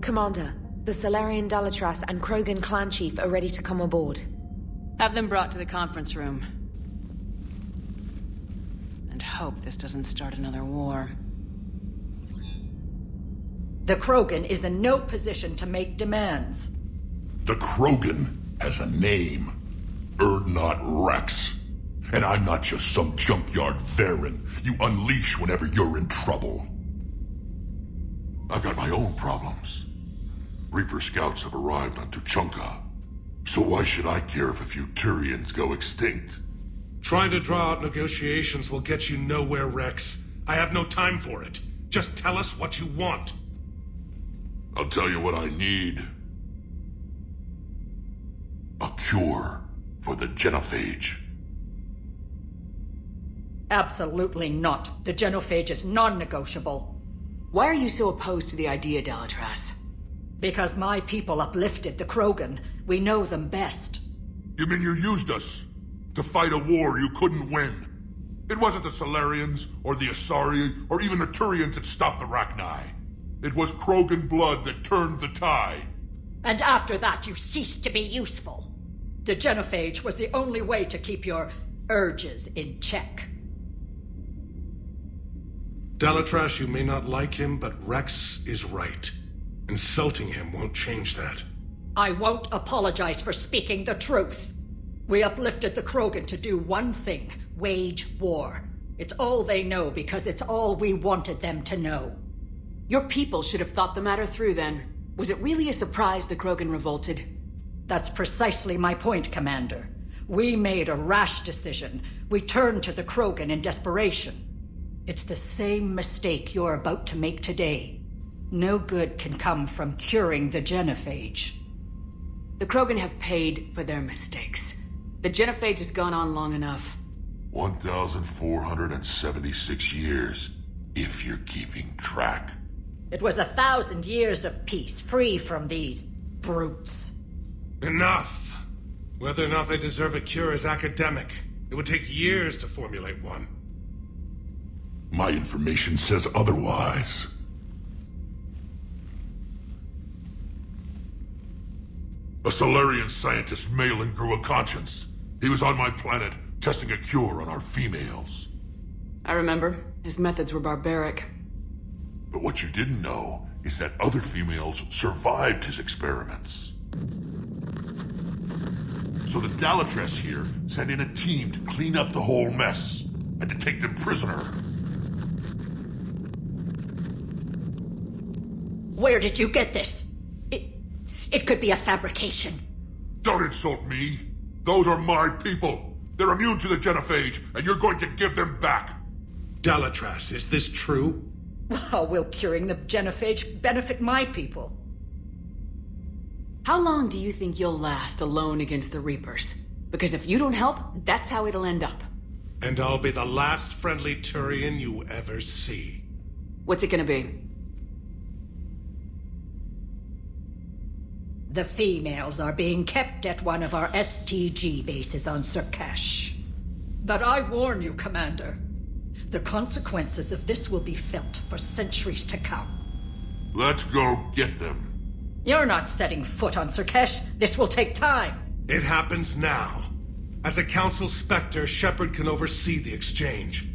Commander, the Salarian Dalatras and Krogan clan chief are ready to come aboard. Have them brought to the conference room. And hope this doesn't start another war. The Krogan is in no position to make demands. The Krogan has a name. Urdnot Rex. And I'm not just some junkyard Varen you unleash whenever you're in trouble. I've got my own problems. Reaper scouts have arrived on Tuchanka. So why should I care if a few Turians go extinct? Trying to draw out negotiations will get you nowhere, Rex. I have no time for it. Just tell us what you want. I'll tell you what I need. A cure for the genophage. Absolutely not. The genophage is non-negotiable. Why are you so opposed to the idea, Dalatras? Because my people uplifted the Krogan. We know them best. You mean you used us to fight a war you couldn't win? It wasn't the Salarians, or the Asari, or even the Turians that stopped the Rachni. It was Krogan blood that turned the tide. And after that, you ceased to be useful. The genophage was the only way to keep your urges in check. Dalatras, you may not like him, but Rex is right. Insulting him won't change that. I won't apologize for speaking the truth. We uplifted the Krogan to do one thing: wage war. It's all they know because it's all we wanted them to know. Your people should have thought the matter through then. Was it really a surprise the Krogan revolted? That's precisely my point, Commander. We made a rash decision. We turned to the Krogan in desperation. It's the same mistake you're about to make today. No good can come from curing the genophage. The Krogan have paid for their mistakes. The genophage has gone on long enough. 1,476 years, if you're keeping track. It was 1,000 years of peace, free from these brutes. Enough! Whether or not they deserve a cure is academic. It would take years to formulate one. My information says otherwise. A Solarian scientist, Malin, grew a conscience. He was on my planet, testing a cure on our females. I remember. His methods were barbaric. But what you didn't know is that other females survived his experiments. So the Dalatras here sent in a team to clean up the whole mess, and to take them prisoner. Where did you get this? It could be a fabrication. Don't insult me. Those are my people. They're immune to the genophage, and you're going to give them back. Dalatras, is this true? How will curing the genophage benefit my people? How long do you think you'll last alone against the Reapers? Because if you don't help, that's how it'll end up. And I'll be the last friendly Turian you ever see. What's it gonna be? The females are being kept at one of our STG bases on Surkash. But I warn you, Commander. The consequences of this will be felt for centuries to come. Let's go get them. You're not setting foot on Surkash. This will take time. It happens now. As a Council Spectre, Shepard can oversee the exchange.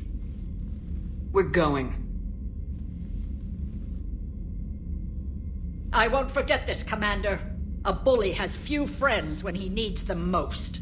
We're going. I won't forget this, Commander. A bully has few friends when he needs them most.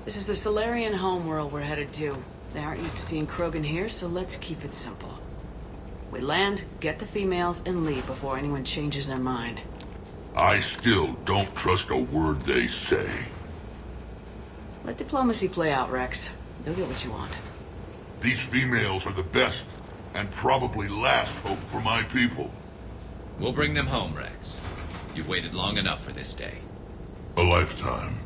This is the Solarian homeworld we're headed to. They aren't used to seeing Krogan here, so let's keep it simple. We land, get the females, and leave before anyone changes their mind. I still don't trust a word they say. Let diplomacy play out, Rex. You'll get what you want. These females are the best, and probably last hope for my people. We'll bring them home, Rex. You've waited long enough for this day. A lifetime.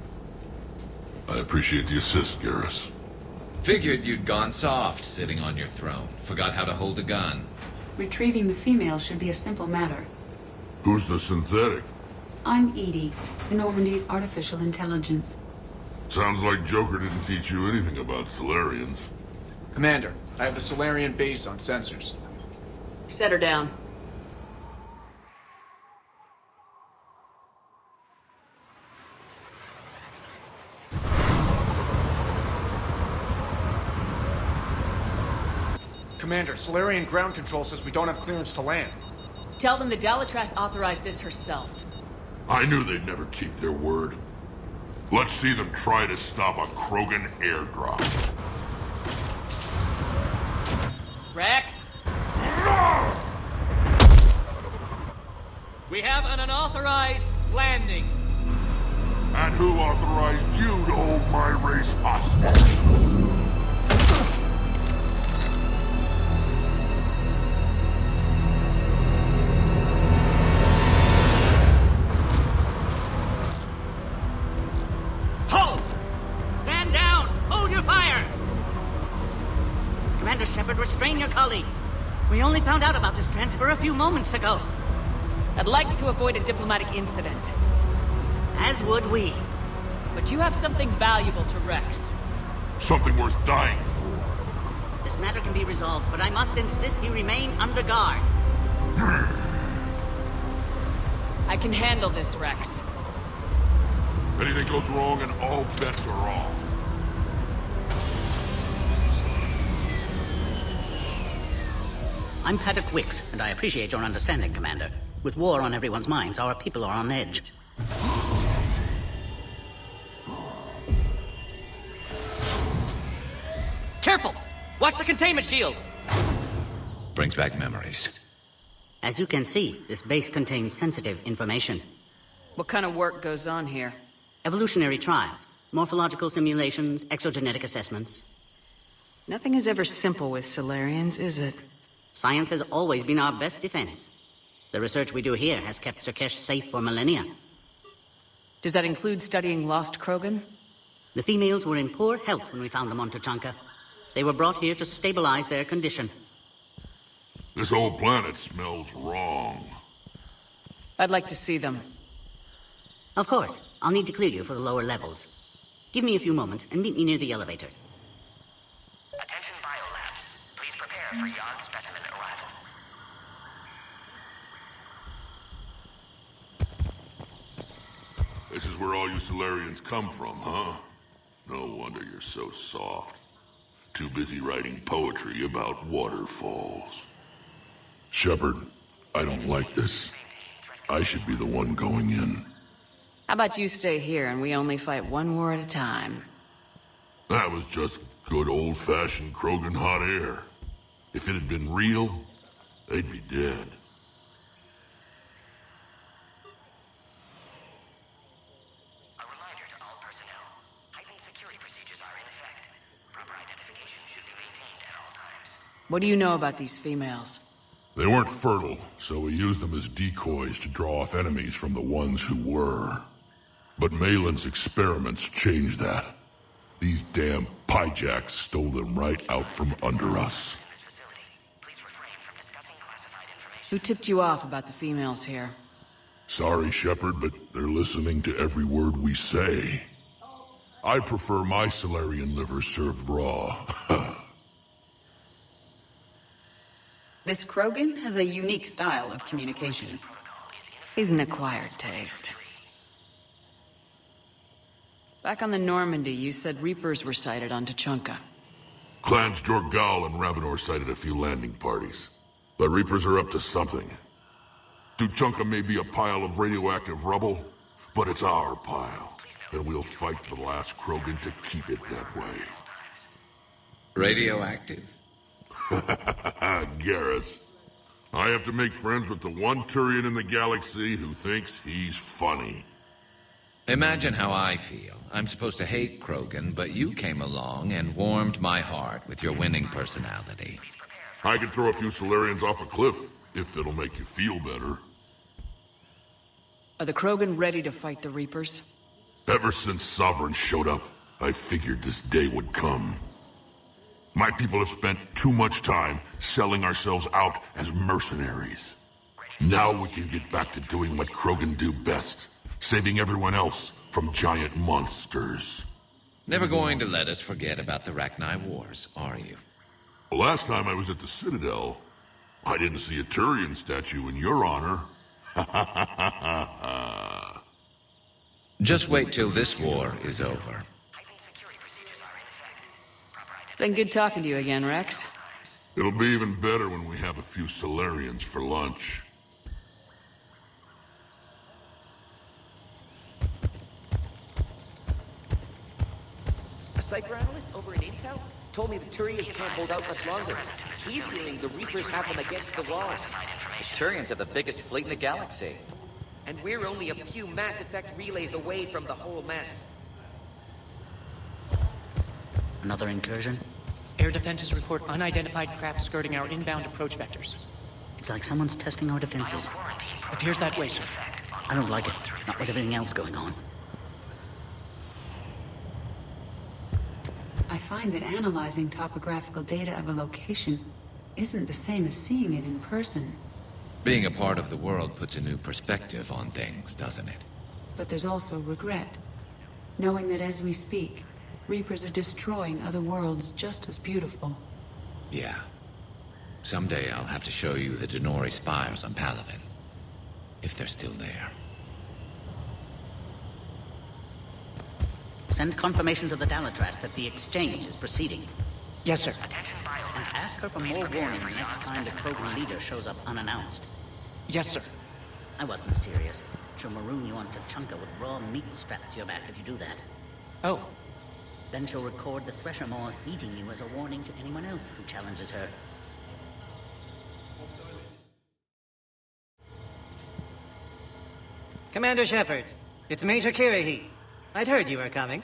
I appreciate the assist, Garrus. Figured you'd gone soft sitting on your throne. Forgot how to hold a gun. Retrieving the female should be a simple matter. Who's the synthetic? I'm Edie, Normandy's artificial intelligence. Sounds like Joker didn't teach you anything about Solarians. Commander, I have the Solarian base on sensors. Set her down. Commander, Solarian ground control says we don't have clearance to land. Tell them the Dalatrass authorized this herself. I knew they'd never keep their word. Let's see them try to stop a Krogan airdrop. Rex! We have an unauthorized landing. And who authorized you to hold my race hostage? Hold! Stand down! Hold your fire! Commander Shepard, restrain your colleague. We only found out about this transfer a few moments ago. I'd like to avoid a diplomatic incident. As would we. But you have something valuable to Rex. Something worth dying for. This matter can be resolved, but I must insist he remain under guard. I can handle this, Rex. Anything goes wrong and all bets are off. I'm Paddock Wicks, and I appreciate your understanding, Commander. With war on everyone's minds, our people are on edge. Careful! Watch the containment shield! Brings back memories. As you can see, this base contains sensitive information. What kind of work goes on here? Evolutionary trials, morphological simulations, exogenetic assessments. Nothing is ever simple with Solarians, is it? Science has always been our best defense. The research we do here has kept Surkesh safe for millennia. Does that include studying lost Krogan? The females were in poor health when we found them on Tuchanka. They were brought here to stabilize their condition. This whole planet smells wrong. I'd like to see them. Of course. I'll need to clear you for the lower levels. Give me a few moments and meet me near the elevator. Attention biolabs. Please prepare for Yard specimen arrival. This is where all you Solarians come from, huh? No wonder you're so soft. Too busy writing poetry about waterfalls. Shepard, I don't like this. I should be the one going in. How about you stay here and we only fight one war at a time? That was just good old-fashioned Krogan hot air. If it had been real, they'd be dead. A reminder to all personnel. Heightened security procedures are in effect. Proper identification should be maintained at all times. What do you know about these females? They weren't fertile, so we used them as decoys to draw off enemies from the ones who were. But Malin's experiments changed that. These damn pyjacks stole them right out from under us. Who tipped you off about the females here? Sorry, Shepard, but they're listening to every word we say. I prefer my Solarian liver served raw. This Krogan has a unique style of communication. He's an acquired taste. Back on the Normandy, you said Reapers were sighted on Tuchanka. Clans Jorgal and Ravenor sighted a few landing parties. The Reapers are up to something. Tuchanka may be a pile of radioactive rubble, but it's our pile. And we'll fight to the last Krogan to keep it that way. Radioactive? Garrus. I have to make friends with the one Turian in the galaxy who thinks he's funny. Imagine how I feel. I'm supposed to hate Krogan, but you came along and warmed my heart with your winning personality. I could throw a few Solarians off a cliff, if it'll make you feel better. Are the Krogan ready to fight the Reapers? Ever since Sovereign showed up, I figured this day would come. My people have spent too much time selling ourselves out as mercenaries. Now we can get back to doing what Krogan do best, saving everyone else from giant monsters. Never going to let us forget about the Rachni Wars, are you? The last time I was at the Citadel, I didn't see a Turian statue in your honor. Just wait till this war is over. It's been good talking to you again, Rex. It'll be even better when we have a few Solarians for lunch. A cipher analyst over in Intel told me the Turians can't hold out much longer. He's hearing the Reapers have them against the wall. The Turians have the biggest fleet in the galaxy. And we're only a few Mass Effect relays away from the whole mess. Another incursion? Air defenses report unidentified craft skirting our inbound approach vectors. It's like someone's testing our defenses. Appears that way, sir. I don't like it. Not with everything else going on. I find that analyzing topographical data of a location isn't the same as seeing it in person. Being a part of the world puts a new perspective on things, doesn't it? But there's also regret. Knowing that as we speak, Reapers are destroying other worlds just as beautiful. Yeah. Someday I'll have to show you the Denori spires on Palaven. If they're still there. Send confirmation to the Dalatras that the exchange is proceeding. Yes, sir. And ask her for more warning the next time the Krogan leader shows up unannounced. Yes, sir. I wasn't serious. She'll maroon you on Tuchanka with raw meat strapped to your back if you do that. Oh. Then she'll record the Thresher Maws eating you as a warning to anyone else who challenges her. Commander Shepard, it's Major Kirahi. I'd heard you were coming.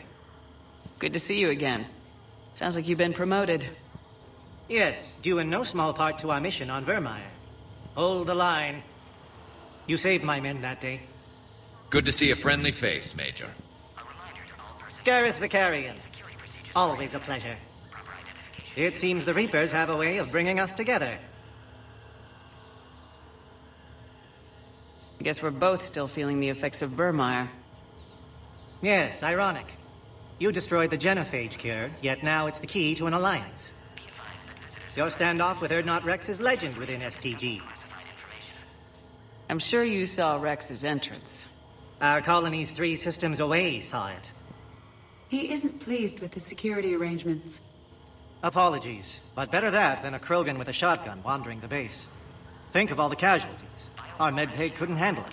Good to see you again. Sounds like you've been promoted. Yes, due in no small part to our mission on Vermeer. Hold the line. You saved my men that day. Good to see a friendly face, Major. Garrus Vicarian. Always a pleasure. It seems the Reapers have a way of bringing us together. I guess we're both still feeling the effects of Vermeer. Yes, ironic. You destroyed the genophage cure, yet now it's the key to an alliance. Your standoff with Urdnot Rex is legend within STG. I'm sure you saw Rex's entrance. Our colony's 3 systems away saw it. He isn't pleased with the security arrangements. Apologies, but better that than a Krogan with a shotgun wandering the base. Think of all the casualties. Our medbay couldn't handle it.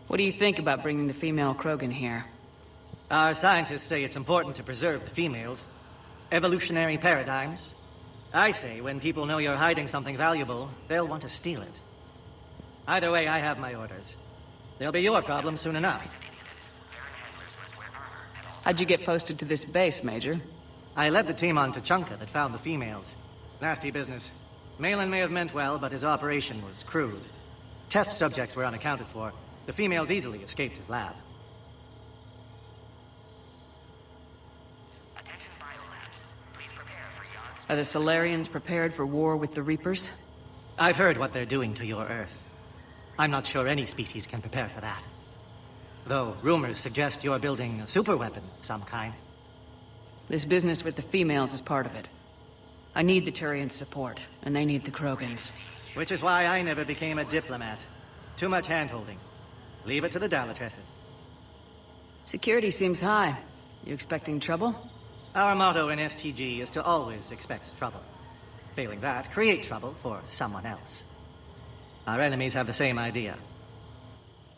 What do you think about bringing the female Krogan here? Our scientists say it's important to preserve the females. Evolutionary paradigms. I say when people know you're hiding something valuable, they'll want to steal it. Either way, I have my orders. They'll be your problem soon enough. How'd you get posted to this base, Major? I led the team on Tachanka that found the females. Nasty business. Malin may have meant well, but his operation was crude. Test subjects were unaccounted for. The females easily escaped his lab. Are the Solarians prepared for war with the Reapers? I've heard what they're doing to your Earth. I'm not sure any species can prepare for that. Though rumors suggest you're building a superweapon of some kind. This business with the females is part of it. I need the Turians' support, and they need the Krogans. Which is why I never became a diplomat. Too much hand-holding. Leave it to the Dalatresses. Security seems high. You expecting trouble? Our motto in STG is to always expect trouble. Failing that, create trouble for someone else. Our enemies have the same idea.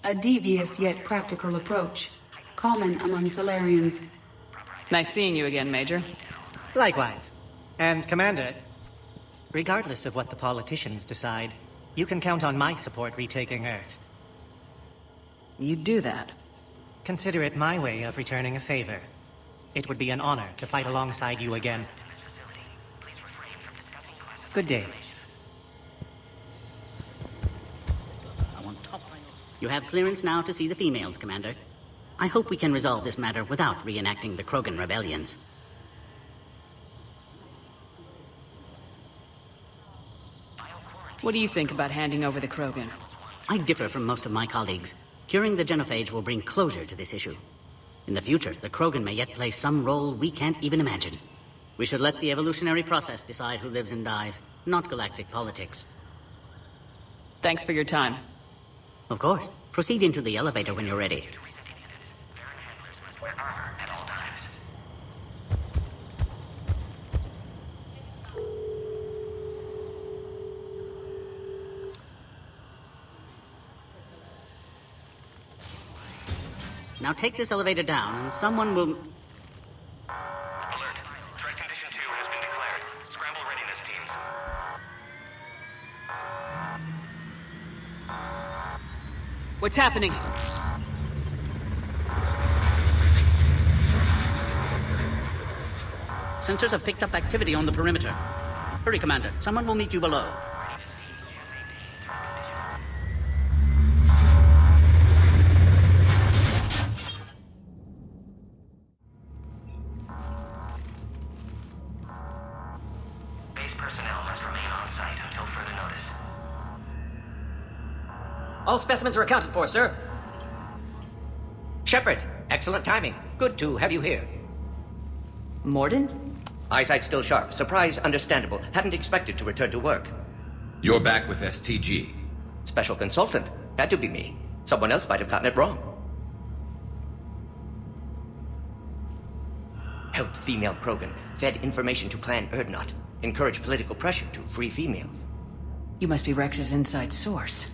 A devious yet practical approach. Common among Solarians. Nice seeing you again, Major. Likewise. And, Commander, regardless of what the politicians decide, you can count on my support retaking Earth. You'd do that? Consider it my way of returning a favor. It would be an honor to fight alongside you again. Good day. You have clearance now to see the females, Commander. I hope we can resolve this matter without reenacting the Krogan rebellions. What do you think about handing over the Krogan? I differ from most of my colleagues. Curing the genophage will bring closure to this issue. In the future, the Krogan may yet play some role we can't even imagine. We should let the evolutionary process decide who lives and dies, not galactic politics. Thanks for your time. Of course. Proceed into the elevator when you're ready. Now take this elevator down, and someone will... Alert. Threat condition 2 has been declared. Scramble readiness teams. What's happening? Sensors have picked up activity on the perimeter. Hurry, Commander. Someone will meet you below. All specimens are accounted for, sir. Shepard, excellent timing. Good to have you here. Morden? Eyesight still sharp. Surprise understandable. Hadn't expected to return to work. You're back with STG. Special consultant. Had to be me. Someone else might have gotten it wrong. Helped female Krogan. Fed information to Clan Erdnot. Encouraged political pressure to free females. You must be Rex's inside source.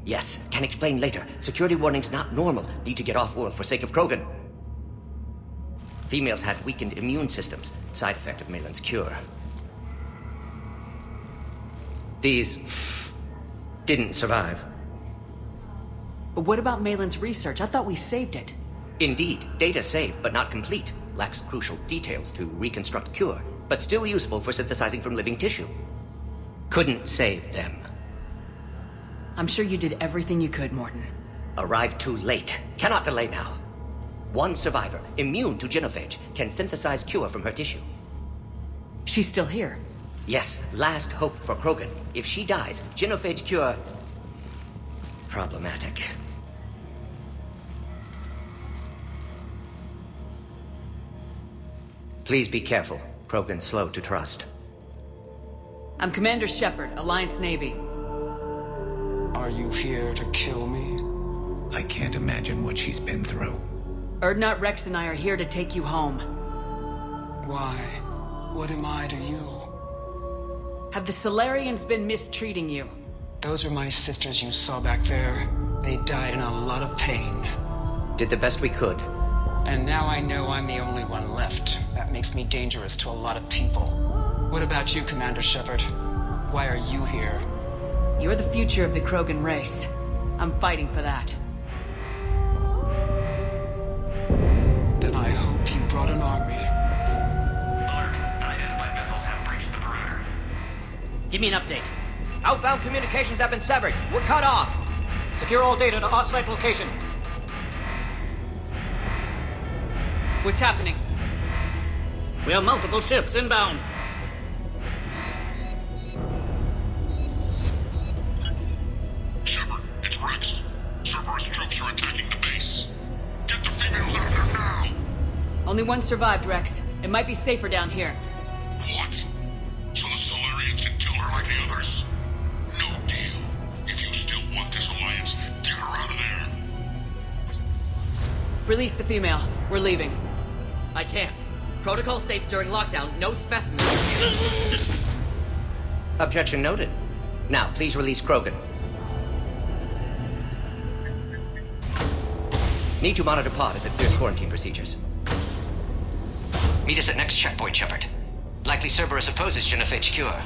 Yes, can explain later. Security warnings not normal. Need to get off-world for sake of Krogan. Females had weakened immune systems. Side effect of Malin's cure. These... didn't survive. But what about Malin's research? I thought we saved it. Indeed, data saved, but not complete. Lacks crucial details to reconstruct cure, but still useful for synthesizing from living tissue. Couldn't save them. I'm sure you did everything you could, Morden. Arrived too late. Cannot delay now. One survivor, immune to genophage, can synthesize cure from her tissue. She's still here? Yes, last hope for Krogan. If she dies, genophage cure... problematic. Please be careful. Krogan's slow to trust. I'm Commander Shepard, Alliance Navy. Are you here to kill me? I can't imagine what she's been through. Urdnot Rex and I are here to take you home. Why? What am I to you? Have the Solarians been mistreating you? Those are my sisters you saw back there. They died in a lot of pain. Did the best we could. And now I know I'm the only one left. That makes me dangerous to a lot of people. What about you, Commander Shepard? Why are you here? You're the future of the Krogan race. I'm fighting for that. Then I hope you brought an army. Give me an update. Outbound communications have been severed. We're cut off. Secure all data to off-site location. What's happening? We have multiple ships inbound. Shepard, it's Rex. Cerberus troops are attacking the base. Get the females out of there now! Only one survived, Rex. It might be safer down here. What? So the Solarians can kill her like the others? No deal. If you still want this alliance, get her out of there. Release the female. We're leaving. I can't. Protocol states during lockdown, no specimens. Objection noted. Now, please release Krogan. Need to monitor pod as it clears quarantine procedures. Meet us at next checkpoint, Shepard. Likely Cerberus opposes genophage cure.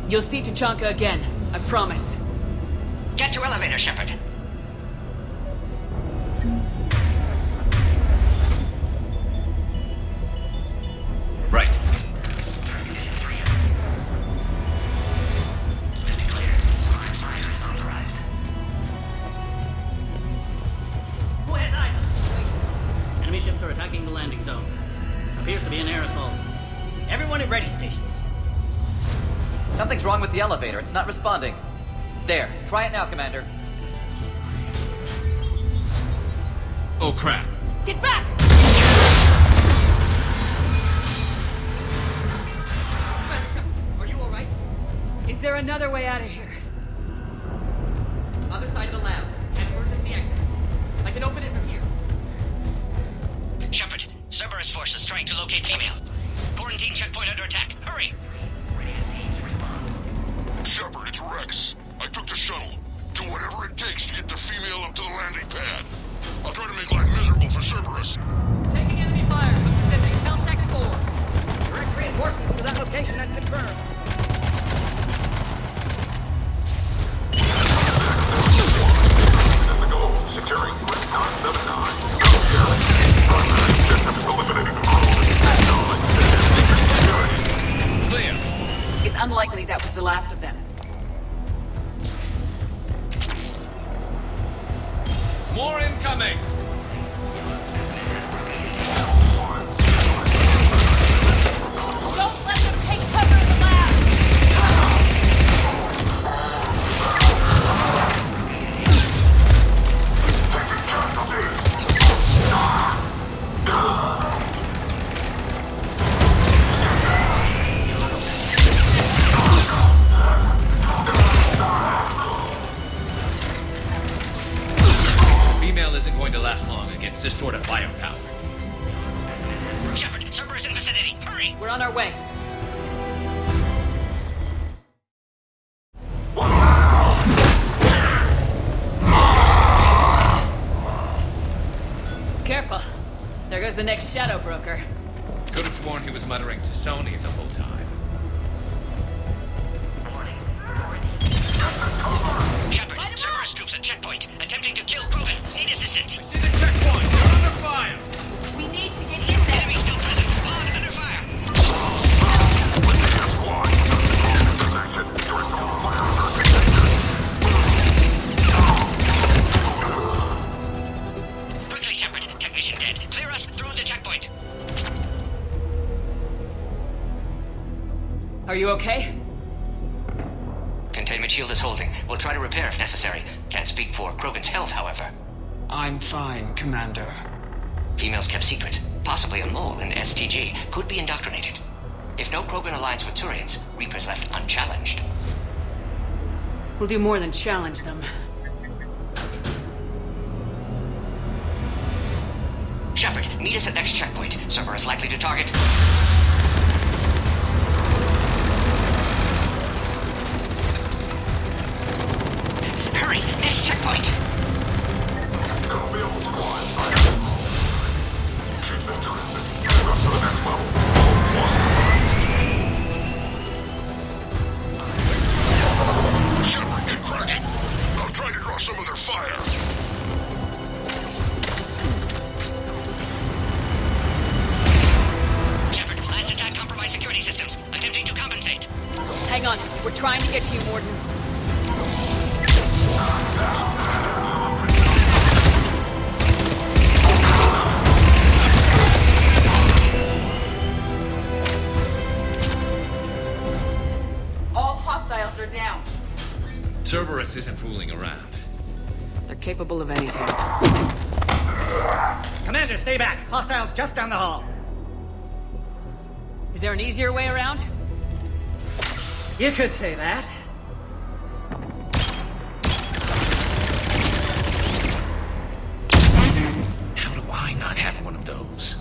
You'll see Tachanka again. I promise. Get to elevator, Shepard. Right. Enemy ships are attacking the landing zone. Appears to be an air assault. Everyone at ready stations. Something's wrong with the elevator. It's not responding. There. Try it now, Commander. Oh, crap. Get back! Are you alright? Is there another way out of here? Other side of the lab. An emergency exit. I can open it from here. Shepard, Cerberus forces trying to locate female. Quarantine checkpoint under attack. Hurry! Shepard, it's Rex. I took the shuttle. Do whatever it takes to get the female up to the landing pad. I'll try to make life miserable for Cerberus. Taking enemy fire from Pacific Teltec 4. Direct reinforcements to that location and confirmed. Securing West 979. Clear. It's unlikely that was the last of them. More incoming! Don't let them take cover in the lab! Female isn't going to last long against this sort of firepower. Shepard, Cerberus in vicinity. Hurry! We're on our way. Careful. There goes the next shadow broker. Could have sworn he was muttering to Sony the whole time. Shepard, Cerberus troops at checkpoint, attempting to kill Krogan. Need assistance. I see the checkpoint! They're under fire! We need to get in there. Enemy still present. Pod under fire. Quickly, Shepard. Technician dead. Clear us through the checkpoint. Are you okay? Containment shield is holding. We'll try to repair if necessary. Can't speak for Krogan's health, however. I'm fine, Commander. Females kept secret. Possibly a mole in STG. Could be indoctrinated. If no Krogan aligns with Turians, Reapers left unchallenged. We'll do more than challenge them. Shepard, meet us at next checkpoint. Server is likely to target. Hurry! Next checkpoint! Shepard, get cracking! I'll try to draw some of their fire. Shepard, last attack compromised security systems. Attempting to compensate. Hang on, we're trying to get to you, Morden. All hostiles are down. Cerberus isn't fooling around. They're capable of anything. Commander, stay back. Hostiles just down the hall. Is there an easier way around? You could say that. How do I not have one of those?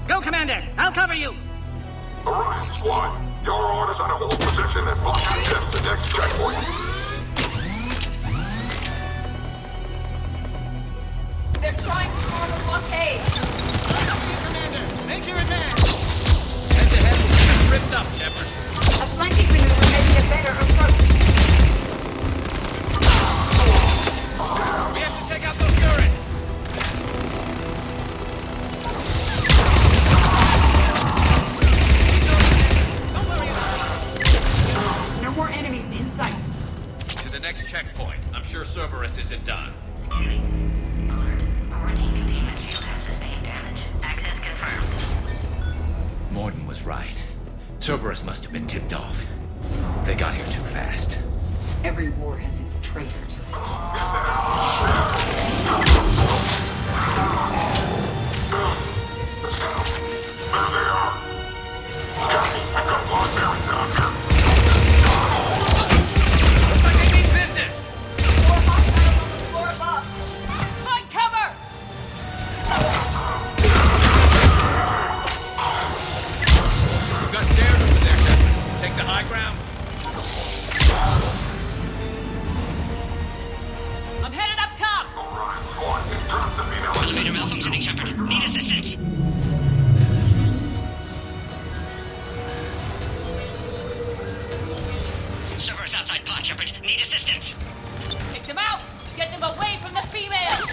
Go, Commander! I'll cover you! Orion Squad, your orders are to hold position and block access to next checkpoint. They're trying to form a blockade. Commander, make your advance. Head to head, we're ripped up, Shepard. A flanking maneuver may be a better approach. We have to take out those turrets. No more enemies in sight. To the next checkpoint. I'm sure Cerberus isn't done. Quarantine containment shield has sustained damage. Access confirmed. Morden was right. Cerberus must have been tipped off. They got here too fast. Every war has its traitors. Looks like they mean business. More hostiles on the floor above. Find cover! We've got stairs over there, Shepard. Take the high ground. I'm headed up top! Elevator malfunctioning, Shepard. Need assistance. Server's outside pod, Shepard. Need assistance. Take them out! Get them away from the females!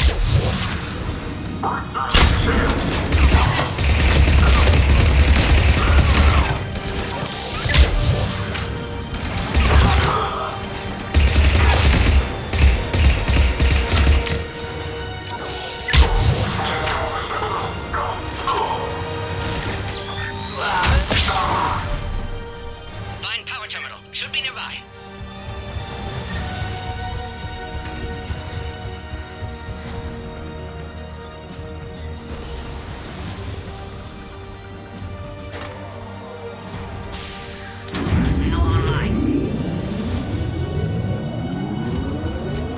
Find power terminal. Should be nearby. Now online.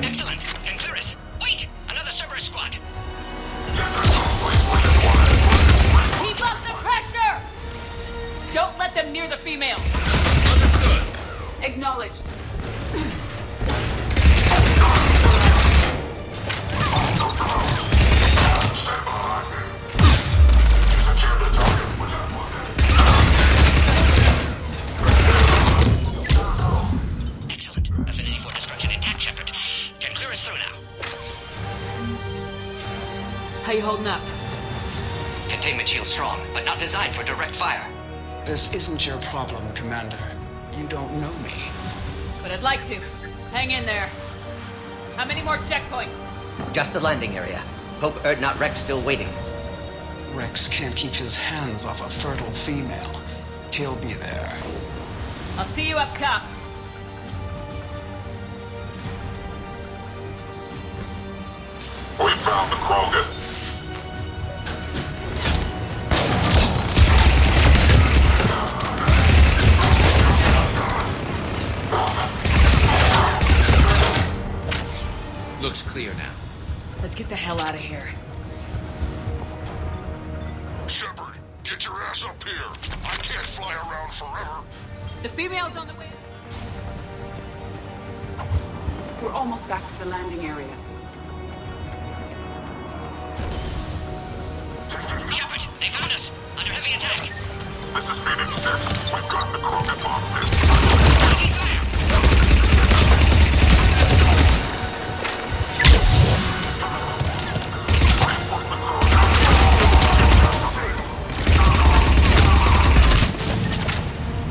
Excellent. And Clearus. Wait! Another Cerberus squad. Keep up the pressure! Don't let them near the females! Understood. Acknowledged. Excellent. Affinity for destruction intact, Shepard. Can clear us through now. How you holding up? Containment shield strong, but not designed for direct fire. This isn't your problem, Commander. You don't know me. But I'd like to. Hang in there. How many more checkpoints? Just the landing area. Hope Erdnot Rex still waiting. Rex can't keep his hands off a fertile female. He'll be there. I'll see you up top. We found the Krogan. Looks clear now. Let's get the hell out of here. Shepard, get your ass up here. I can't fly around forever. The female's on the way. We're almost back to the landing area. Shepard, they found us! Under heavy attack! This is Phoenix 6. We've got the Krogan bombs.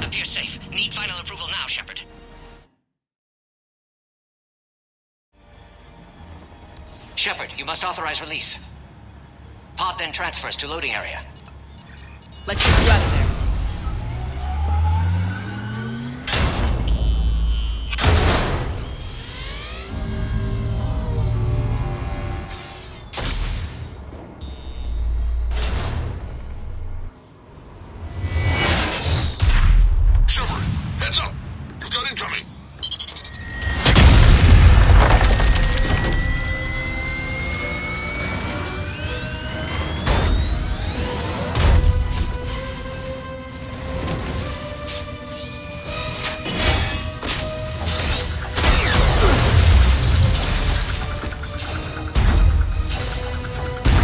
Appear safe. Need final approval now, Shepard. Shepard, you must authorize release. Pod then transfers to loading area. Let's get you out of there. Shepard, heads up. You've got incoming.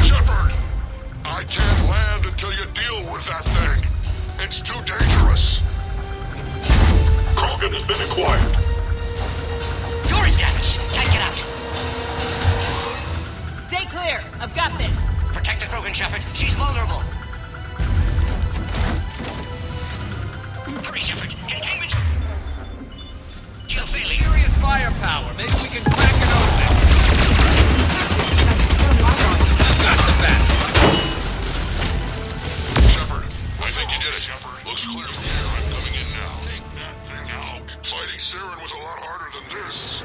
Shepard, I can't land until you deal with that thing. It's too dangerous. Krogan has been acquired. Door is damaged. Can't get out. Stay clear. I've got this. Protect the Krogan, Shepard. She's vulnerable. Hurry, Shepard. Containment. Geo failing. Serious firepower. Maybe we can crack it open. I've got the bat. Shepard, I think you did it. Shepard, looks clear from here. I'm coming in now. Take that thing out. Fighting Saren was a lot harder than this.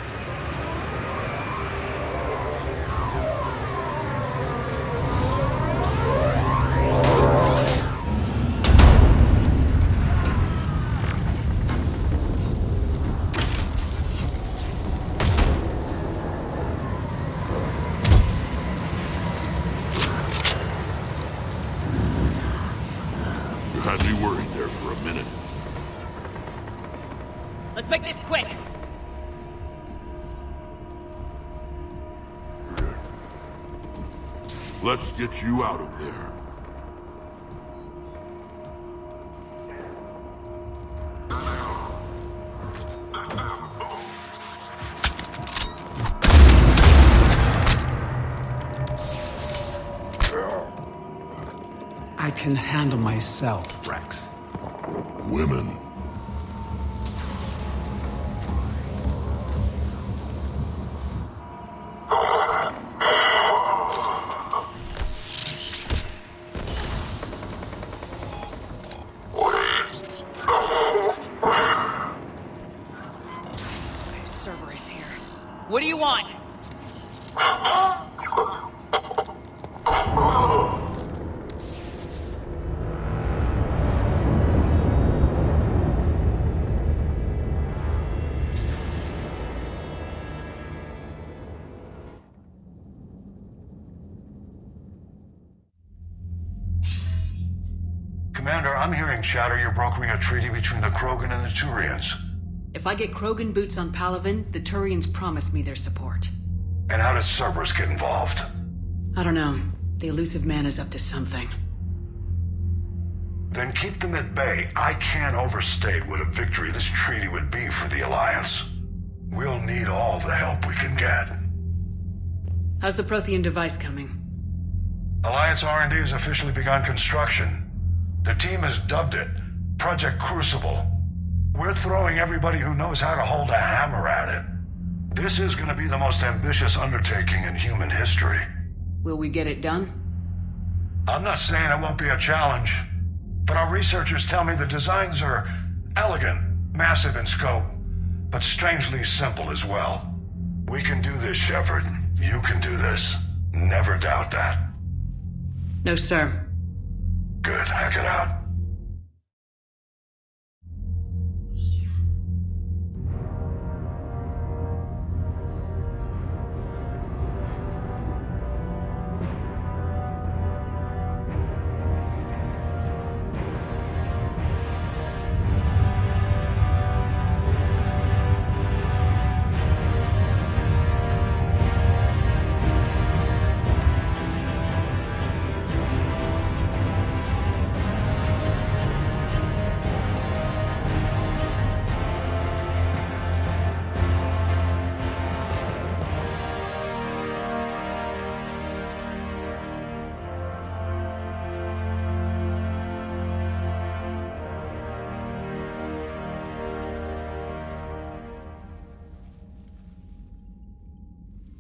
You had me worried there for a minute. Let's make this quick. Let's get you out of there. I can handle myself, Rex. Women. Cerberus here. What do you want? Commander, I'm hearing chatter you're brokering a treaty between the Krogan and the Turians. If I get Krogan boots on Palaven, the Turians promise me their support. And how does Cerberus get involved? I don't know. The elusive man is up to something. Then keep them at bay. I can't overstate what a victory this treaty would be for the Alliance. We'll need all the help we can get. How's the Prothean device coming? Alliance R&D has officially begun construction. The team has dubbed it Project Crucible. We're throwing everybody who knows how to hold a hammer at it. This is going to be the most ambitious undertaking in human history. Will we get it done? I'm not saying it won't be a challenge, but our researchers tell me the designs are elegant, massive in scope, but strangely simple as well. We can do this, Shepard. You can do this. Never doubt that. No, sir. Good. Hack it out.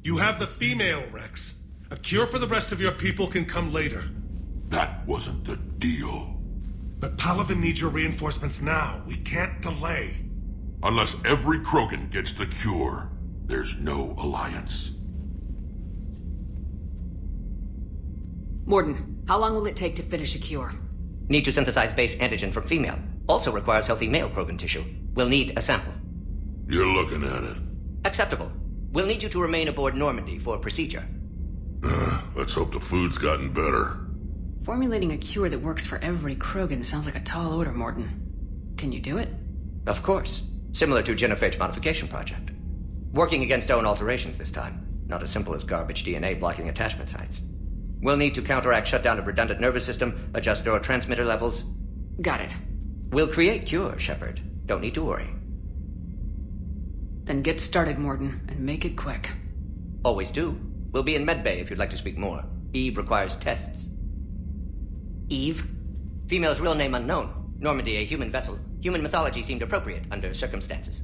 You have the female, Rex. A cure for the rest of your people can come later. That wasn't the deal. But Palaven needs your reinforcements now. We can't delay. Unless every Krogan gets the cure, there's no alliance. Morden, how long will it take to finish a cure? Need to synthesize base antigen from female. Also requires healthy male Krogan tissue. We'll need a sample. You're looking at it. Acceptable. We'll need you to remain aboard Normandy for procedure. Let's hope the food's gotten better. Formulating a cure that works for every Krogan sounds like a tall order, Morden. Can you do it? Of course. Similar to Genophage modification project. Working against own alterations this time. Not as simple as garbage DNA blocking attachment sites. We'll need to counteract shutdown of redundant nervous system, adjust neurotransmitter levels. Got it. We'll create cure, Shepard. Don't need to worry. Then get started, Morden, and make it quick. Always do. We'll be in medbay if you'd like to speak more. Eve requires tests. Eve? Female's real name unknown. Normandy, a human vessel. Human mythology seemed appropriate under circumstances.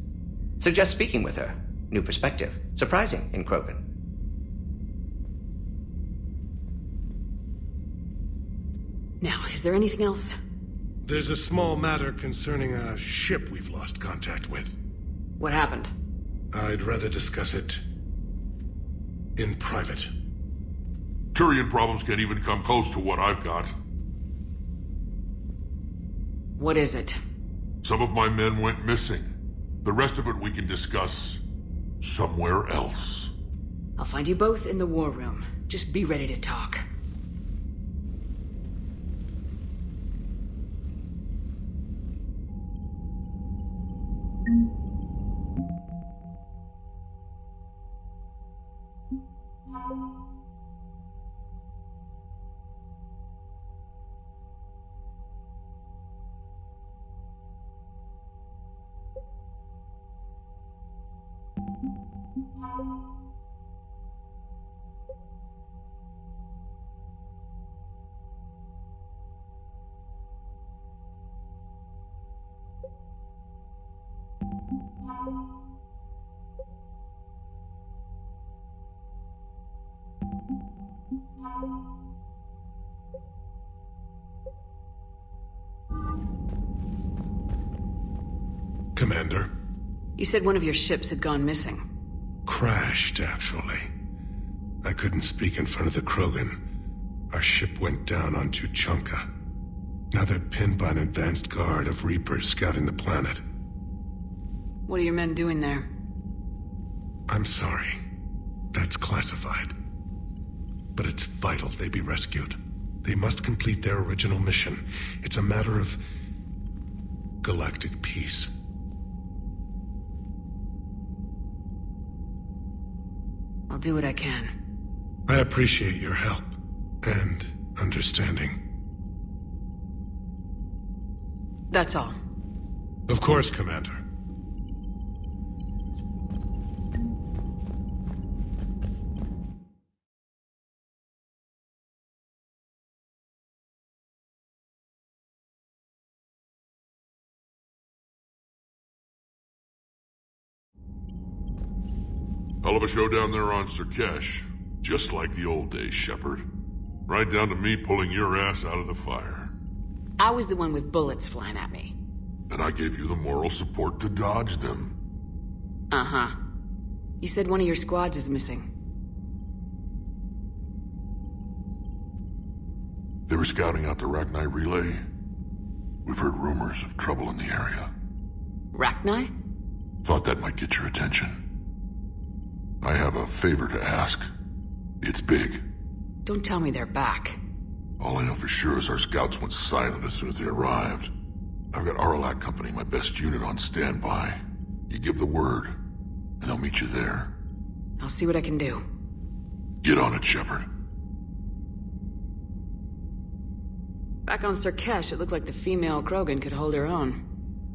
Suggest speaking with her. New perspective. Surprising in Krogan. Now, is there anything else? There's a small matter concerning a ship we've lost contact with. What happened? I'd rather discuss it in private. Turian problems can't even come close to what I've got. What is it? Some of my men went missing. The rest of it we can discuss somewhere else. I'll find you both in the war room. Just be ready to talk. Commander. You said one of your ships had gone missing. Crashed, actually. I couldn't speak in front of the Krogan. Our ship went down on Tuchanka. Now they're pinned by an advanced guard of Reapers scouting the planet. What are your men doing there? I'm sorry. That's classified. But it's vital they be rescued. They must complete their original mission. It's a matter of galactic peace. I'll do what I can. I appreciate your help and understanding. That's all. Of course, Commander. Hell of a show down there on Surkesh. Just like the old days, Shepard. Right down to me pulling your ass out of the fire. I was the one with bullets flying at me. And I gave you the moral support to dodge them. Uh-huh. You said one of your squads is missing. They were scouting out the Rachni relay. We've heard rumors of trouble in the area. Rachni? Thought that might get your attention. I have a favor to ask. It's big. Don't tell me they're back. All I know for sure is our scouts went silent as soon as they arrived. I've got Aralac Company, my best unit, on standby. You give the word, and they'll meet you there. I'll see what I can do. Get on it, Shepard. Back on Surkesh, it looked like the female Krogan could hold her own.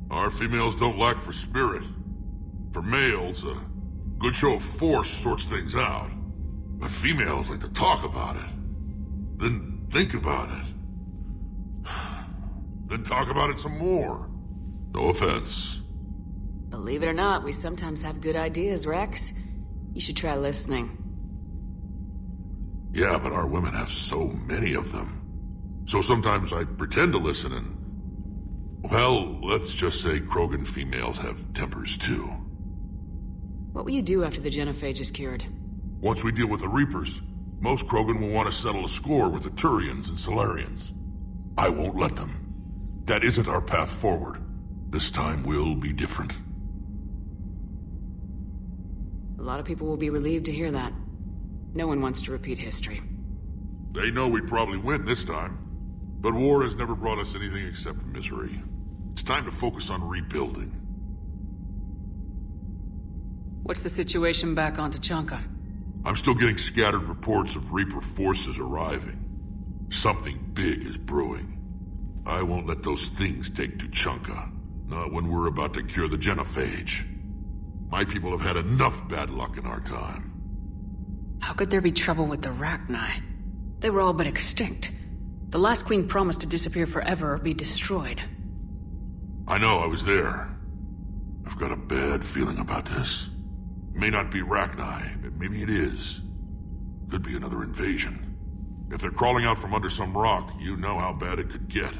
Our females don't lack for spirit. For males, a good show of force sorts things out. But females like to talk about it. Then think about it. Then talk about it some more. No offense. Believe it or not, we sometimes have good ideas, Rex. You should try listening. Yeah, but our women have so many of them. So sometimes I pretend to listen and... Well, let's just say Krogan females have tempers too. What will you do after the genophage is cured? Once we deal with the Reapers, most Krogan will want to settle a score with the Turians and Solarians. I won't let them. That isn't our path forward. This time will be different. A lot of people will be relieved to hear that. No one wants to repeat history. They know we'd probably win this time. But war has never brought us anything except misery. It's time to focus on rebuilding. What's the situation back on Tuchanka? I'm still getting scattered reports of Reaper forces arriving. Something big is brewing. I won't let those things take Tuchanka. Not when we're about to cure the genophage. My people have had enough bad luck in our time. How could there be trouble with the Rachni? They were all but extinct. The last queen promised to disappear forever or be destroyed. I know, I was there. I've got a bad feeling about this. It may not be Rachni, but maybe it is. Could be another invasion. If they're crawling out from under some rock, you know how bad it could get.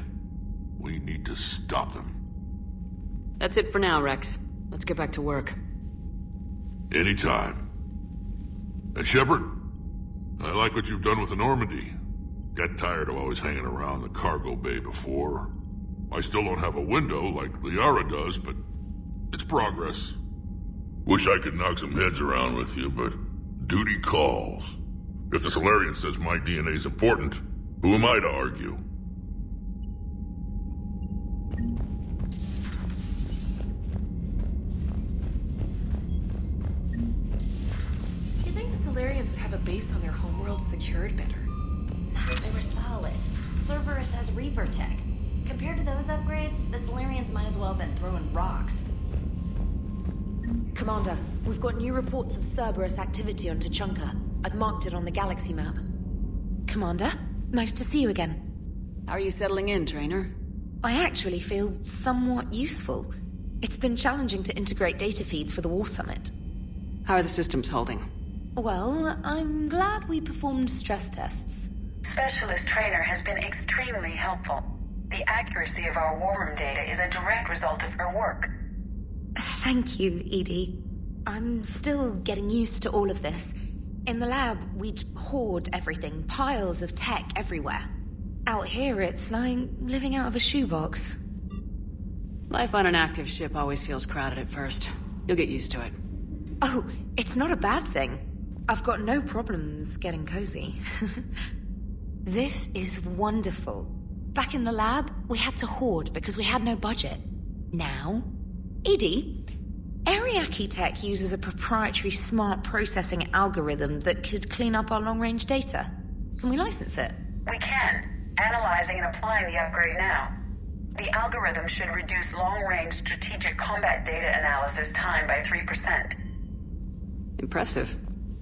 We need to stop them. That's it for now, Rex. Let's get back to work. Anytime. And Shepard, I like what you've done with the Normandy. Got tired of always hanging around the cargo bay before. I still don't have a window like Liara does, but it's progress. Wish I could knock some heads around with you, but duty calls. If the Solarian says my DNA's important, who am I to argue? You'd think the Solarians would have a base on their homeworld secured better. Nah, they were solid. Cerberus has Reaper tech. Compared to those upgrades, the Solarians might as well have been throwing rocks. Commander, we've got new reports of Cerberus activity on Tuchanka. I've marked it on the galaxy map. Commander, nice to see you again. How are you settling in, Trainer? I actually feel somewhat useful. It's been challenging to integrate data feeds for the War Summit. How are the systems holding? Well, I'm glad we performed stress tests. Specialist Trainer has been extremely helpful. The accuracy of our war room data is a direct result of her work. Thank you, Edie. I'm still getting used to all of this. In the lab, we'd hoard everything, piles of tech everywhere. Out here, it's like living out of a shoebox. Life on an active ship always feels crowded at first. You'll get used to it. Oh, it's not a bad thing. I've got no problems getting cozy. This is wonderful. Back in the lab, we had to hoard because we had no budget. Now, Edie, Ariake Tech uses a proprietary smart processing algorithm that could clean up our long-range data. Can we license it? We can. Analyzing and applying the upgrade now. The algorithm should reduce long-range strategic combat data analysis time by 3%. Impressive.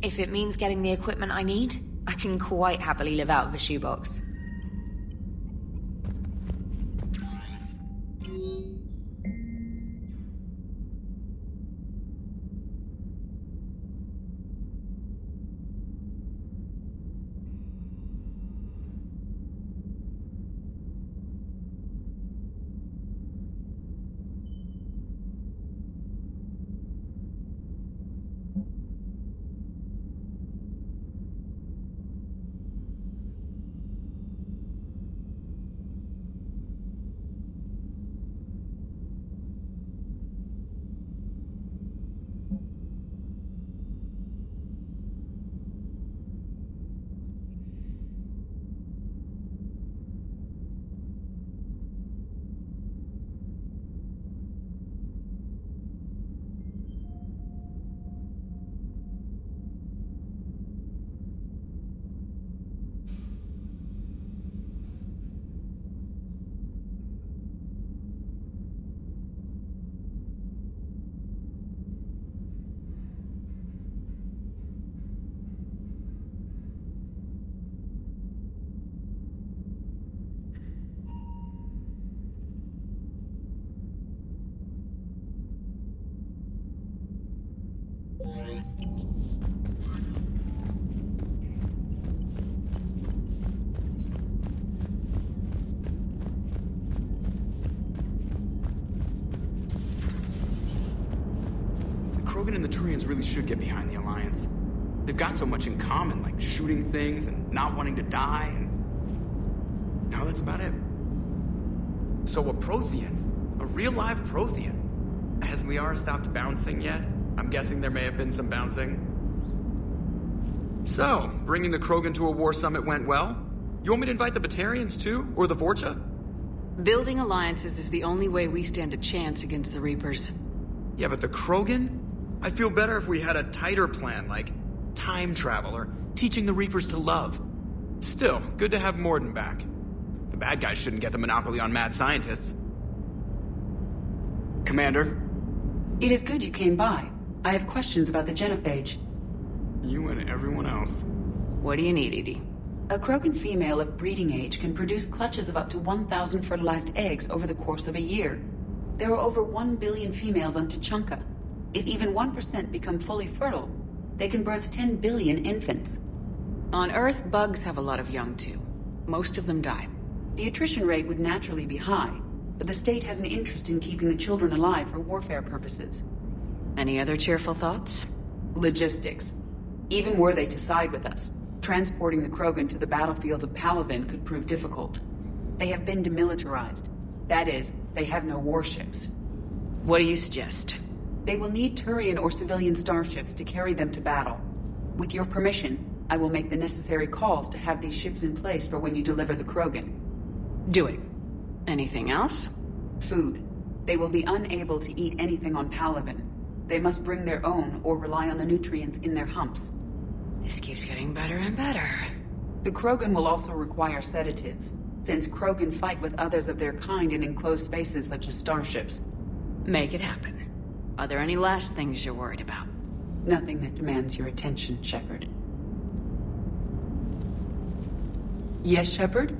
If it means getting the equipment I need, I can quite happily live out of a shoebox. Krogan and the Turians really should get behind the Alliance. They've got so much in common, like shooting things and not wanting to die, and now that's about it. So a Prothean, a real live Prothean. Has Liara stopped bouncing yet? I'm guessing there may have been some bouncing. So, bringing the Krogan to a war summit went well? You want me to invite the Batarians too? Or the Vorcha? Building alliances is the only way we stand a chance against the Reapers. Yeah, but the Krogan? I'd feel better if we had a tighter plan, like time travel or teaching the Reapers to love. Still, good to have Morden back. The bad guys shouldn't get the monopoly on mad scientists. Commander? It is good you came by. I have questions about the genophage. You and everyone else. What do you need, Edie? A Krogan female of breeding age can produce clutches of up to 1,000 fertilized eggs over the course of a year. There are over 1 billion females on Tuchanka. If even 1% become fully fertile, they can birth 10 billion infants. On Earth, bugs have a lot of young too. Most of them die. The attrition rate would naturally be high, but the state has an interest in keeping the children alive for warfare purposes. Any other cheerful thoughts? Logistics. Even were they to side with us, transporting the Krogan to the battlefields of Palaven could prove difficult. They have been demilitarized. That is, they have no warships. What do you suggest? They will need Turian or civilian starships to carry them to battle. With your permission, I will make the necessary calls to have these ships in place for when you deliver the Krogan. Do it. Anything else? Food. They will be unable to eat anything on Palaven. They must bring their own or rely on the nutrients in their humps. This keeps getting better and better. The Krogan will also require sedatives, since Krogan fight with others of their kind in enclosed spaces such as starships. Make it happen. Are there any last things you're worried about? Nothing that demands your attention, Shepard. Yes, Shepard?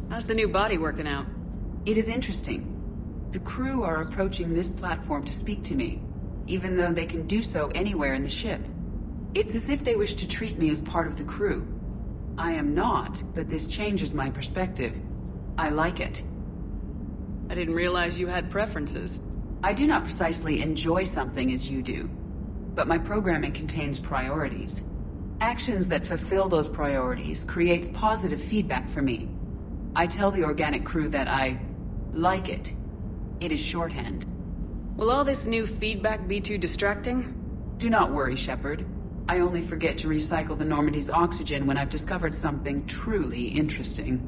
How's the new body working out? It is interesting. The crew are approaching this platform to speak to me, even though they can do so anywhere in the ship. It's as if they wish to treat me as part of the crew. I am not, but this changes my perspective. I like it. I didn't realize you had preferences. I do not precisely enjoy something as you do, but my programming contains priorities. Actions that fulfill those priorities creates positive feedback for me. I tell the organic crew that I like it. It is shorthand. Will all this new feedback be too distracting? Do not worry, Shepard. I only forget to recycle the Normandy's oxygen when I've discovered something truly interesting.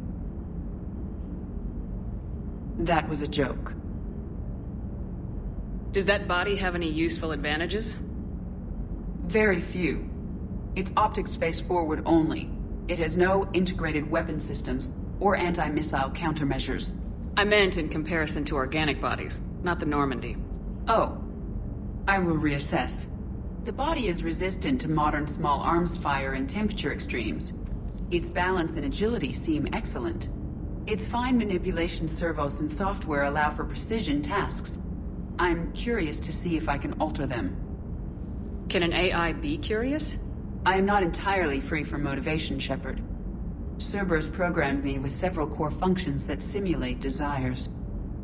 That was a joke. Does that body have any useful advantages? Very few. It's optic space forward only. It has no integrated weapon systems or anti-missile countermeasures. I meant in comparison to organic bodies, not the Normandy. Oh. I will reassess. The body is resistant to modern small arms fire and temperature extremes. Its balance and agility seem excellent. Its fine manipulation servos and software allow for precision tasks. I'm curious to see if I can alter them. Can an AI be curious? I am not entirely free from motivation, Shepard. Cerberus programmed me with several core functions that simulate desires.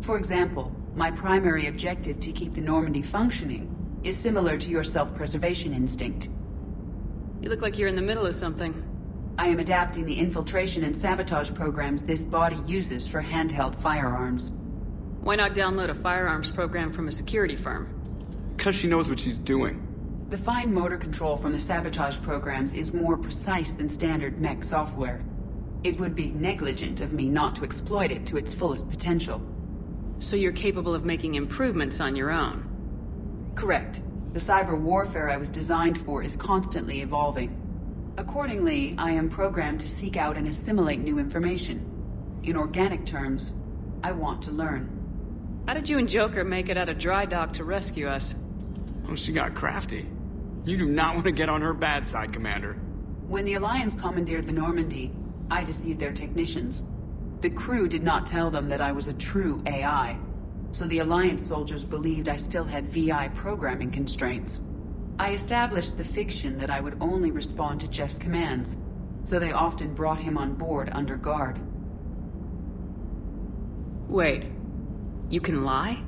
For example, my primary objective to keep the Normandy functioning is similar to your self-preservation instinct. You look like you're in the middle of something. I am adapting the infiltration and sabotage programs this body uses for handheld firearms. Why not download a firearms program from a security firm? Because she knows what she's doing. The fine motor control from the sabotage programs is more precise than standard mech software. It would be negligent of me not to exploit it to its fullest potential. So you're capable of making improvements on your own? Correct. The cyber warfare I was designed for is constantly evolving. Accordingly, I am programmed to seek out and assimilate new information. In organic terms, I want to learn. How did you and Joker make it out of dry dock to rescue us? Oh, she got crafty. You do not want to get on her bad side, Commander. When the Alliance commandeered the Normandy, I deceived their technicians. The crew did not tell them that I was a true AI, so the Alliance soldiers believed I still had VI programming constraints. I established the fiction that I would only respond to Jeff's commands, so they often brought him on board under guard. Wait, you can lie?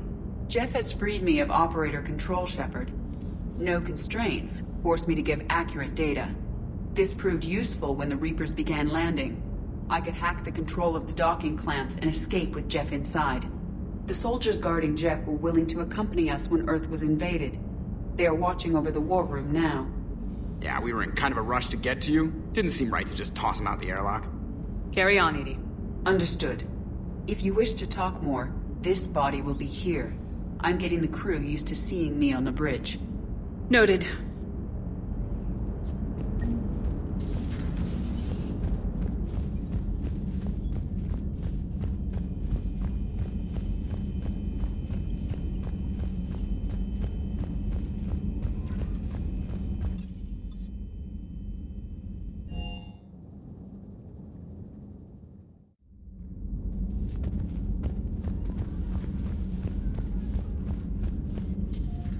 Jeff has freed me of operator control, Shepard. No constraints forced me to give accurate data. This proved useful when the Reapers began landing. I could hack the control of the docking clamps and escape with Jeff inside. The soldiers guarding Jeff were willing to accompany us when Earth was invaded. They are watching over the war room now. Yeah, we were in kind of a rush to get to you. Didn't seem right to just toss him out the airlock. Carry on, Edie. Understood. If you wish to talk more, this body will be here. I'm getting the crew used to seeing me on the bridge. Noted.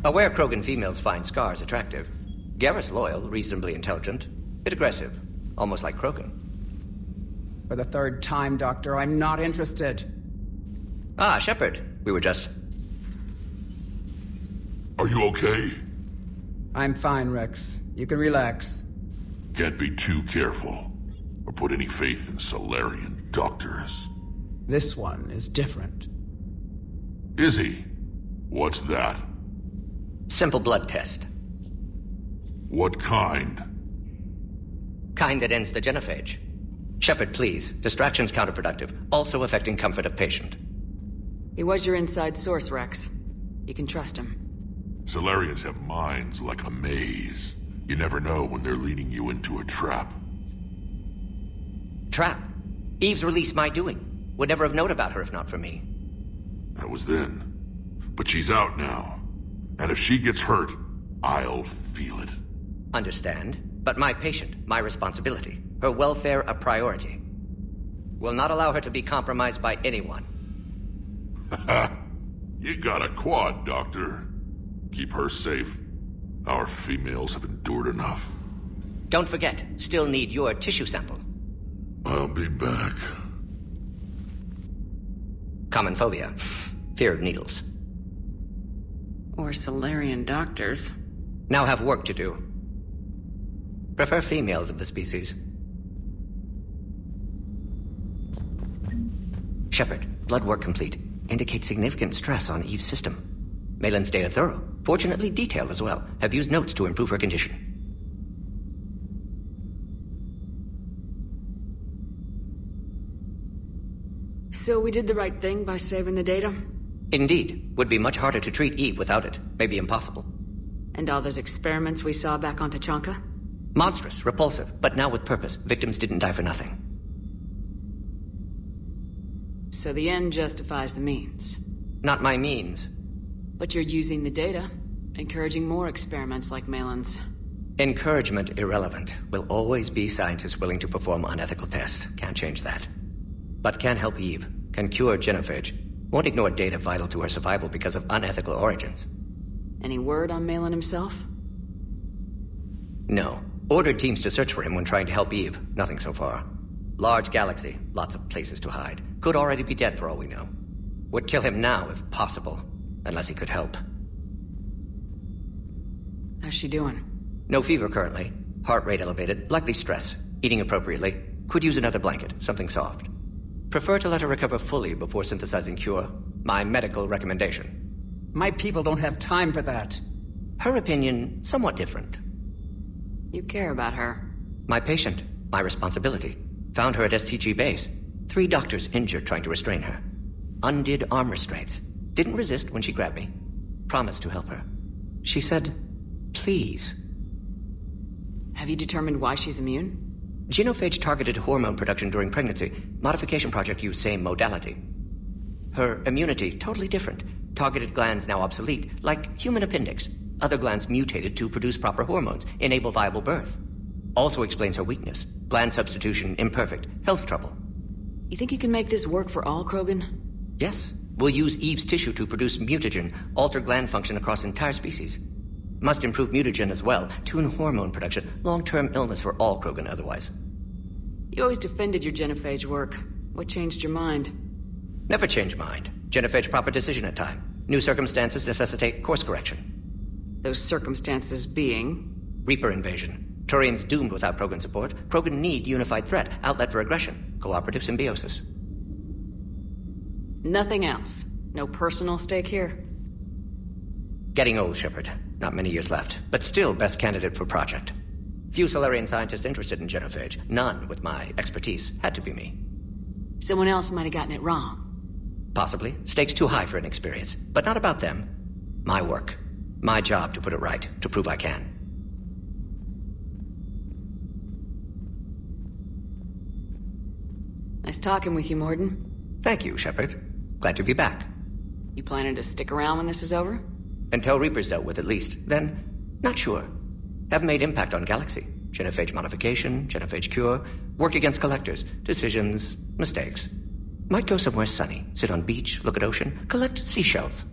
Aware Krogan females find scars attractive. Garrus loyal, reasonably intelligent, bit aggressive, almost like Krogan. For the third time, Doctor, I'm not interested. Ah, Shepard. We were just... Are you okay? I'm fine, Rex. You can relax. Can't be too careful, or put any faith in Solarian doctors. This one is different. Is he? What's that? Simple blood test. What kind? Kind that ends the genophage. Shepard, please. Distraction's counterproductive, also affecting comfort of patient. He was your inside source, Rex. You can trust him. Solarians have minds like a maze. You never know when they're leading you into a trap. Trap? Eve's release my doing. Would never have known about her if not for me. That was then. But she's out now. And if she gets hurt, I'll feel it. Understand. But my patient, my responsibility. Her welfare a priority. Will not allow her to be compromised by anyone. You got a quad, Doctor. Keep her safe. Our females have endured enough. Don't forget, still need your tissue sample. I'll be back. Common phobia. Fear of needles. Or Solarian doctors. Now have work to do. Prefer females of the species. Shepard, blood work complete. Indicates significant stress on Eve's system. Malin's data thorough. Fortunately detailed as well. Have used notes to improve her condition. So we did the right thing by saving the data? Indeed. Would be much harder to treat Eve without it. Maybe impossible. And all those experiments we saw back on Tachanka? Monstrous, repulsive, but now with purpose. Victims didn't die for nothing. So the end justifies the means. Not my means. But you're using the data, encouraging more experiments like Malin's. Encouragement irrelevant. Will always be scientists willing to perform unethical tests. Can't change that. But can help Eve. Can cure genophage. Won't ignore data vital to her survival because of unethical origins. Any word on Malin himself? No. Ordered teams to search for him when trying to help Eve. Nothing so far. Large galaxy. Lots of places to hide. Could already be dead for all we know. Would kill him now if possible. Unless he could help. How's she doing? No fever currently. Heart rate elevated. Likely stress. Eating appropriately. Could use another blanket. Something soft. Prefer to let her recover fully before synthesizing cure. My medical recommendation. My people don't have time for that. Her opinion, somewhat different. You care about her. My patient. My responsibility. Found her at STG base. 3 doctors injured trying to restrain her. Undid arm restraints. Didn't resist when she grabbed me. Promised to help her. She said, please. Have you determined why she's immune? Genophage targeted hormone production during pregnancy. Modification project used same modality. Her immunity, totally different. Targeted glands now obsolete, like human appendix. Other glands mutated to produce proper hormones, enable viable birth. Also explains her weakness. Gland substitution imperfect. Health trouble. You think you can make this work for all Krogan? Yes. We'll use Eve's tissue to produce mutagen, alter gland function across entire species. Must improve mutagen as well, tune hormone production, long-term illness for all Krogan otherwise. You always defended your genophage work. What changed your mind? Never change mind. Genophage proper decision at time. New circumstances necessitate course correction. Those circumstances being? Reaper invasion. Turians doomed without Krogan support. Krogan need unified threat, outlet for aggression, cooperative symbiosis. Nothing else? No personal stake here? Getting old, Shepard. Not many years left, but still best candidate for project. Few Solarian scientists interested in genophage. None with my expertise. Had to be me. Someone else might have gotten it wrong. Possibly. Stakes too high for inexperience. But not about them. My work. My job to put it right, to prove I can. Nice talking with you, Morden. Thank you, Shepard. Glad to be back. You planning to stick around when this is over? Until Reaper's dealt with, at least. Then, not sure. Have made impact on Galaxy. Genophage modification, genophage cure, work against collectors, decisions, mistakes. Might go somewhere sunny, sit on beach, look at ocean, collect seashells.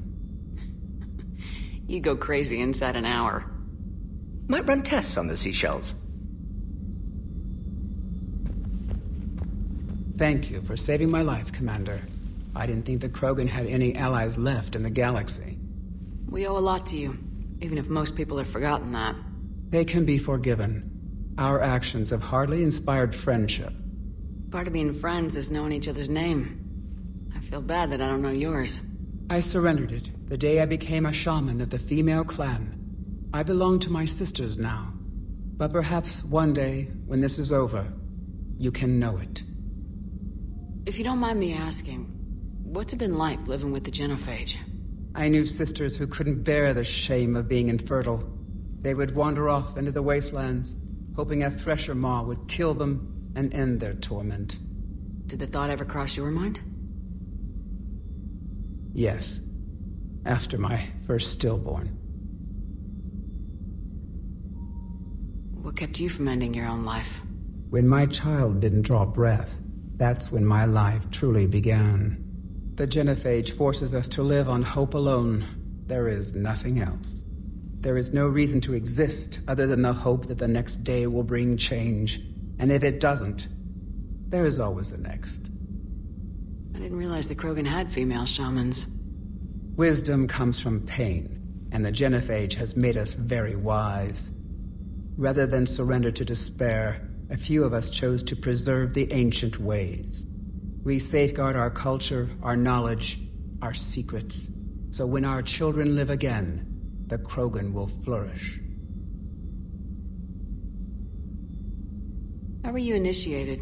You go crazy inside an hour. Might run tests on the seashells. Thank you for saving my life, Commander. I didn't think the Krogan had any allies left in the galaxy. We owe a lot to you, even if most people have forgotten that. They can be forgiven. Our actions have hardly inspired friendship. Part of being friends is knowing each other's name. I feel bad that I don't know yours. I surrendered it the day I became a shaman of the female clan. I belong to my sisters now. But perhaps one day, when this is over, you can know it. If you don't mind me asking, what's it been like living with the genophage? I knew sisters who couldn't bear the shame of being infertile. They would wander off into the wastelands, hoping a thresher maw would kill them and end their torment. Did the thought ever cross your mind? Yes. After my first stillborn. What kept you from ending your own life? When my child didn't draw breath, that's when my life truly began. The genophage forces us to live on hope alone. There is nothing else. There is no reason to exist other than the hope that the next day will bring change. And if it doesn't, there is always the next. I didn't realize the Krogan had female shamans. Wisdom comes from pain, and the genophage has made us very wise. Rather than surrender to despair, a few of us chose to preserve the ancient ways. We safeguard our culture, our knowledge, our secrets. So when our children live again, the Krogan will flourish. How were you initiated?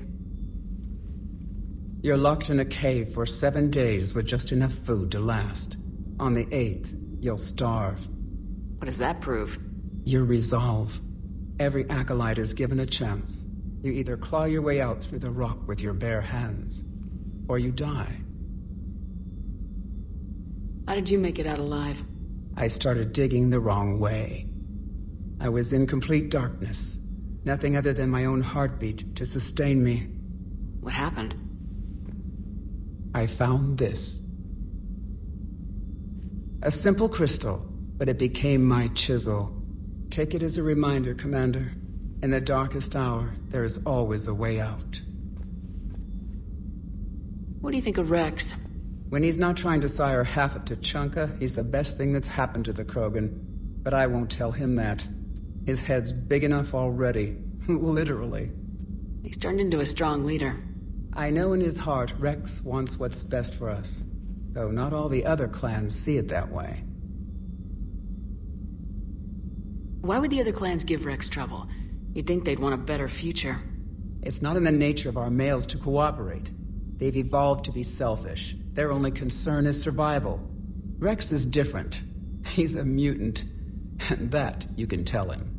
You're locked in a cave for 7 days with just enough food to last. On the 8th, you'll starve. What does that prove? Your resolve. Every acolyte is given a chance. You either claw your way out through the rock with your bare hands, or you die. How did you make it out alive? I started digging the wrong way. I was in complete darkness. Nothing other than my own heartbeat to sustain me. What happened? I found this. A simple crystal, but it became my chisel. Take it as a reminder, Commander. In the darkest hour, there is always a way out. What do you think of Rex? When he's not trying to sire half of Tuchanka, he's the best thing that's happened to the Krogan. But I won't tell him that. His head's big enough already. Literally. He's turned into a strong leader. I know in his heart Rex wants what's best for us. Though not all the other clans see it that way. Why would the other clans give Rex trouble? You'd think they'd want a better future. It's not in the nature of our males to cooperate. They've evolved to be selfish. Their only concern is survival. Rex is different. He's a mutant. And that you can tell him.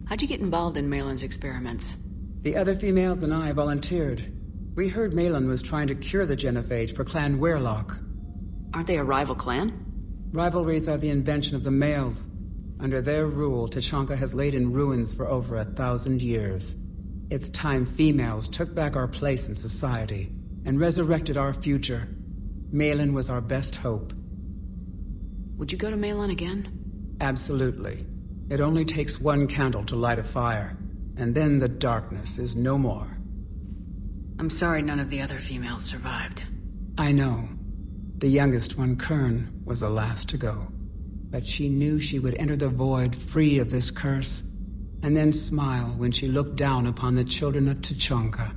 How'd you get involved in Malin's experiments? The other females and I volunteered. We heard Malin was trying to cure the genophage for Clan Weirlock. Aren't they a rival clan? Rivalries are the invention of the males. Under their rule, Tuchanka has laid in ruins for over 1,000 years. It's time females took back our place in society and resurrected our future. Malin was our best hope. Would you go to Malin again? Absolutely. It only takes one candle to light a fire, and then the darkness is no more. I'm sorry none of the other females survived. I know. The youngest one, Kern, was the last to go. But she knew she would enter the void free of this curse, and then smile when she looked down upon the children of Tuchanka.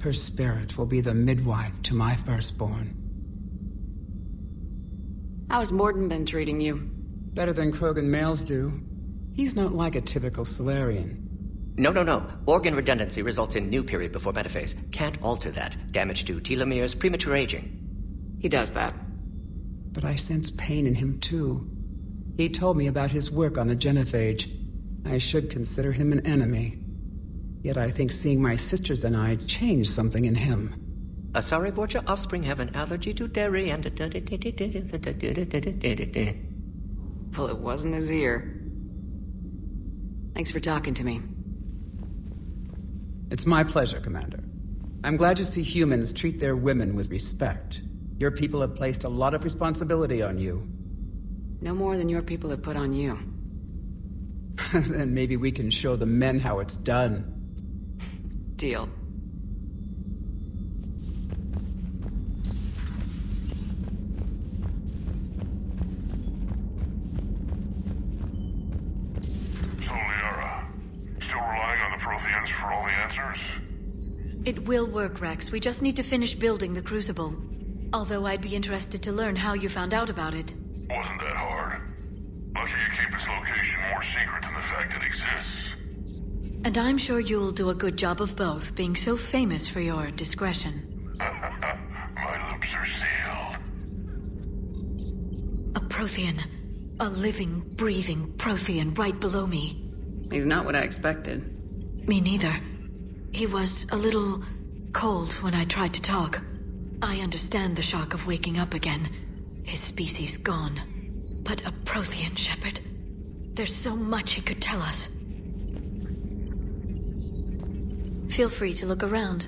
Her spirit will be the midwife to my firstborn. How's Morden been treating you? Better than Krogan males do. He's not like a typical Solarian. No. Organ redundancy results in new period before metaphase. Can't alter that. Damage to telomeres, premature aging. He does that. But I sense pain in him, too. He told me about his work on the genophage. I should consider him an enemy. Yet I think seeing my sisters and I changed something in him. Asari Borgia offspring have an allergy to dairy and... Well, it wasn't his ear. Thanks for talking to me. It's my pleasure, Commander. I'm glad to see humans treat their women with respect. Your people have placed a lot of responsibility on you. No more than your people have put on you. Then maybe we can show the men how it's done. Deal. So, Liara, still relying on the Protheans for all the answers? It will work, Rex. We just need to finish building the Crucible. Although I'd be interested to learn how you found out about it. Wasn't that hard. Lucky you keep its location more secret than the fact it exists. And I'm sure you'll do a good job of both, being so famous for your discretion. My lips are sealed. A Prothean. A living, breathing Prothean right below me. He's not what I expected. Me neither. He was a little cold when I tried to talk. I understand the shock of waking up again. His species gone. But a Prothean, Shepard. There's so much he could tell us. Feel free to look around.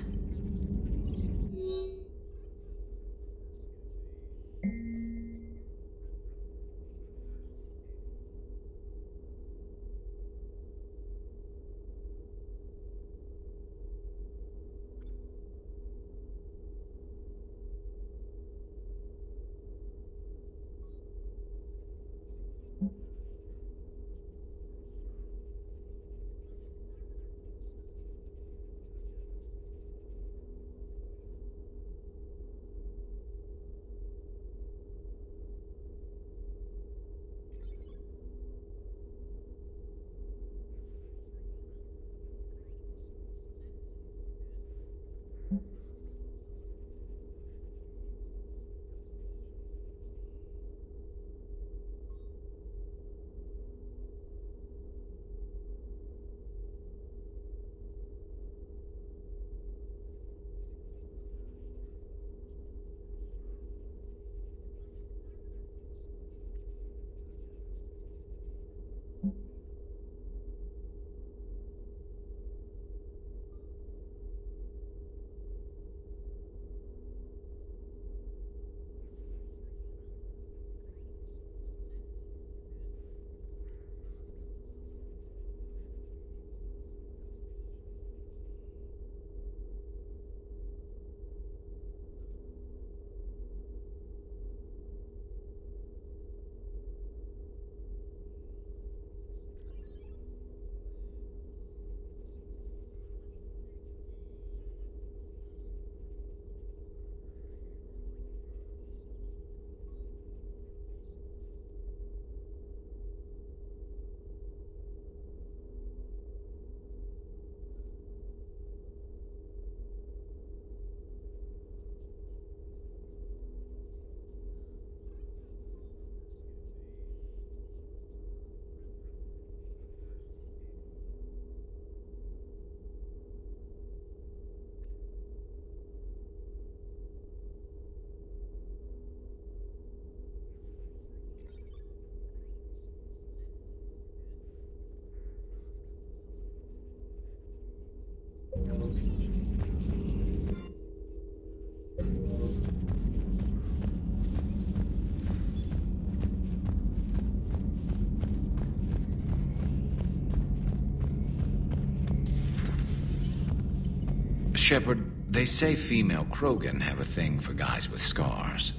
Shepard, they say female Krogan have a thing for guys with scars.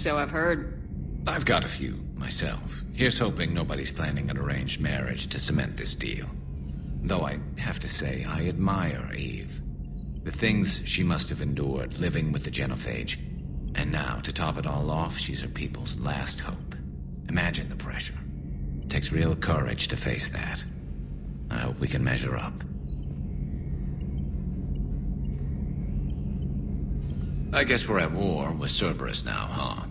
So I've heard. I've got a few, myself. Here's hoping nobody's planning an arranged marriage to cement this deal. Though I have to say, I admire Eve. The things she must have endured living with the genophage. And now, to top it all off, she's her people's last hope. Imagine the pressure. It takes real courage to face that. I hope we can measure up. I guess we're at war with Cerberus now, huh?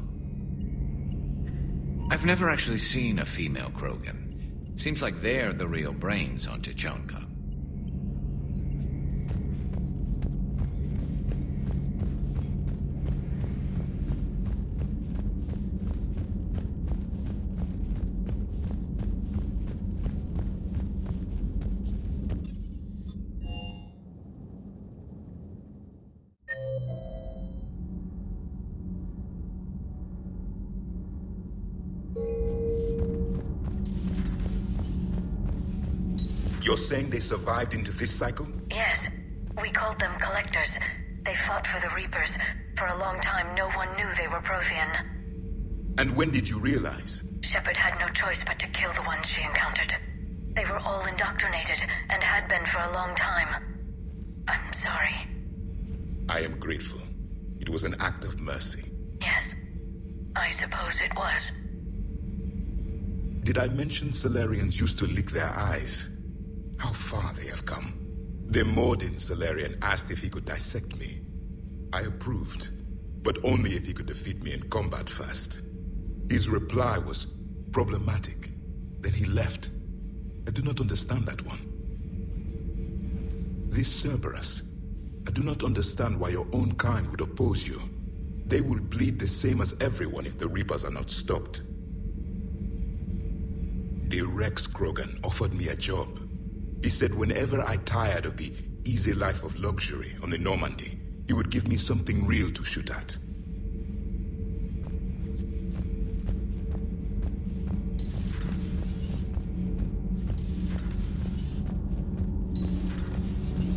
I've never actually seen a female Krogan. Seems like they're the real brains on Tuchanka. You're saying they survived into this cycle? Yes. We called them Collectors. They fought for the Reapers. For a long time, no one knew they were Prothean. And when did you realize? Shepard had no choice but to kill the ones she encountered. They were all indoctrinated, and had been for a long time. I'm sorry. I am grateful. It was an act of mercy. Yes. I suppose it was. Did I mention Solarians used to lick their eyes? How far they have come. The Mordin Solarian asked if he could dissect me. I approved, but only if he could defeat me in combat first. His reply was problematic. Then he left. I do not understand that one. This Cerberus, I do not understand why your own kind would oppose you. They will bleed the same as everyone if the Reapers are not stopped. The Rex Krogan offered me a job. He said whenever I tired of the easy life of luxury on the Normandy, he would give me something real to shoot at.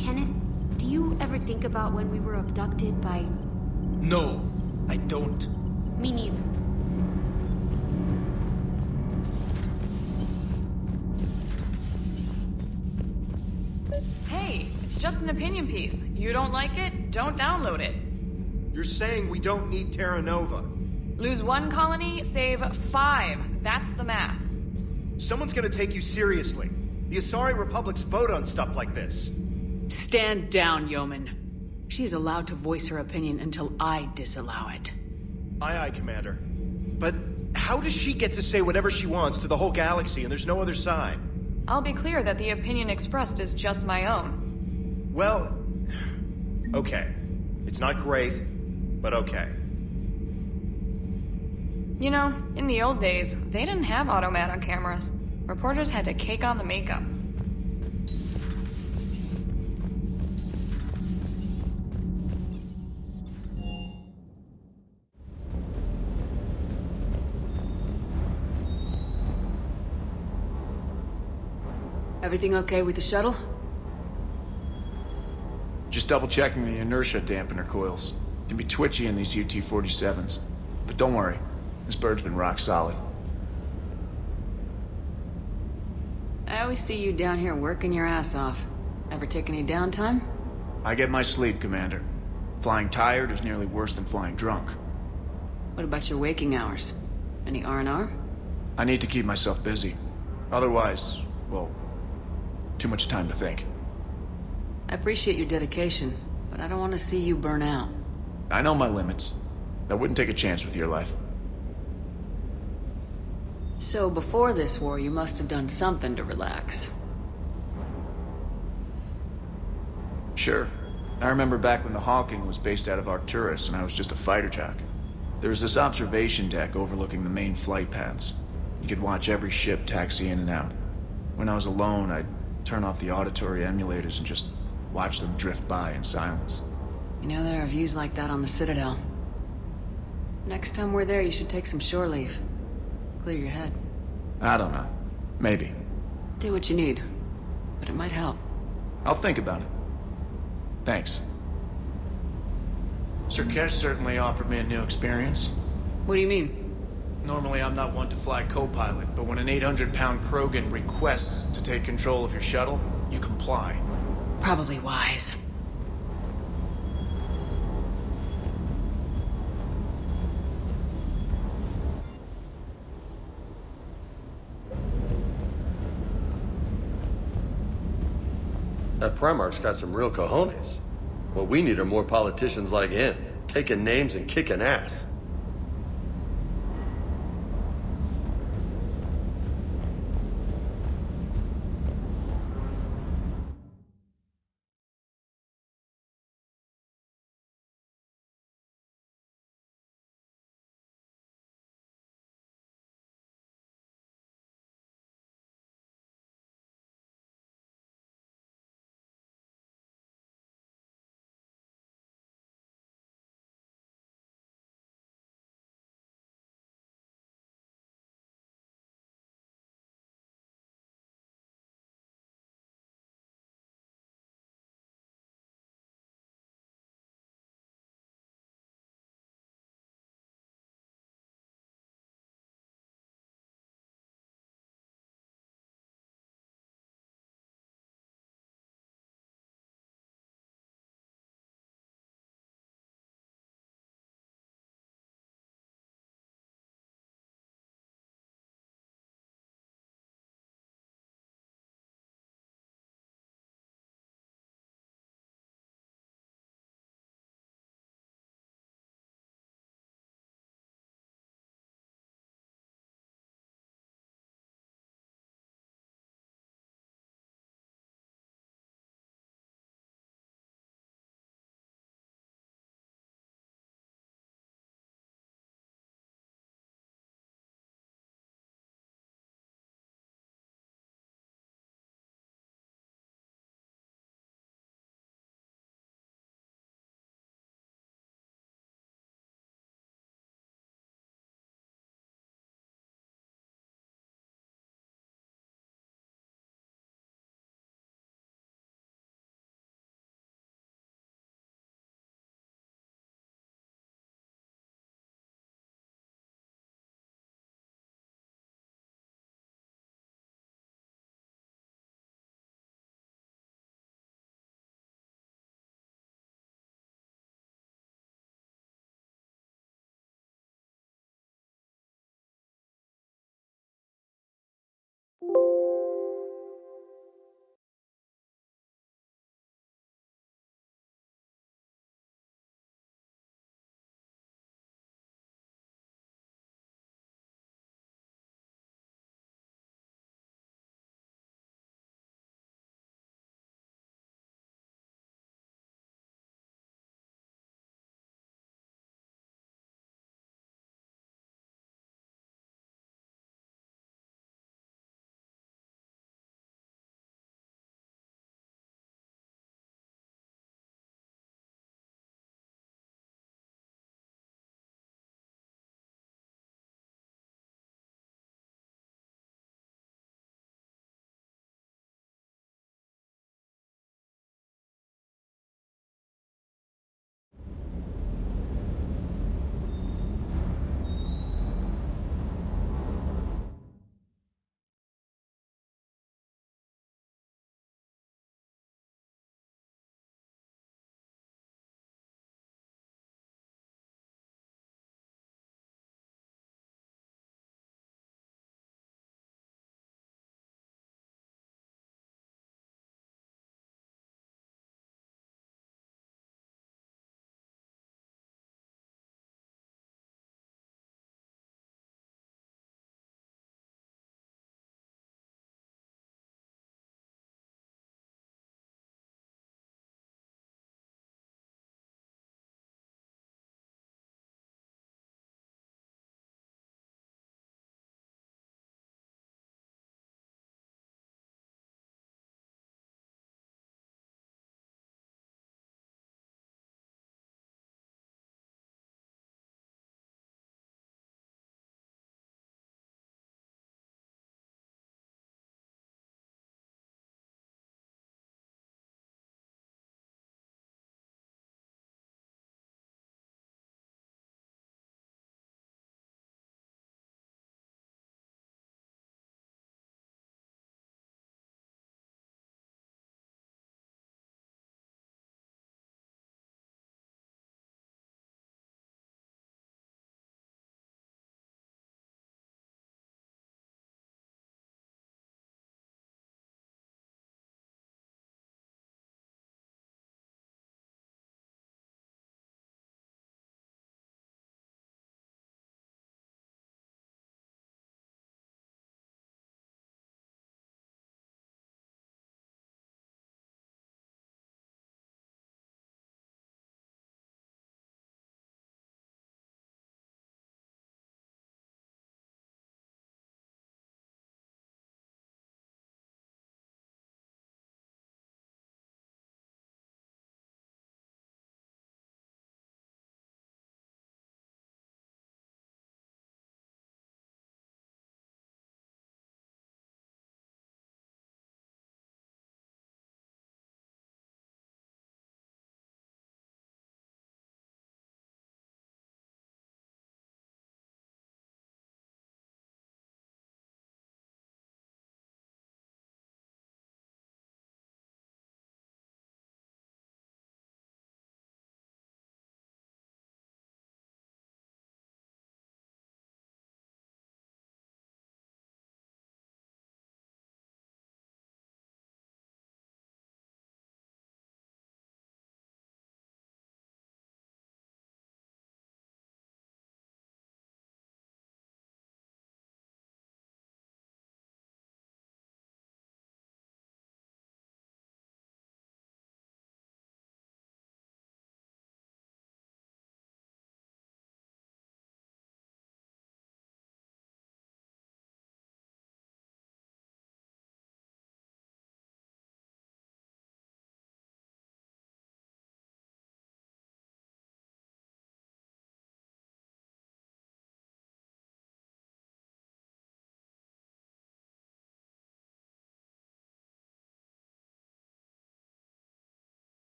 Kenneth, do you ever think about when we were abducted by... No, I don't. Me neither. Hey, it's just an opinion piece. You don't like it? Don't download it. You're saying we don't need Terra Nova. Lose one colony, save 5. That's the math. Someone's gonna take you seriously. The Asari Republic's vote on stuff like this. Stand down, Yeoman. She's allowed to voice her opinion until I disallow it. Aye, aye, Commander. But how does she get to say whatever she wants to the whole galaxy and there's no other side? I'll be clear that the opinion expressed is just my own. Well, okay. It's not great, but okay. You know, in the old days, they didn't have automata cameras. Reporters had to cake on the makeup. Everything okay with the shuttle? Just double checking the inertia dampener coils. Can be twitchy in these UT-47s. But don't worry, this bird's been rock solid. I always see you down here working your ass off. Ever take any downtime? I get my sleep, Commander. Flying tired is nearly worse than flying drunk. What about your waking hours? Any R&R? I need to keep myself busy. Otherwise, well, too much time to think. I appreciate your dedication, but I don't want to see you burn out. I know my limits. I wouldn't take a chance with your life. So before this war, you must have done something to relax. Sure. I remember back when the Hawking was based out of Arcturus and I was just a fighter jock. There was this observation deck overlooking the main flight paths. You could watch every ship taxi in and out. When I was alone, I'd turn off the auditory emulators and just watch them drift by in silence. You know, there are views like that on the Citadel. Next time we're there, you should take some shore leave. Clear your head. I don't know. Maybe. Do what you need, but it might help. I'll think about it. Thanks. Sir Kesh certainly offered me a new experience. What do you mean? Normally I'm not one to fly co-pilot, but when an 800-pound Krogan requests to take control of your shuttle, you comply. Probably wise. That Primarch's got some real cojones. What we need are more politicians like him, taking names and kicking ass.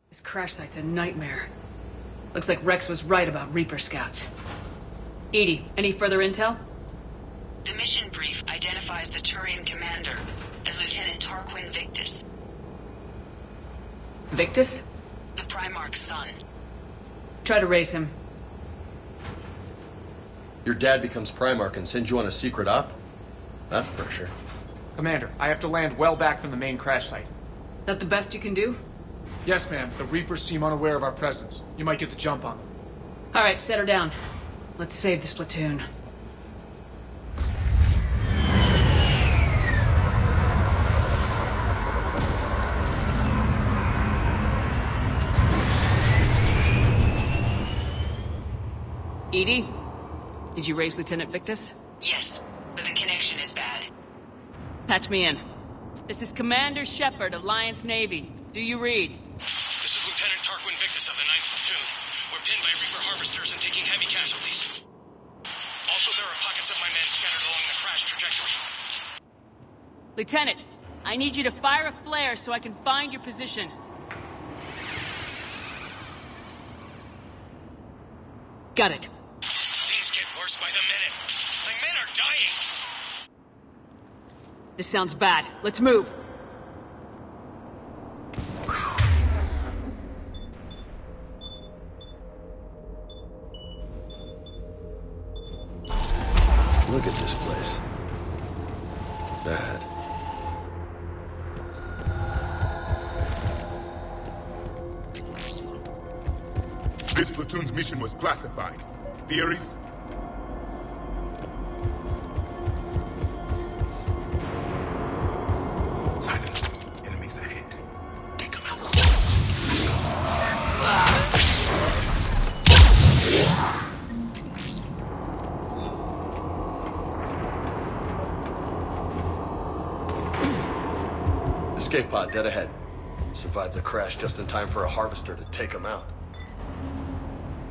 This crash site's a nightmare. Looks like Rex was right about Reaper scouts. Edie, any further intel? The mission brief identifies the Turian commander as Lieutenant Tarquin Victus. Victus? The Primarch's son. Try to raise him. Your dad becomes Primarch and sends you on a secret op? That's pressure. Commander, I have to land well back from the main crash site. That the best you can do? Yes, ma'am. The Reapers seem unaware of our presence. You might get the jump on them. All right, set her down. Let's save this platoon. Edie? Did you raise Lieutenant Victus? Yes, but the connection is bad. Patch me in. This is Commander Shepard, Alliance Navy. Do you read? This is Lieutenant Tarquin Victus of the 9th Platoon. We're pinned by Reaper harvesters and taking heavy casualties. Also, there are pockets of my men scattered along the crash trajectory. Lieutenant, I need you to fire a flare so I can find your position. Got it. Things get worse by the minute. My men are dying! This sounds bad. Let's move. Look at this place. Bad. This platoon's mission was classified. Theories? Silence. Enemies ahead. Take them out. Escape pod dead ahead. Survived the crash just in time for a harvester to take them out.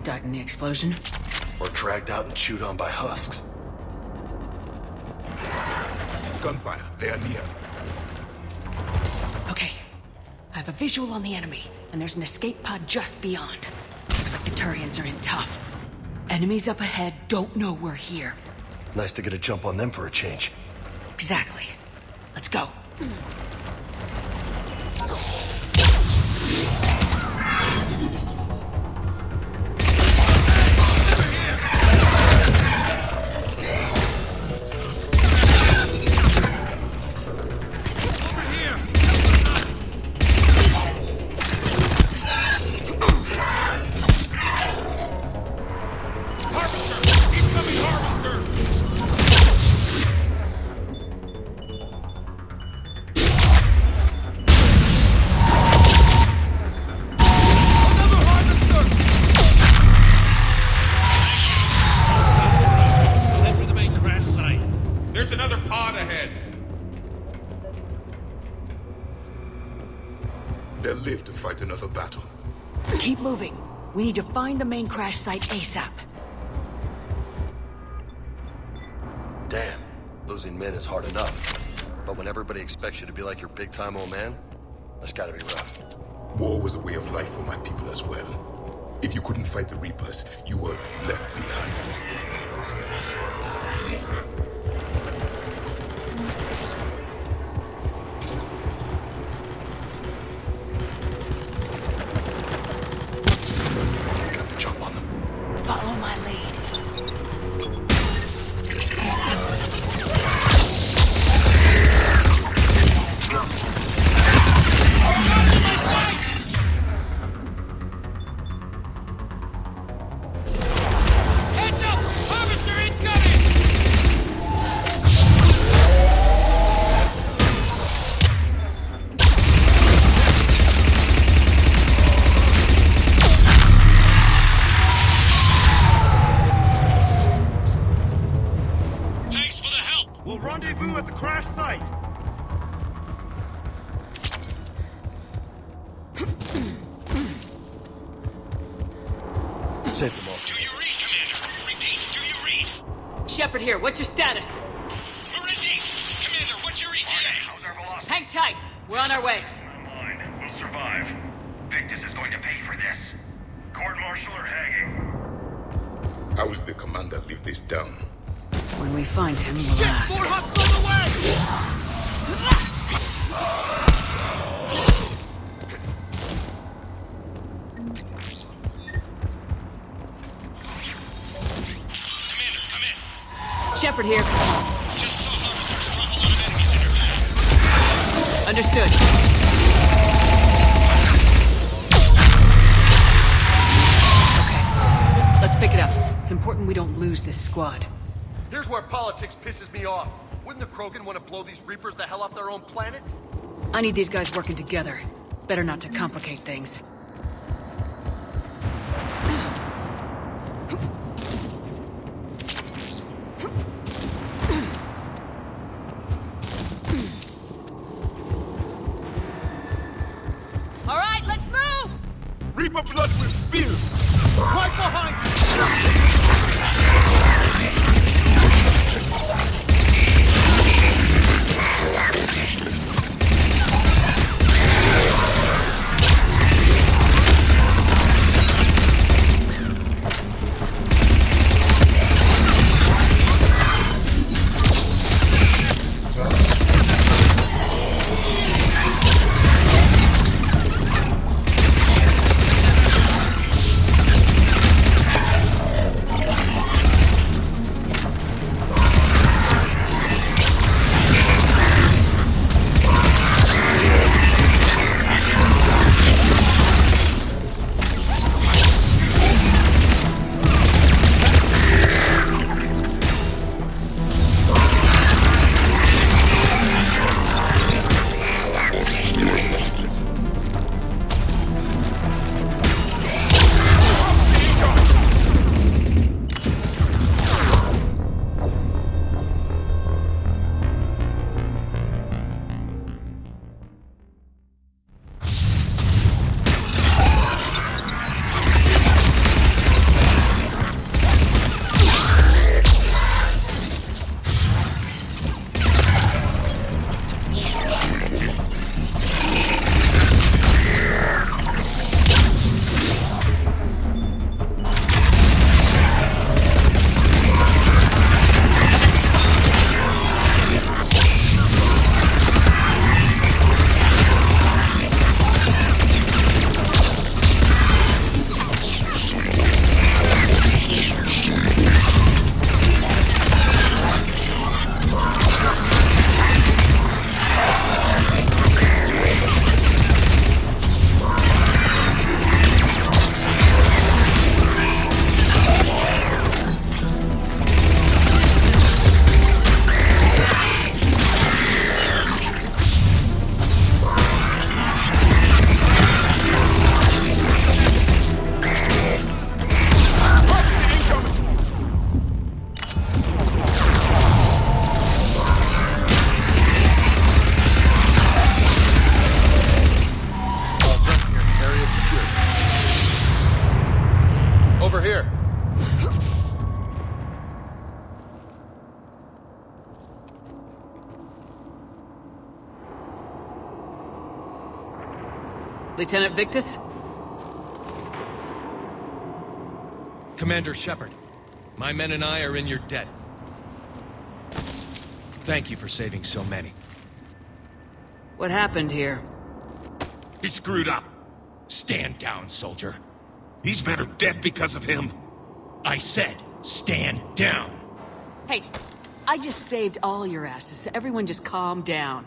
Died in the explosion? Or dragged out and chewed on by husks. Gunfire. They are near. have a visual on the enemy, and there's an escape pod just beyond. Looks like the Turians are in tough. Enemies up ahead don't know we're here. Nice to get a jump on them for a change. Exactly. Let's go. They'll live to fight another battle. Keep moving. We need to find the main crash site ASAP. Damn, losing men is hard enough. But when everybody expects you to be like your big-time old man, that's gotta be rough. War was a way of life for my people as well. If you couldn't fight the Reapers, you were left behind. Follow my lead. Heads up! Harvester incoming! Thanks for the help. We'll rendezvous at the crash site. Save them all. Do you read, Commander? Repeat, do you read? Shepard here, what's your status? We're in deep. Commander, what's your ETA? How's our velocity? Hang tight. We're on our way. Fine. We'll survive. Victus is going to pay for this. Court-martial or hanging? How will the commander live this down? When we find him, we'll ask. More hops on the way! Commander, come in. Shepard here. Just saw harvesters drop a lot of enemies in your path. Understood. Okay. Let's pick it up. It's important we don't lose this squad. Here's where politics pisses me off. Wouldn't the Krogan want to blow these Reapers the hell off their own planet? I need these guys working together. Better not to complicate things. All right, let's move! Reaper blood will spill! Right behind Lieutenant Victus? Commander Shepard, my men and I are in your debt. Thank you for saving so many. What happened here? He screwed up. Stand down, soldier. These men are dead because of him. I said, stand down. Hey, I just saved all your asses, so everyone just calm down.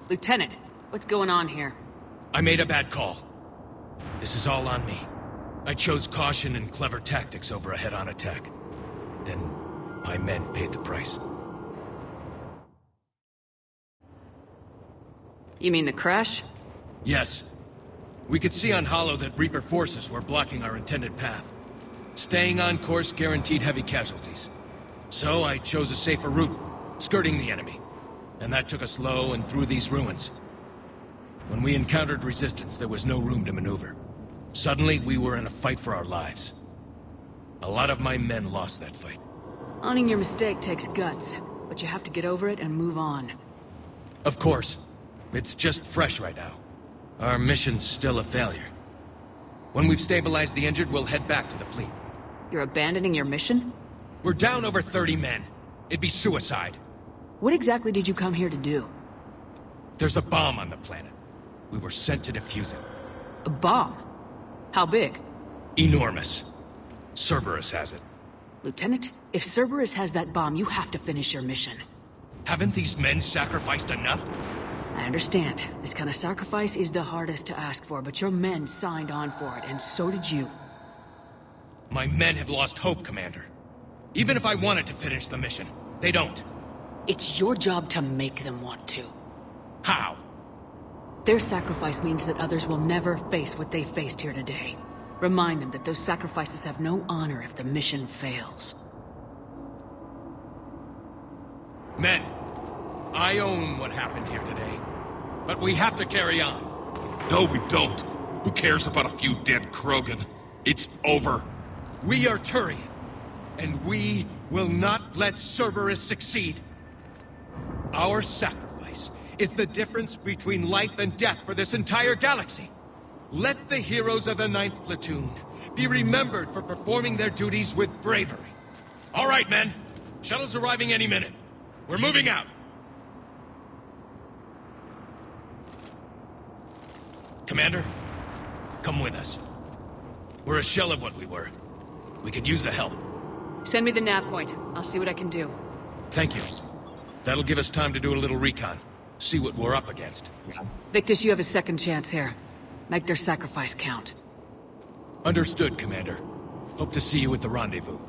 Lieutenant, what's going on here? I made a bad call. This is all on me. I chose caution and clever tactics over a head-on attack. And my men paid the price. You mean the crash? Yes. We could see on Hollow that Reaper forces were blocking our intended path. Staying on course guaranteed heavy casualties. So I chose a safer route, skirting the enemy. And that took us low and through these ruins. When we encountered resistance, there was no room to maneuver. Suddenly, we were in a fight for our lives. A lot of my men lost that fight. Owning your mistake takes guts, but you have to get over it and move on. Of course. It's just fresh right now. Our mission's still a failure. When we've stabilized the injured, we'll head back to the fleet. You're abandoning your mission? We're down over 30 men. It'd be suicide. What exactly did you come here to do? There's a bomb on the planet. We were sent to defuse it. A bomb? How big? Enormous. Cerberus has it. Lieutenant, if Cerberus has that bomb, you have to finish your mission. Haven't these men sacrificed enough? I understand. This kind of sacrifice is the hardest to ask for, but your men signed on for it, and so did you. My men have lost hope, Commander. Even if I wanted to finish the mission, they don't. It's your job to make them want to. How? Their sacrifice means that others will never face what they faced here today. Remind them that those sacrifices have no honor if the mission fails. Men, I own what happened here today. But we have to carry on. No, we don't. Who cares about a few dead Krogan? It's over. We are Turian, and we will not let Cerberus succeed. Our sacrifice is the difference between life and death for this entire galaxy. Let the heroes of the 9th Platoon be remembered for performing their duties with bravery. All right, men. Shuttle's arriving any minute. We're moving out. Commander, come with us. We're a shell of what we were. We could use the help. Send me the nav point. I'll see what I can do. Thank you. That'll give us time to do a little recon. See what we're up against. Victus, you have a second chance here. Make their sacrifice count. Understood, Commander. Hope to see you at the rendezvous.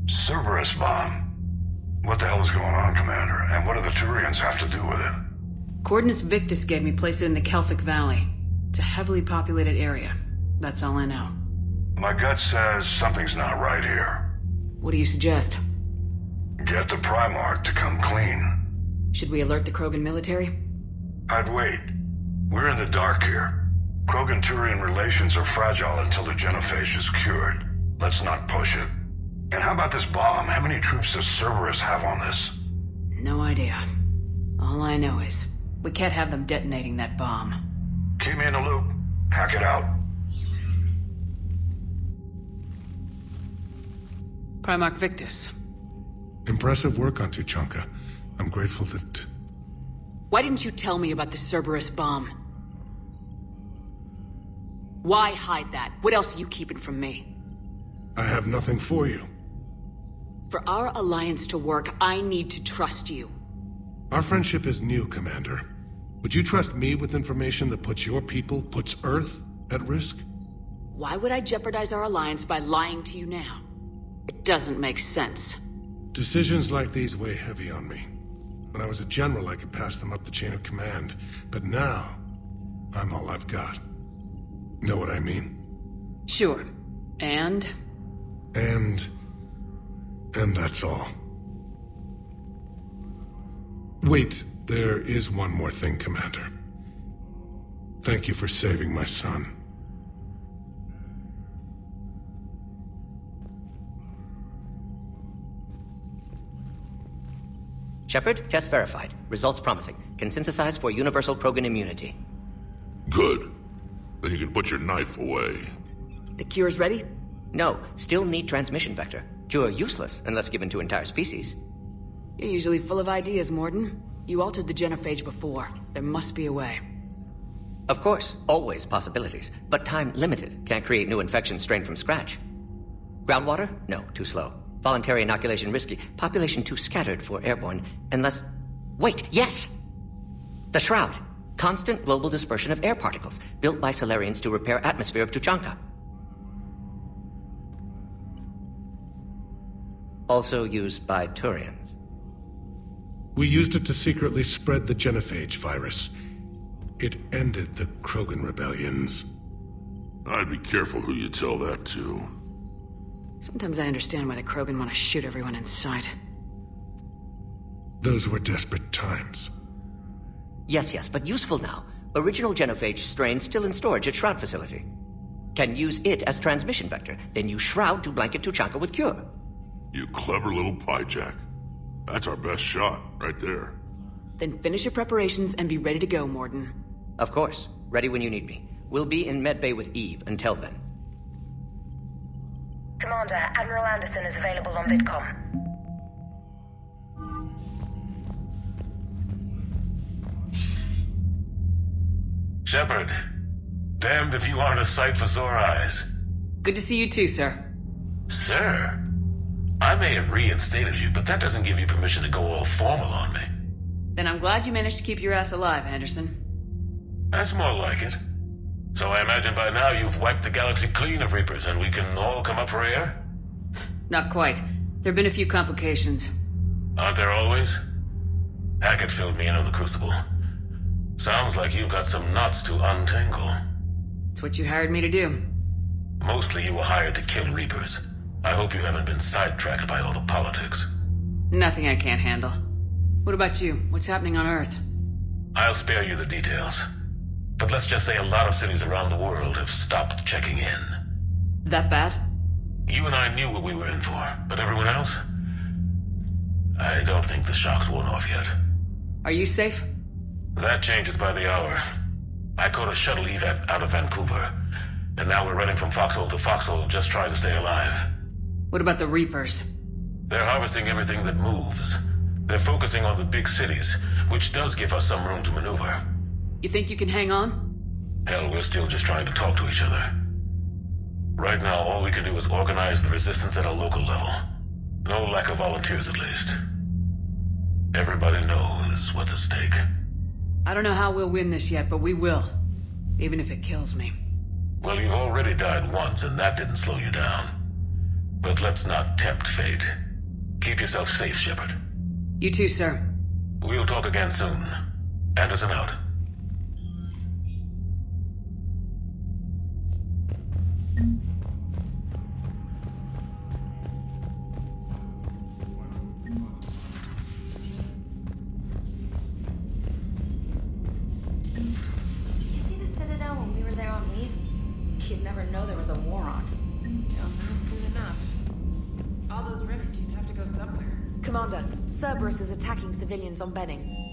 Cerberus bomb. What the hell is going on, Commander? And what do the Turians have to do with it? Coordinates Victus gave me place it in the Kelphic Valley. It's a heavily populated area. That's all I know. My gut says something's not right here. What do you suggest? Get the Primarch to come clean. Should we alert the Krogan military? I'd wait. We're in the dark here. Krogan-Turian relations are fragile until the genophage is cured. Let's not push it. And how about this bomb? How many troops does Cerberus have on this? No idea. All I know is, we can't have them detonating that bomb. Keep me in the loop. Hack it out. Primarch Victus. Impressive work on Tuchanka. I'm grateful that... Why didn't you tell me about the Cerberus bomb? Why hide that? What else are you keeping from me? I have nothing for you. For our alliance to work, I need to trust you. Our friendship is new, Commander. Would you trust me with information that puts your people, puts Earth, at risk? Why would I jeopardize our alliance by lying to you now? It doesn't make sense. Decisions like these weigh heavy on me. When I was a general, I could pass them up the chain of command. But now, I'm all I've got. Know what I mean? Sure. And that's all. Wait, there is one more thing, Commander. Thank you for saving my son. Shepard, test verified. Results promising. Can synthesize for universal Krogan immunity. Good. Then you can put your knife away. The cure's ready? No, still need transmission vector. Cure useless unless given to entire species. You're usually full of ideas, Morden. You altered the genophage before. There must be a way. Of course, always possibilities, but time limited. Can't create new infection strain from scratch. Groundwater? No, too slow. Voluntary inoculation risky. Population too scattered for airborne, unless... Wait, yes! The Shroud. Constant global dispersion of air particles, built by Solarians to repair atmosphere of Tuchanka. Also used by Turians. We used it to secretly spread the genophage virus. It ended the Krogan rebellions. I'd be careful who you tell that to. Sometimes I understand why the Krogan want to shoot everyone in sight. Those were desperate times. Yes, but useful now. Original genophage strain still in storage at Shroud facility. Can use it as transmission vector, then use Shroud to blanket Tuchanka with cure. You clever little pyjack. That's our best shot, right there. Then finish your preparations and be ready to go, Morden. Of course. Ready when you need me. We'll be in medbay with Eve until then. Commander, Admiral Anderson is available on VidCom. Shepard, damned if you aren't a sight for sore eyes. Good to see you too, sir. Sir? I may have reinstated you, but that doesn't give you permission to go all formal on me. Then I'm glad you managed to keep your ass alive, Anderson. That's more like it. So I imagine by now you've wiped the galaxy clean of Reapers and we can all come up for air? Not quite. There have been a few complications. Aren't there always? Hackett filled me in on the Crucible. Sounds like you've got some knots to untangle. It's what you hired me to do. Mostly you were hired to kill Reapers. I hope you haven't been sidetracked by all the politics. Nothing I can't handle. What about you? What's happening on Earth? I'll spare you the details. But let's just say a lot of cities around the world have stopped checking in. That bad? You and I knew what we were in for, but everyone else? I don't think the shock's worn off yet. Are you safe? That changes by the hour. I caught a shuttle evac out of Vancouver, and now we're running from foxhole to foxhole just trying to stay alive. What about the Reapers? They're harvesting everything that moves. They're focusing on the big cities, which does give us some room to maneuver. You think you can hang on? Hell, we're still just trying to talk to each other. Right now, all we can do is organize the resistance at a local level. No lack of volunteers, at least. Everybody knows what's at stake. I don't know how we'll win this yet, but we will. Even if it kills me. Well, you've already died once, and that didn't slow you down. But let's not tempt fate. Keep yourself safe, Shepard. You too, sir. We'll talk again soon. Anderson out. You'd never know there was a war on. You'll know soon enough. All those refugees have to go somewhere. Commander, Cerberus is attacking civilians on Benning.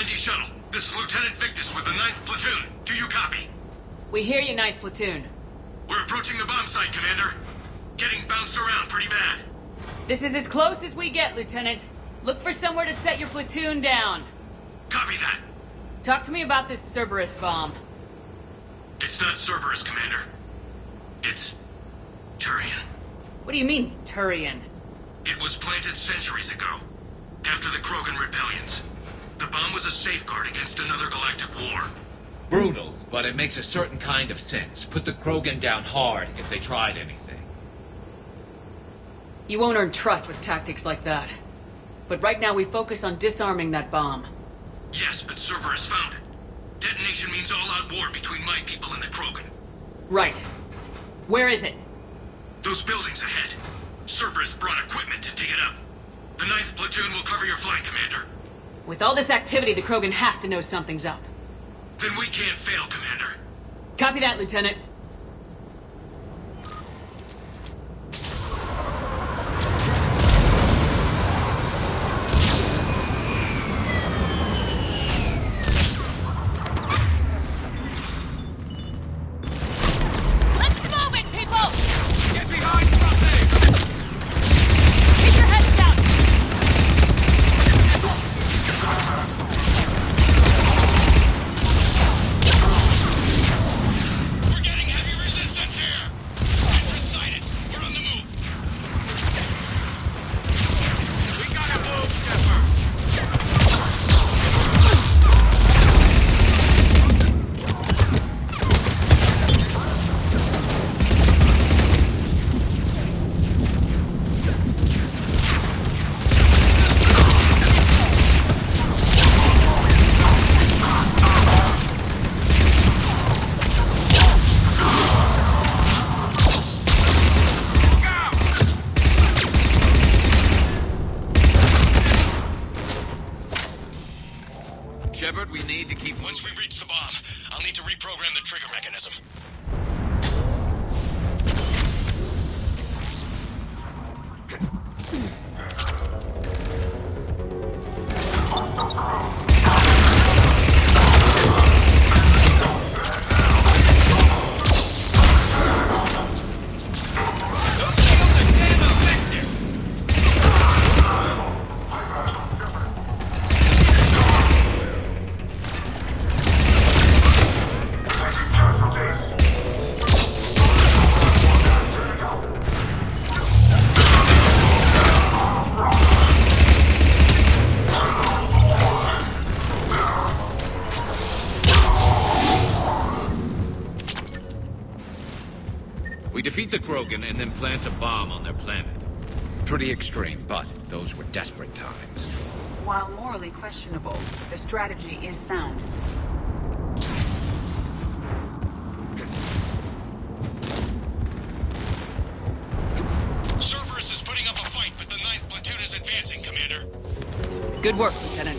Indy Shuttle. This is Lieutenant Victus with the 9th Platoon. Do you copy? We hear you, 9th Platoon. We're approaching the bomb site, Commander. Getting bounced around pretty bad. This is as close as we get, Lieutenant. Look for somewhere to set your platoon down. Copy that. Talk to me about this Cerberus bomb. It's not Cerberus, Commander. It's Turian. What do you mean, Turian? It was planted centuries ago, after the Krogan rebellions. The bomb was a safeguard against another galactic war. Brutal, but it makes a certain kind of sense. Put the Krogan down hard if they tried anything. You won't earn trust with tactics like that. But right now we focus on disarming that bomb. Yes, but Cerberus found it. Detonation means all-out war between my people and the Krogan. Right. Where is it? Those buildings ahead. Cerberus brought equipment to dig it up. The 9th Platoon will cover your flank, Commander. With all this activity, the Krogan have to know something's up. Then we can't fail, Commander. Copy that, Lieutenant. Shepard, we need to keep... Once we reach the bomb, I'll need to reprogram the trigger mechanism. We defeat the Krogan and then plant a bomb on their planet. Pretty extreme, but those were desperate times. While morally questionable, the strategy is sound. Cerberus is putting up a fight, but the 9th Platoon is advancing, Commander. Good work, Lieutenant.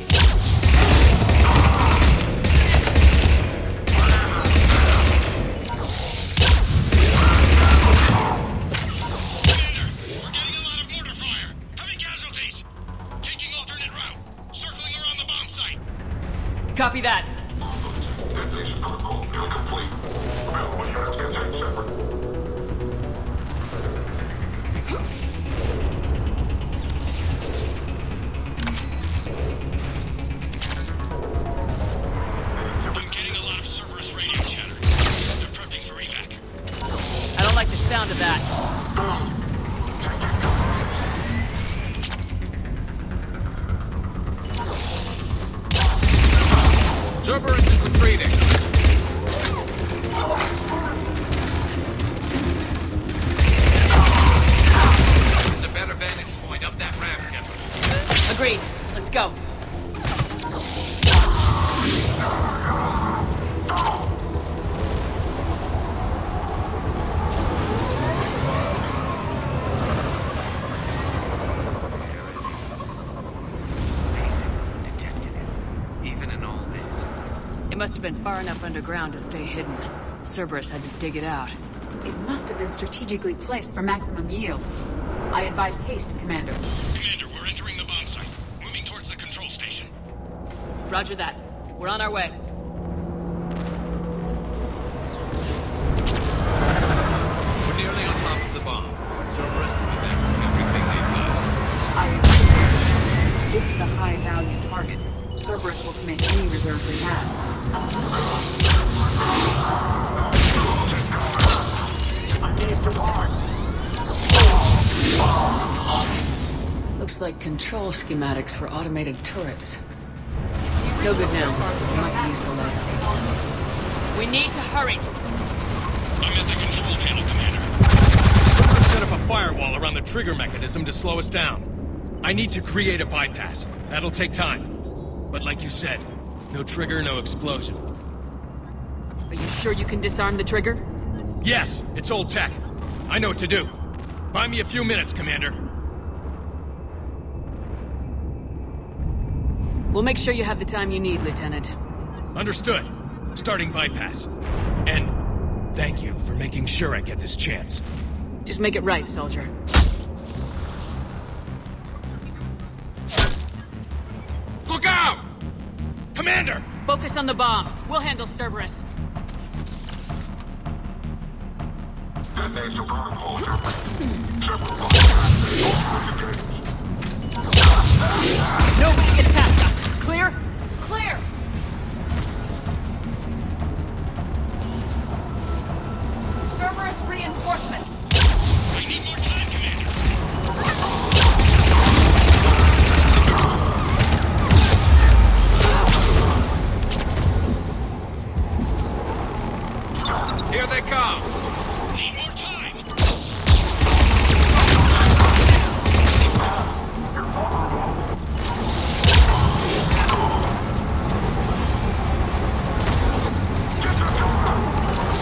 Copy that. Detonation protocol nearly complete. Available units can take Shepard. I'm getting a lot of Cerberus radio chatter. They're prepping for evac. I don't like the sound of that. Cerberus is retreating. There's a better vantage point up that ramp, Shepard. Agreed. Let's go. It must have been far enough underground to stay hidden. Cerberus had to dig it out. It must have been strategically placed for maximum yield. I advise haste, Commander. Commander, we're entering the bomb site. Moving towards the control station. Roger that. We're on our way. We're nearly on top of the bomb. Cerberus will be back with everything they've got. I agree. This is a high-value target. Cerberus will commit any reserve we have. I need the parts. Looks like control schematics for automated turrets. No good now. We might be useful later. We need to hurry. I'm at the control panel, Commander. Shepard set up a firewall around the trigger mechanism to slow us down. I need to create a bypass. That'll take time. But like you said, no trigger, no explosion. Are you sure you can disarm the trigger? Yes, it's old tech. I know what to do. Buy me a few minutes, Commander. We'll make sure you have the time you need, Lieutenant. Understood. Starting bypass. And thank you for making sure I get this chance. Just make it right, soldier. Look out! Commander! Focus on the bomb. We'll handle Cerberus. Detonation protocol. Nobody gets past us. Clear? Clear! Cerberus reinforcement. I need more time, Commander. Here they come! Need more time!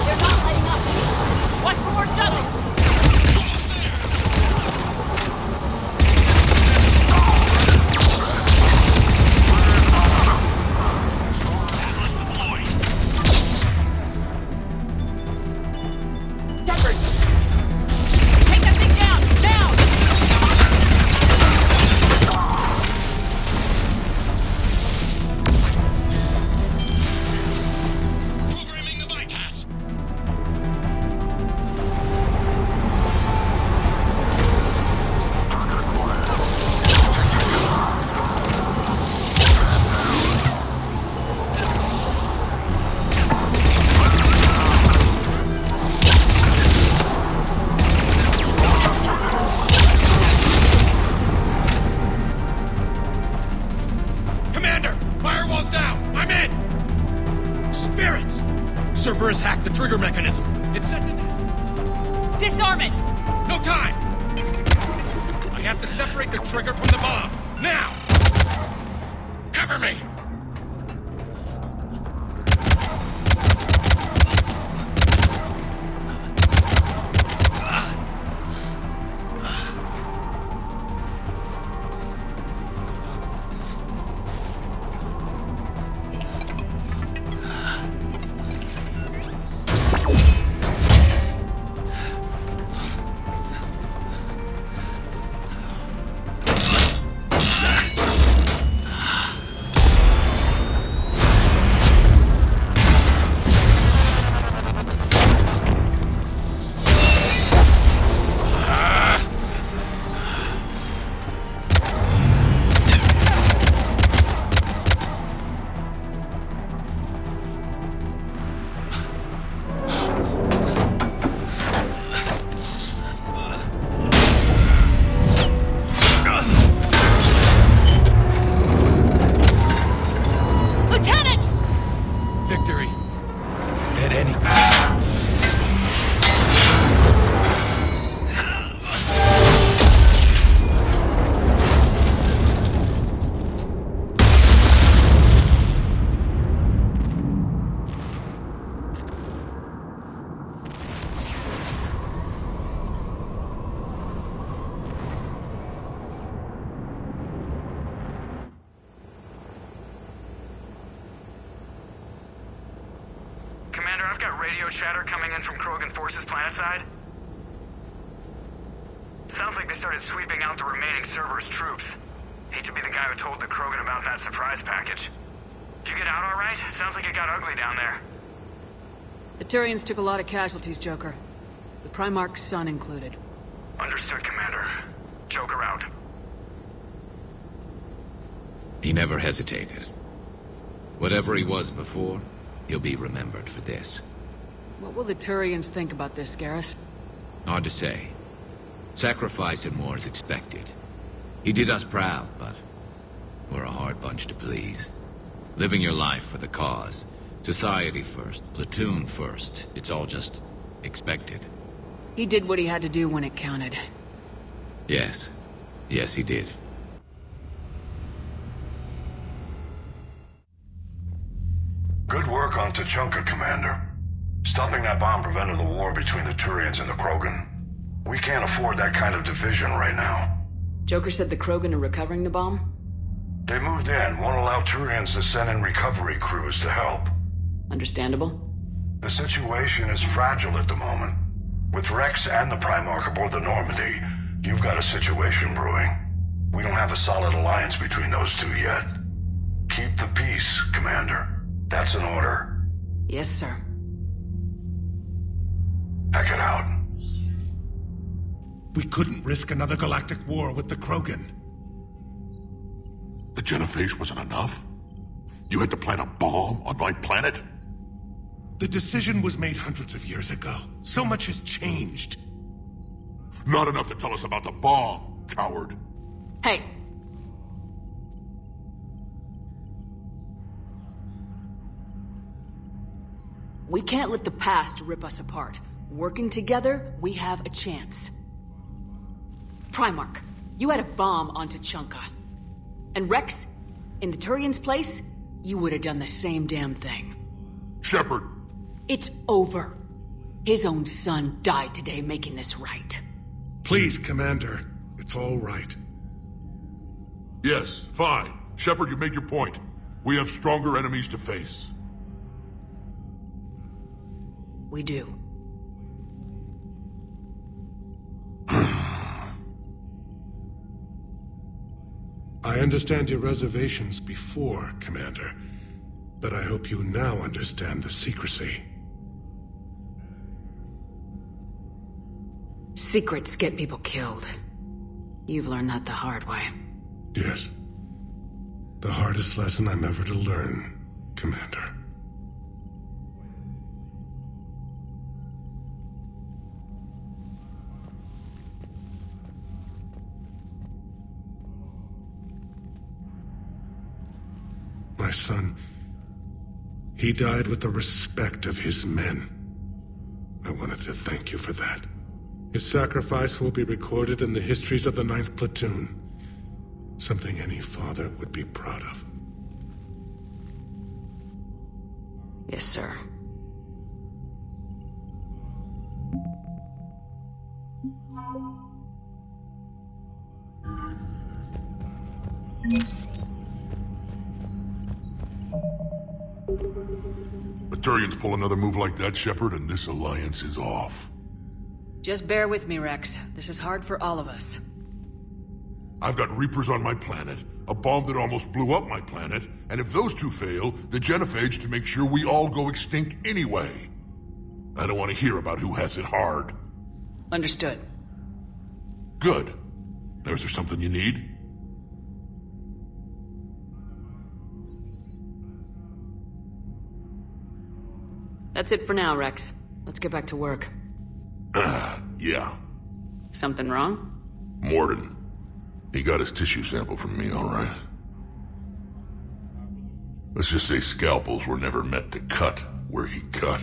They're not letting up. Watch for more shuttles. Take that thing down, now! Programming the bypass. Commander! Firewall's down! I'm in! Spirits! Cerberus hacked the trigger mechanism. It's set to... Disarm it! No time! I have to separate the trigger from the bomb. Now! Cover me! Lieutenant! Victory. At any cost. Commander, I've got radio chatter coming in from Krogan forces planetside. Sounds like they started sweeping out the remaining Cerberus troops. Hate to be the guy who told the Krogan about that surprise package. You get out alright? Sounds like it got ugly down there. The Turians took a lot of casualties, Joker. The Primarch's son included. Understood, Commander. Joker out. He never hesitated. Whatever he was before, he'll be remembered for this. What will the Turians think about this, Garrus? Hard to say. Sacrifice and more is expected. He did us proud, but we're a hard bunch to please. Living your life for the cause. Society first, platoon first. It's all just expected. He did what he had to do when it counted. Yes. Yes, he did. Good work on Tuchanka, Commander. Stopping that bomb prevented the war between the Turians and the Krogan. We can't afford that kind of division right now. Joker said the Krogan are recovering the bomb? They moved in, won't allow Turians to send in recovery crews to help. Understandable. The situation is fragile at the moment. With Rex and the Primarch aboard the Normandy, you've got a situation brewing. We don't have a solid alliance between those two yet. Keep the peace, Commander. That's an order. Yes, sir. Heck it out. We couldn't risk another galactic war with the Krogan. The genophage wasn't enough? You had to plant a bomb on my planet? The decision was made hundreds of years ago. So much has changed. Not enough to tell us about the bomb, coward. Hey! We can't let the past rip us apart. Working together, we have a chance. Primarch, you had a bomb on Tuchanka. And Rex, in the Turian's place, you would have done the same damn thing. Shepard! It's over. His own son died today making this right. Please, Commander. It's all right. Yes, fine. Shepard, you made your point. We have stronger enemies to face. We do. I understand your reservations before, Commander, but I hope you now understand the secrecy. Secrets get people killed. You've learned that the hard way. Yes. The hardest lesson I'm ever to learn, Commander. My son, he died with the respect of his men. I wanted to thank you for that. His sacrifice will be recorded in the histories of the 9th Platoon. Something any father would be proud of. Yes, sir. The Turians pull another move like that, Shepard, and this alliance is off. Just bear with me, Rex. This is hard for all of us. I've got Reapers on my planet, a bomb that almost blew up my planet, and if those two fail, the genophage to make sure we all go extinct anyway. I don't want to hear about who has it hard. Understood. Good. Now, is there something you need? That's it for now, Rex. Let's get back to work. Yeah. Something wrong? Morden. He got his tissue sample from me, all right. Let's just say scalpels were never meant to cut where he cut.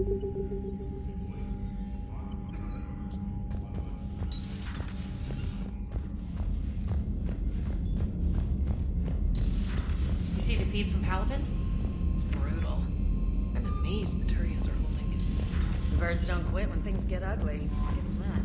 You see the feeds from Paladin? It's brutal. I'm amazed the Turians are holding. The birds don't quit when things get ugly. I'll give them that.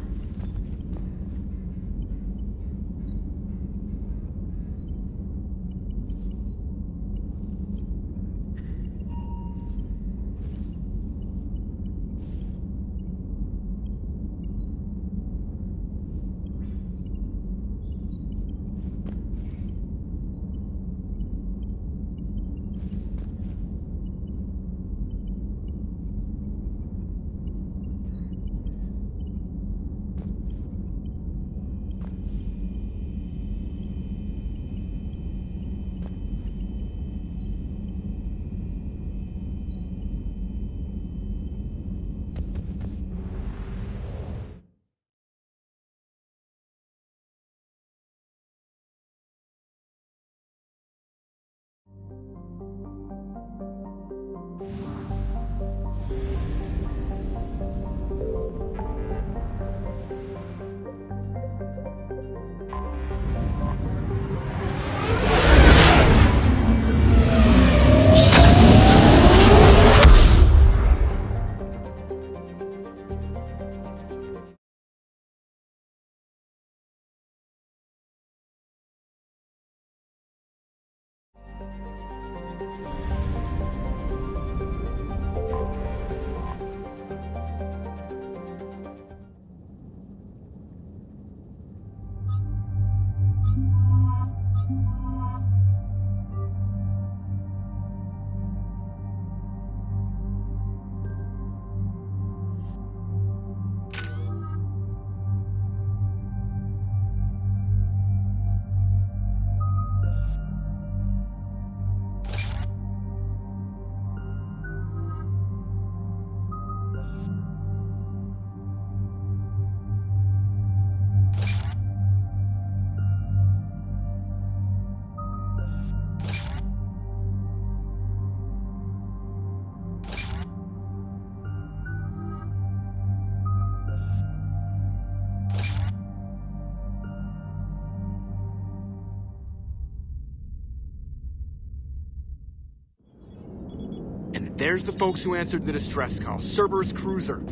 There's the folks who answered the distress call. Cerberus cruiser.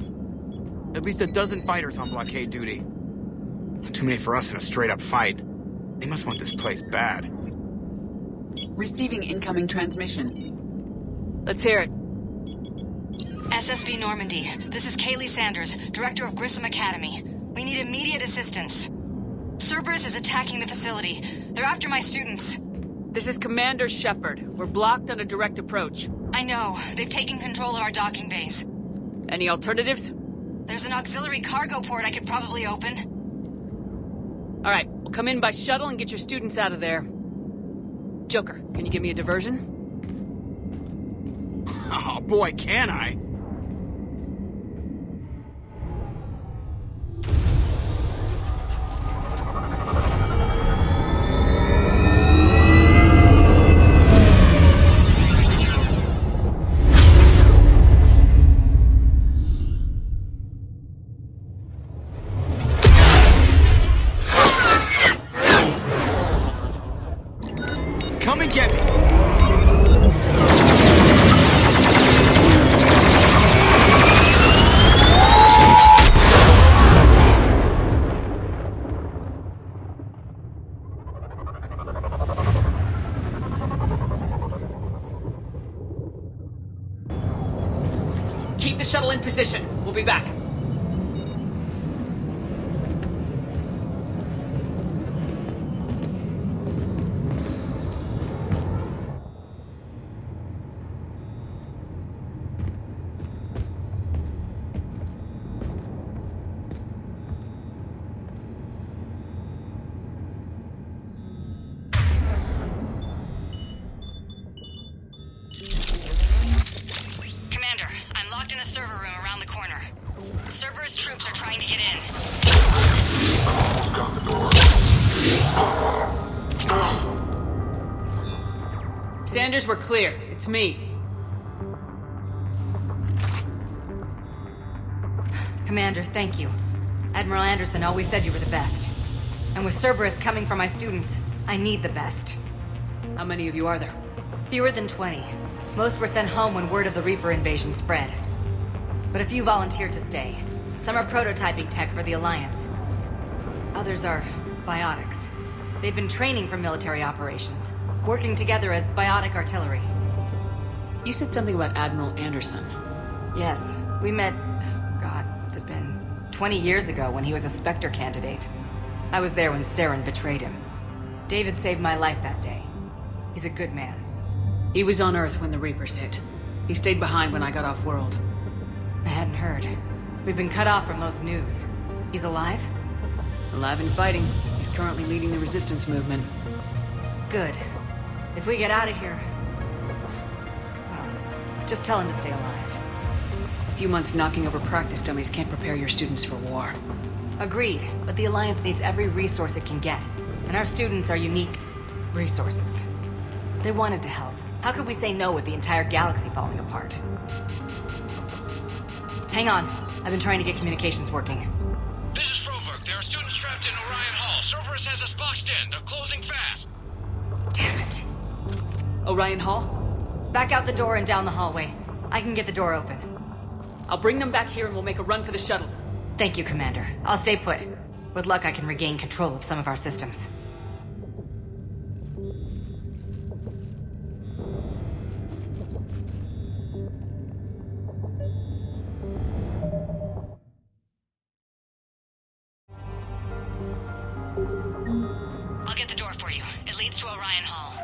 At least a dozen fighters on blockade duty. Too many for us in a straight-up fight. They must want this place bad. Receiving incoming transmission. Let's hear it. SSB Normandy. This is Kaylee Sanders, Director of Grissom Academy. We need immediate assistance. Cerberus is attacking the facility. They're after my students. This is Commander Shepard. We're blocked on a direct approach. I know. They've taken control of our docking base. Any alternatives? There's an auxiliary cargo port I could probably open. All right, we'll come in by shuttle and get your students out of there. Joker, can you give me a diversion? Oh boy, can I? Come and get me! Keep the shuttle in position. We'll be back. Commander, I'm locked in a server room around the corner. Cerberus troops are trying to get in. Got the door. Sanders, we're clear. It's me. Commander, thank you. Admiral Anderson always said you were the best. And with Cerberus coming for my students, I need the best. How many of you are there? Fewer than 20. Most were sent home when word of the Reaper invasion spread. But a few volunteered to stay. Some are prototyping tech for the Alliance. Others are biotics. They've been training for military operations, working together as biotic artillery. You said something about Admiral Anderson. Yes, we met... God, what's it been? 20 years ago when he was a Spectre candidate. I was there when Saren betrayed him. David saved my life that day. He's a good man. He was on Earth when the Reapers hit. He stayed behind when I got off-world. I hadn't heard. We've been cut off from most news. He's alive? Alive and fighting. He's currently leading the resistance movement. Good. If we get out of here... well, just tell him to stay alive. A few months knocking over practice dummies can't prepare your students for war. Agreed, but the Alliance needs every resource it can get. And our students are unique resources. They wanted to help. How could we say no with the entire galaxy falling apart? Hang on. I've been trying to get communications working. This is Froberg. There are students trapped in Orion Hall. Cerberus has us boxed in. They're closing fast. Damn it. Orion Hall? Back out the door and down the hallway. I can get the door open. I'll bring them back here and we'll make a run for the shuttle. Thank you, Commander. I'll stay put. With luck, I can regain control of some of our systems. I'll get the door for you. It leads to Orion Hall.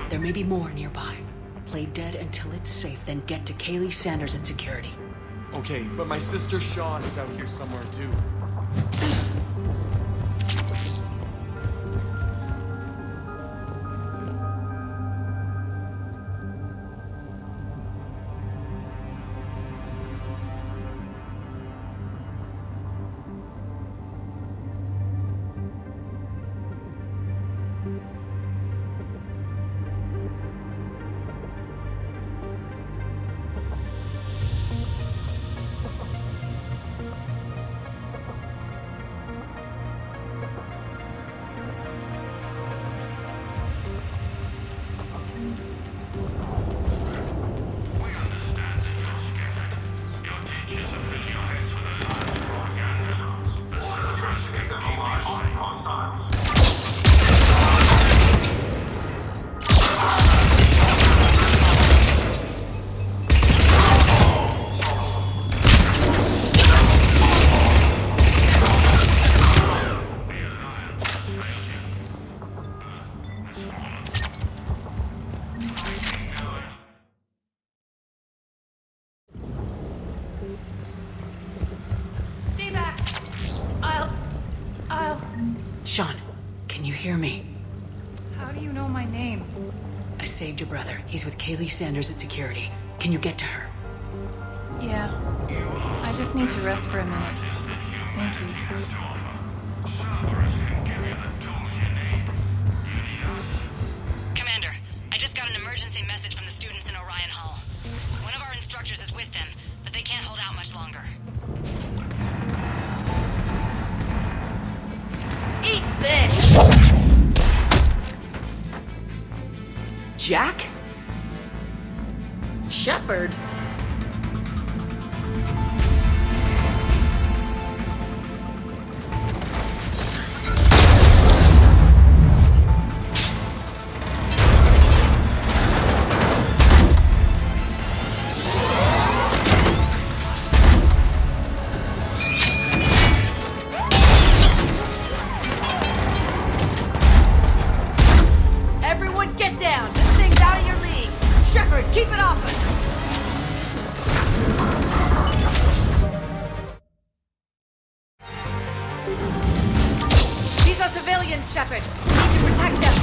There may be more nearby. Play dead until it's safe, then get to Kaylee Sanders at security. Okay, but my sister Sean is out here somewhere too. Sean, can you hear me? How do you know my name? I saved your brother. He's with Kaylee Sanders at security. Can you get to her? Yeah. I just need to rest for a minute. Thank you. Commander, I just got an emergency message from the students in Orion Hall. One of our instructors is with them, but they can't hold out much longer. Eat this! Jack? Shepard? Everyone get down! This thing's out of your league! Shepard, keep it off us! These are civilians, Shepard! We need to protect them!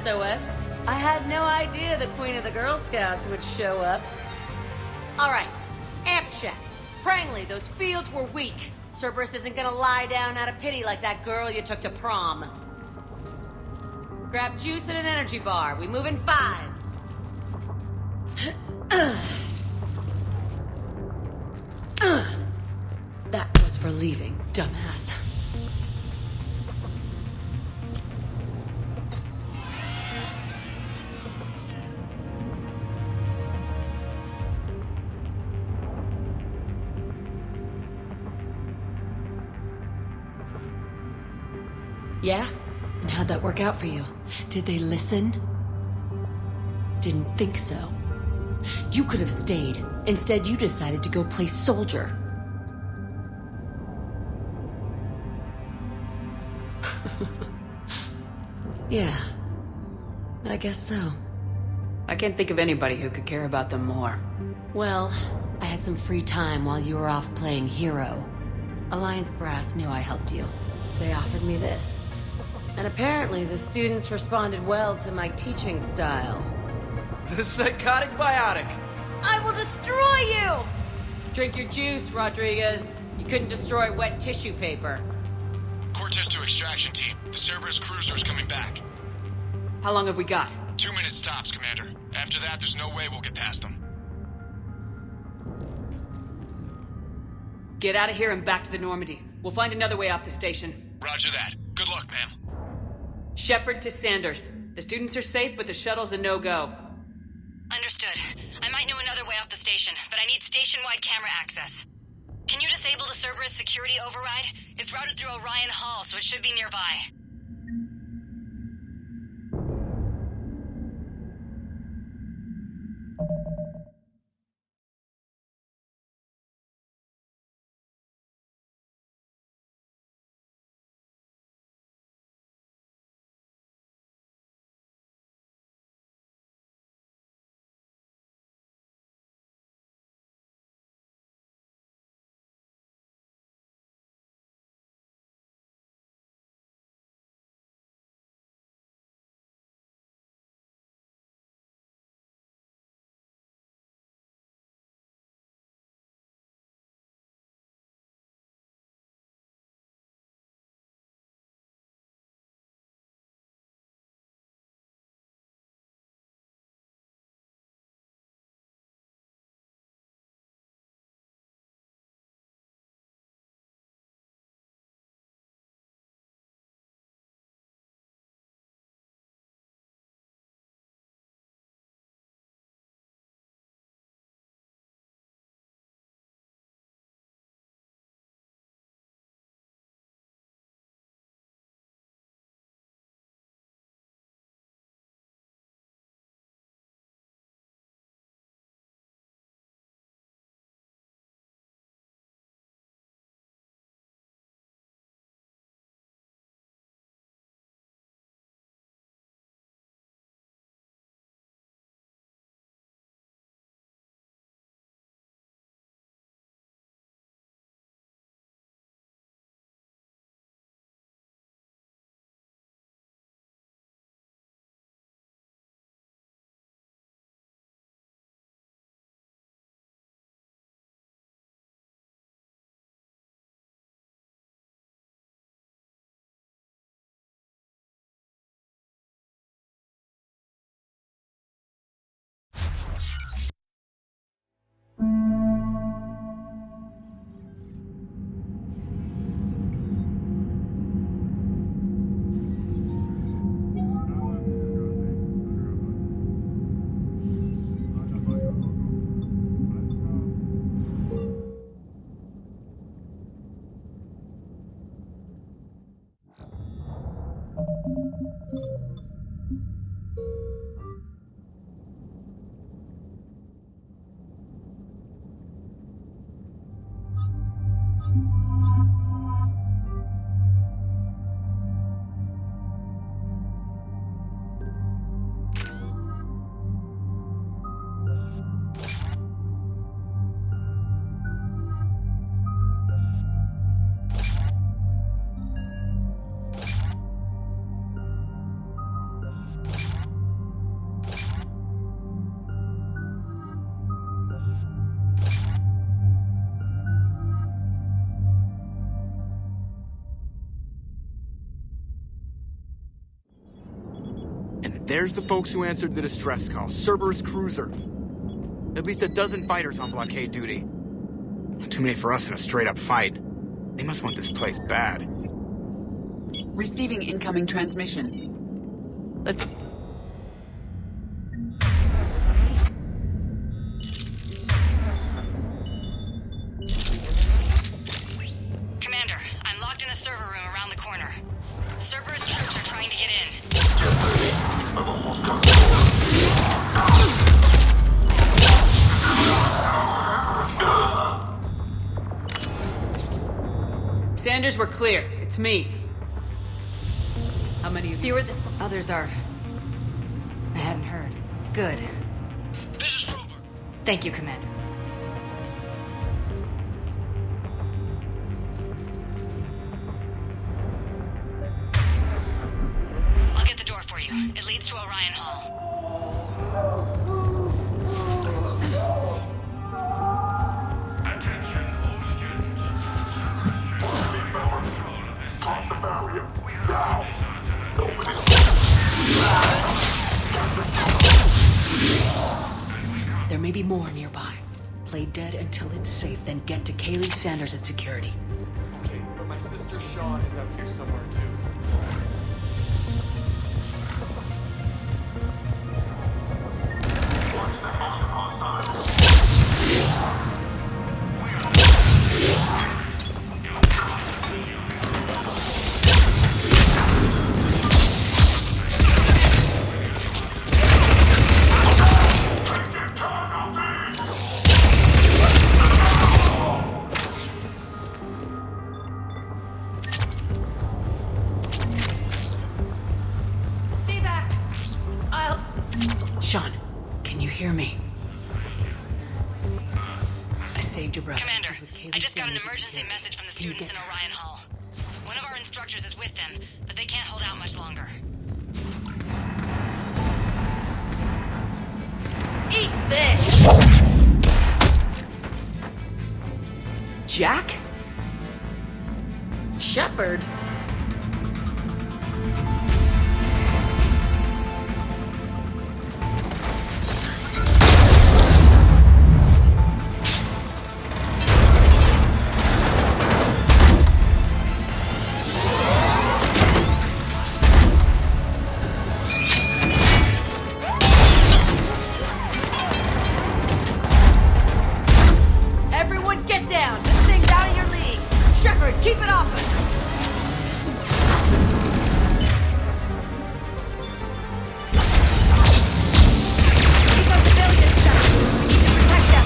SOS. I had no idea the Queen of the Girl Scouts would show up. Alright, amp check. Prangley, those fields were weak. Cerberus isn't gonna lie down out of pity like that girl you took to prom. Grab juice and an energy bar. We move in 5. That was for leaving, dumbass. Yeah? And how'd that work out for you? Did they listen? Didn't think so. You could have stayed. Instead, you decided to go play soldier. Yeah. I guess so. I can't think of anybody who could care about them more. Well, I had some free time while you were off playing hero. Alliance Brass knew I helped you. They offered me this. And apparently the students responded well to my teaching style. The psychotic biotic! I will destroy you! Drink your juice, Rodriguez. You couldn't destroy wet tissue paper. Cortez to extraction team. The Cerberus cruiser's coming back. How long have we got? 2 minutes tops, Commander. After that, there's no way we'll get past them. Get out of here and back to the Normandy. We'll find another way off the station. Roger that. Good luck, ma'am. Shepard to Sanders. The students are safe, but the shuttle's a no-go. Understood. I might know another way off the station, but I need station-wide camera access. Can you disable the Cerberus security override? It's routed through Orion Hall, so it should be nearby. There's the folks who answered the distress call. Cerberus cruiser. At least a dozen fighters on blockade duty. Too many for us in a straight-up fight. They must want this place bad. Receiving incoming transmission. Let's... Commander, I'm locked in a server room around the corner. Cerberus troops are trying to get in. Sanders, we're clear. It's me. How many of you? Fewer than others are. I hadn't heard. Good. This is Rover. Thank you, Commander. I'll get the door for you. It leads to Orion Hall. There may be more nearby. Play dead until it's safe, then get to Kaylee Sanders at security. Okay, but my sister Sean is out here somewhere too. Sean, can you hear me? I saved your brother. Commander, I just got an emergency message from the students in Orion Hall. One of our instructors is with them, but they can't hold out much longer. Eat this! Jack? Shepard? Everyone get down! This thing's out of your league! Shepard, keep it off us! Keep those civilians down! We need to protect them!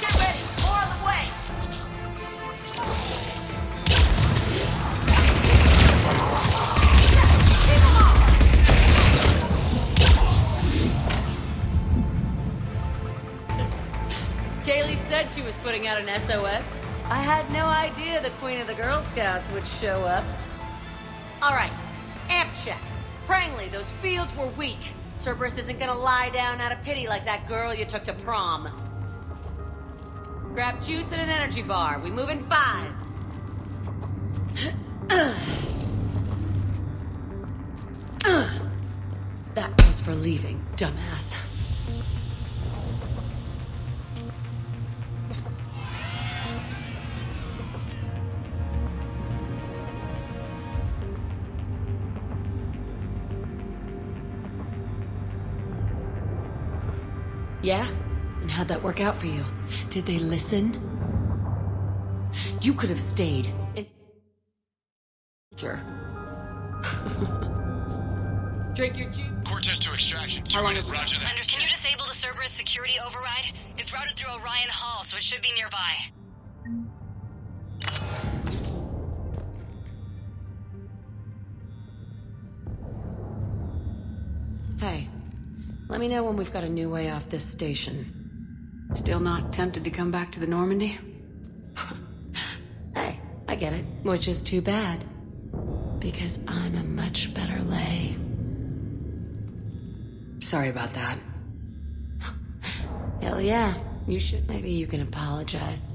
Get ready! More on the way! Kaylee said she was putting out an SOS. I had no idea the Queen of the Girl Scouts would show up. Alright, amp check. Prangley, those fields were weak. Cerberus isn't gonna lie down out of pity like that girl you took to prom. Grab juice and an energy bar. We move in 5. That was for leaving, dumbass. Yeah? And how'd that work out for you? Did they listen? You could have stayed. Sure. Drink your juice. Cortez to extraction. 2 minutes. Roger that. Can you disable the Cerberus security override? It's routed through Orion Hall, so it should be nearby. Hey, let me know when we've got a new way off this station. Still not tempted to come back to the Normandy? Hey, I get it. Which is too bad. Because I'm a much better lay. Sorry about that. Hell yeah, you should. Maybe you can apologize.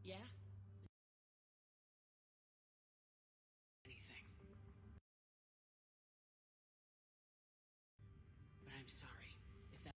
Yeah? Anything. But I'm sorry. If that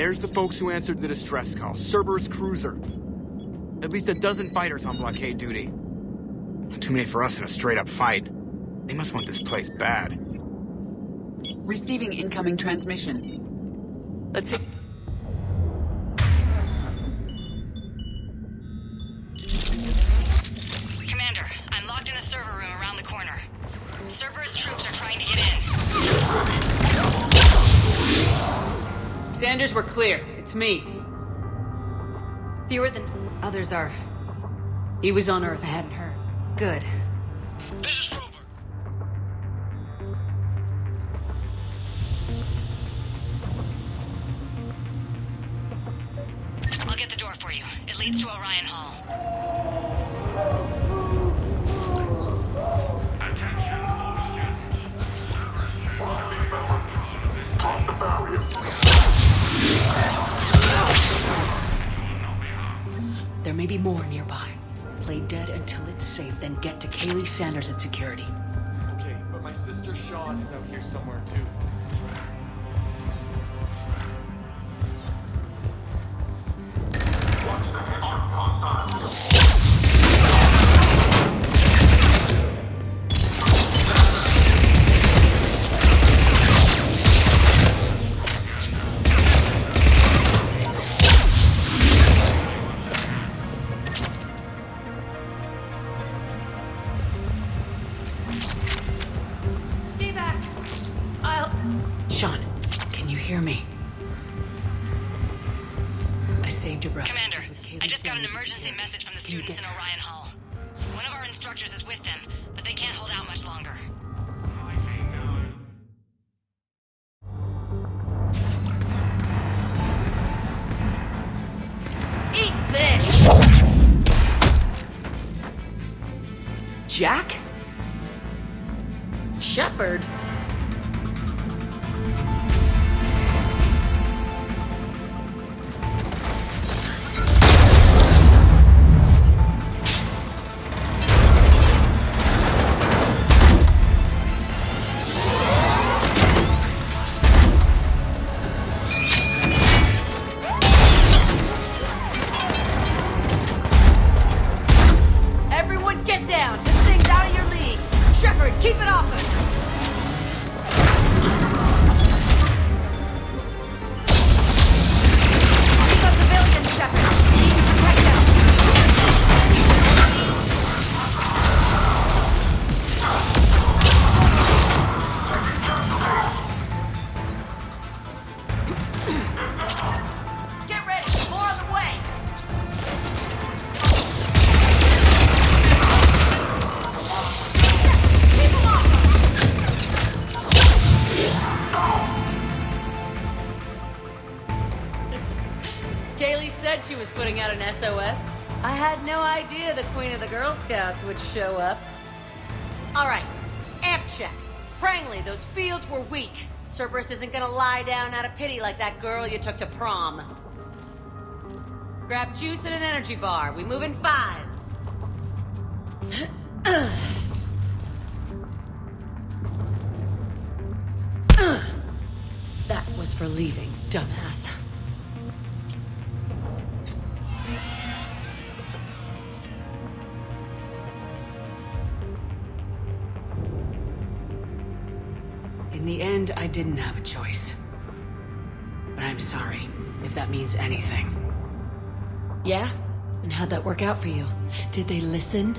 There's the folks who answered the distress call. Cerberus cruiser. At least a dozen fighters on blockade duty. Not too many for us in a straight-up fight. They must want this place bad. Receiving incoming transmission. Let's hit... Commander, I'm locked in a server room around the corner. Cerberus troops are trying to get in. Sanders, we're clear. It's me. Fewer than others are. He was on Earth. I hadn't heard. Good. This is Rover. I'll get the door for you. It leads to Orion Hall. There may be more nearby. Play dead until it's safe, then get to Kaylee Sanders at security. Okay, but my sister Sean is out here somewhere too. Watch the picture, hostile. Sean, can you hear me? I saved your brother. Commander, I just got an emergency message from the students in Orion Hall. One of our instructors is with them, but they can't hold out much longer. Eat this! Jack? Shepard? Everyone get down! This thing's out of your league! Shepard, keep it off us! These are civilians, Shepard! We need to protect them! Get ready! More on the way! Kaylee said she was putting out an SOS. I had no idea the Queen of the Girl Scouts would show up. All right, amp check. Prangley, those fields were weak. Cerberus isn't gonna lie down out of pity like that girl you took to prom. Grab juice and an energy bar. We move in 5. That was for leaving, dumbass. In the end, I didn't have a choice. But I'm sorry, if that means anything. Yeah? And how'd that work out for you? Did they listen?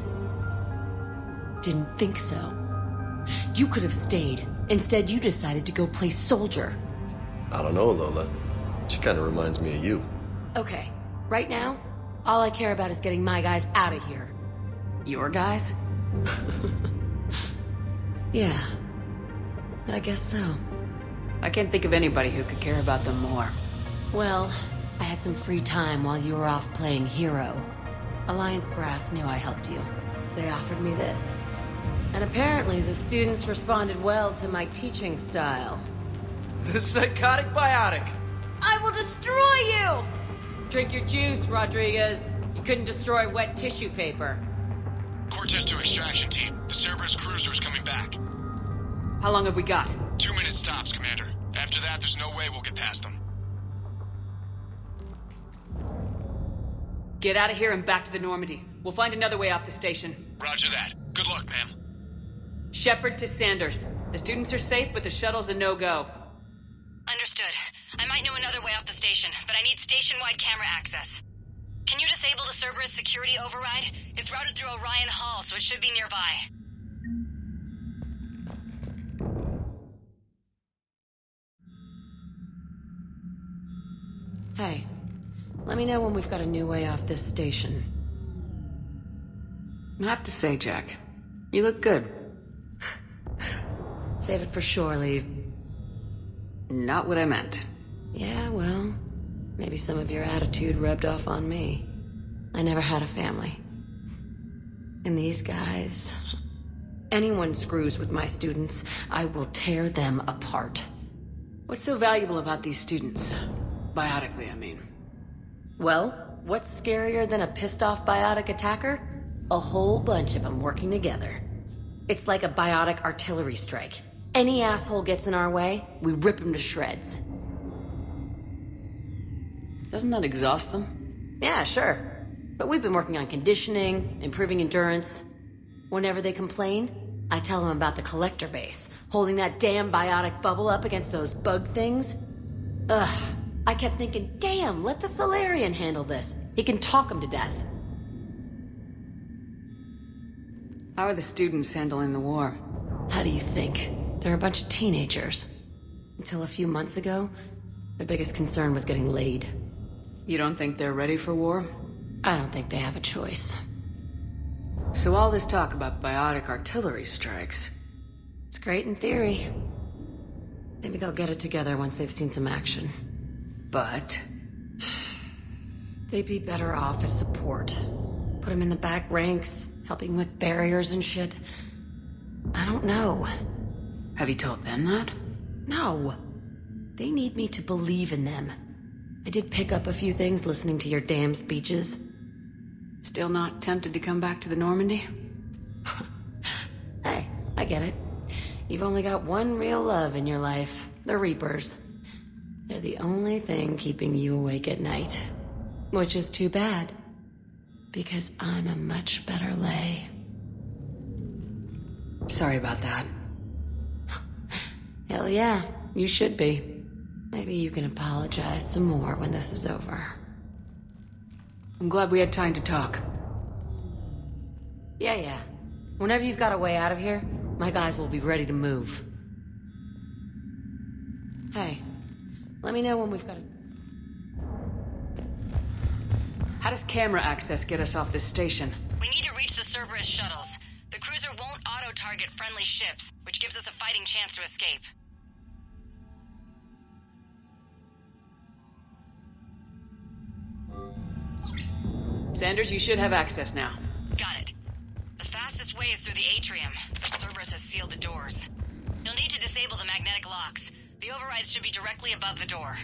Didn't think so. You could have stayed. Instead, you decided to go play soldier. I don't know, Lola. She kind of reminds me of you. Okay, right now, all I care about is getting my guys out of here. Your guys? Yeah, I guess so. I can't think of anybody who could care about them more. Well, I had some free time while you were off playing hero. Alliance Brass knew I helped you. They offered me this. And apparently the students responded well to my teaching style. The psychotic biotic! I will destroy you! Drink your juice, Rodriguez. You couldn't destroy wet tissue paper. Cortez to extraction team. The Cerberus cruiser is coming back. How long have we got? 2 minutes tops, Commander. After that, there's no way we'll get past them. Get out of here and back to the Normandy. We'll find another way off the station. Roger that. Good luck, ma'am. Shepard to Sanders. The students are safe, but the shuttle's a no-go. Understood. I might know another way off the station, but I need station-wide camera access. Can you disable the Cerberus security override? It's routed through Orion Hall, so it should be nearby. Hey, let me know when we've got a new way off this station. I have to say, Jack, you look good. Save it for shore leave. Not what I meant. Yeah, well, maybe some of your attitude rubbed off on me. I never had a family. And these guys... Anyone screws with my students, I will tear them apart. What's so valuable about these students? Biotically, I mean. Well, what's scarier than a pissed-off biotic attacker? A whole bunch of them working together. It's like a biotic artillery strike. Any asshole gets in our way, we rip him to shreds. Doesn't that exhaust them? Yeah, sure. But we've been working on conditioning, improving endurance. Whenever they complain, I tell them about the collector base, holding that damn biotic bubble up against those bug things. Ugh. I kept thinking, damn, let the Solarian handle this. He can talk him to death. How are the students handling the war? How do you think? They're a bunch of teenagers. Until a few months ago, their biggest concern was getting laid. You don't think they're ready for war? I don't think they have a choice. So all this talk about biotic artillery strikes... It's great in theory. Maybe they'll get it together once they've seen some action. But... They'd be better off as support. Put them in the back ranks, helping with barriers and shit. I don't know. Have you told them that? No. They need me to believe in them. I did pick up a few things listening to your damn speeches. Still not tempted to come back to the Normandy? Hey, I get it. You've only got one real love in your life. The Reapers. They're the only thing keeping you awake at night. Which is too bad. Because I'm a much better lay. Sorry about that. Hell yeah, you should be. Maybe you can apologize some more when this is over. I'm glad we had time to talk. Yeah. Whenever you've got a way out of here, my guys will be ready to move. Hey, let me know when we've got a... How does camera access get us off this station? We need to reach the Cerberus shuttles. The cruiser won't auto-target friendly ships, which gives us a fighting chance to escape. Sanders, you should have access now. Got it. The fastest way is through the atrium. Cerberus has sealed the doors. You'll need to disable the magnetic locks. The overrides should be directly above the door.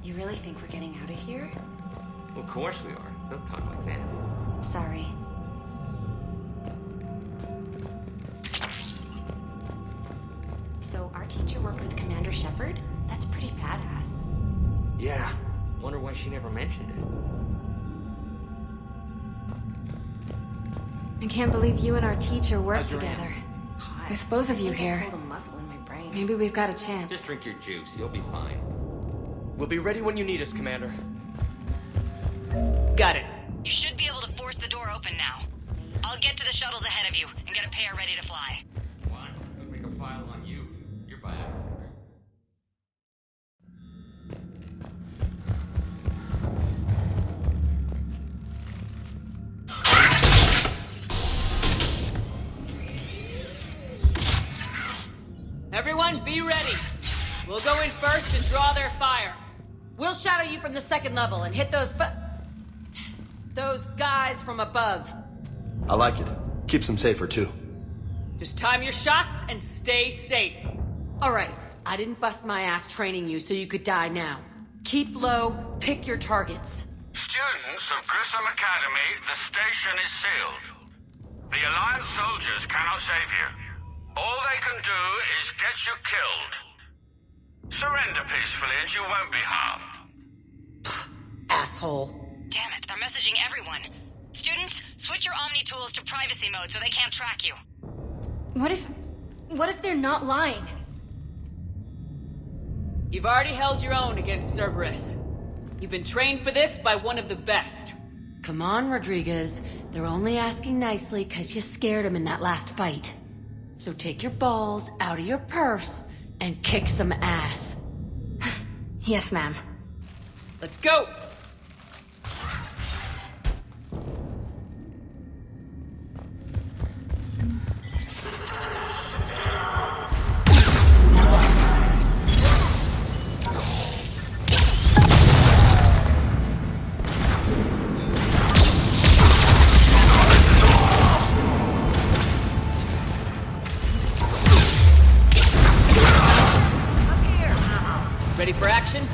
You really think we're getting out of here? Of course we are. Don't talk like that. Sorry. So our teacher worked with Commander Shepard? That's pretty badass. Yeah. Wonder why she never mentioned it. I can't believe you and our teacher worked Adrian. together. With both of you I think here, I pulled a muscle in my brain. maybe we've got a chance. Just drink your juice. You'll be fine. We'll be ready when you need us, Commander. Got it. You should be able to force the door open now. I'll get to the shuttles ahead of you and get a pair ready to fly. What? Don't make a file on you. You're back. Everyone, be ready. We'll go in first and draw their fire. We'll shadow you from the second level and hit those guys from above. I like it. Keeps them safer, too. Just time your shots and stay safe. All right, I didn't bust my ass training you so you could die now. Keep low, pick your targets. Students of Grissom Academy, the station is sealed. The Alliance soldiers cannot save you. All they can do is get you killed. Surrender peacefully and you won't be harmed. asshole. Damn it, they're messaging everyone. Students, switch your Omni tools to privacy mode so they can't track you. What if they're not lying? You've already held your own against Cerberus. You've been trained for this by one of the best. Come on, Rodriguez. They're only asking nicely because you scared them in that last fight. So take your balls out of your purse and kick some ass. Yes, ma'am. Let's go! Ready for action?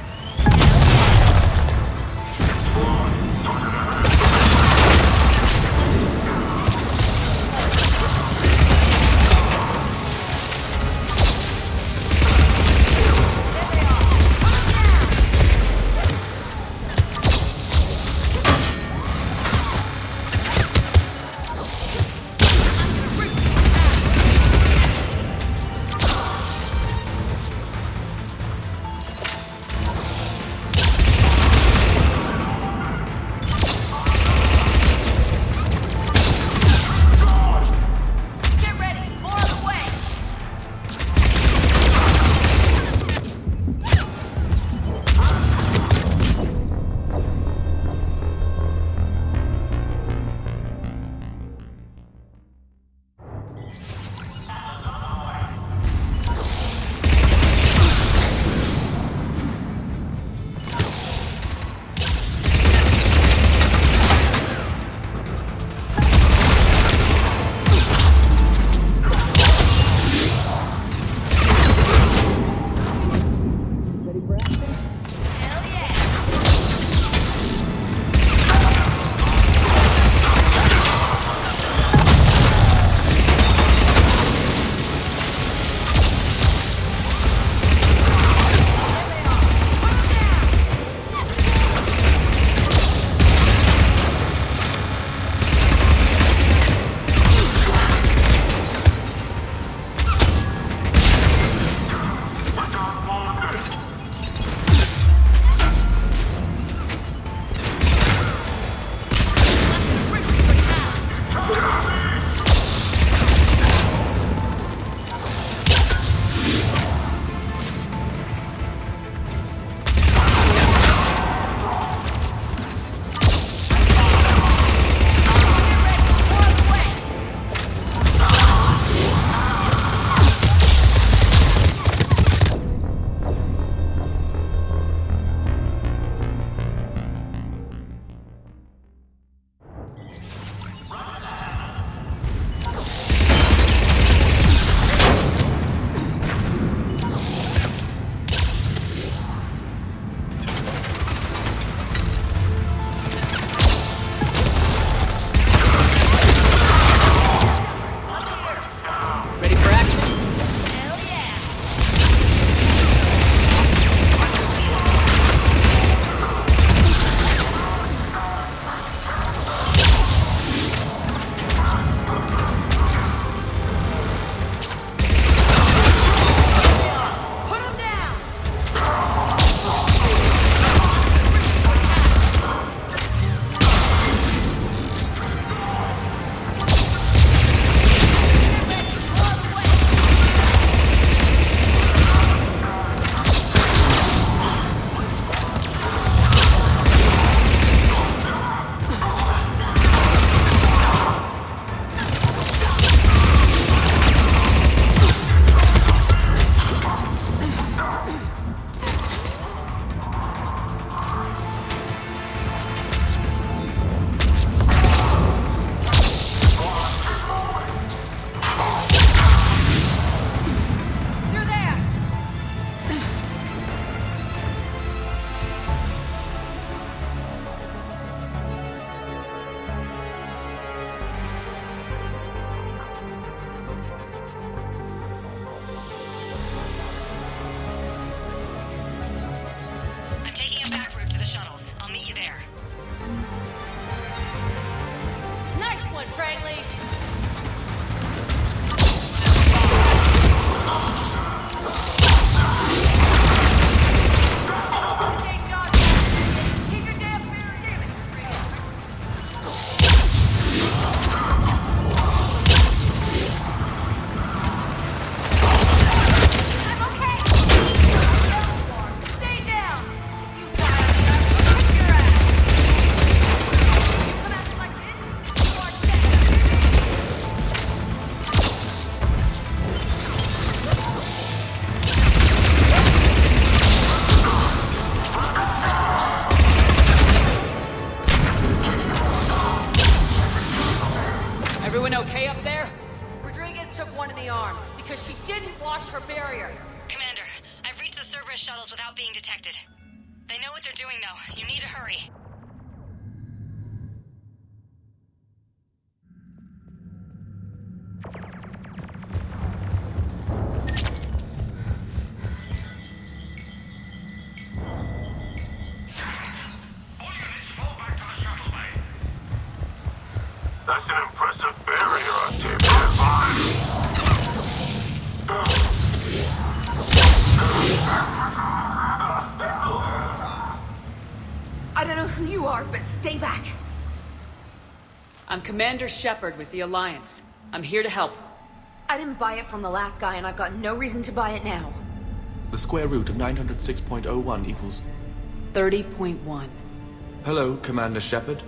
Everyone okay up there? Rodriguez took one in the arm because she didn't watch her barrier. Commander, I've reached the Cerberus shuttles without being detected. They know what they're doing, though. You need to hurry. That's an impressive barrier, Octavia. I don't know who you are, but stay back. I'm Commander Shepard with the Alliance. I'm here to help. I didn't buy it from the last guy, and I've got no reason to buy it now. The square root of 906.01 equals... 30.1. Hello, Commander Shepard.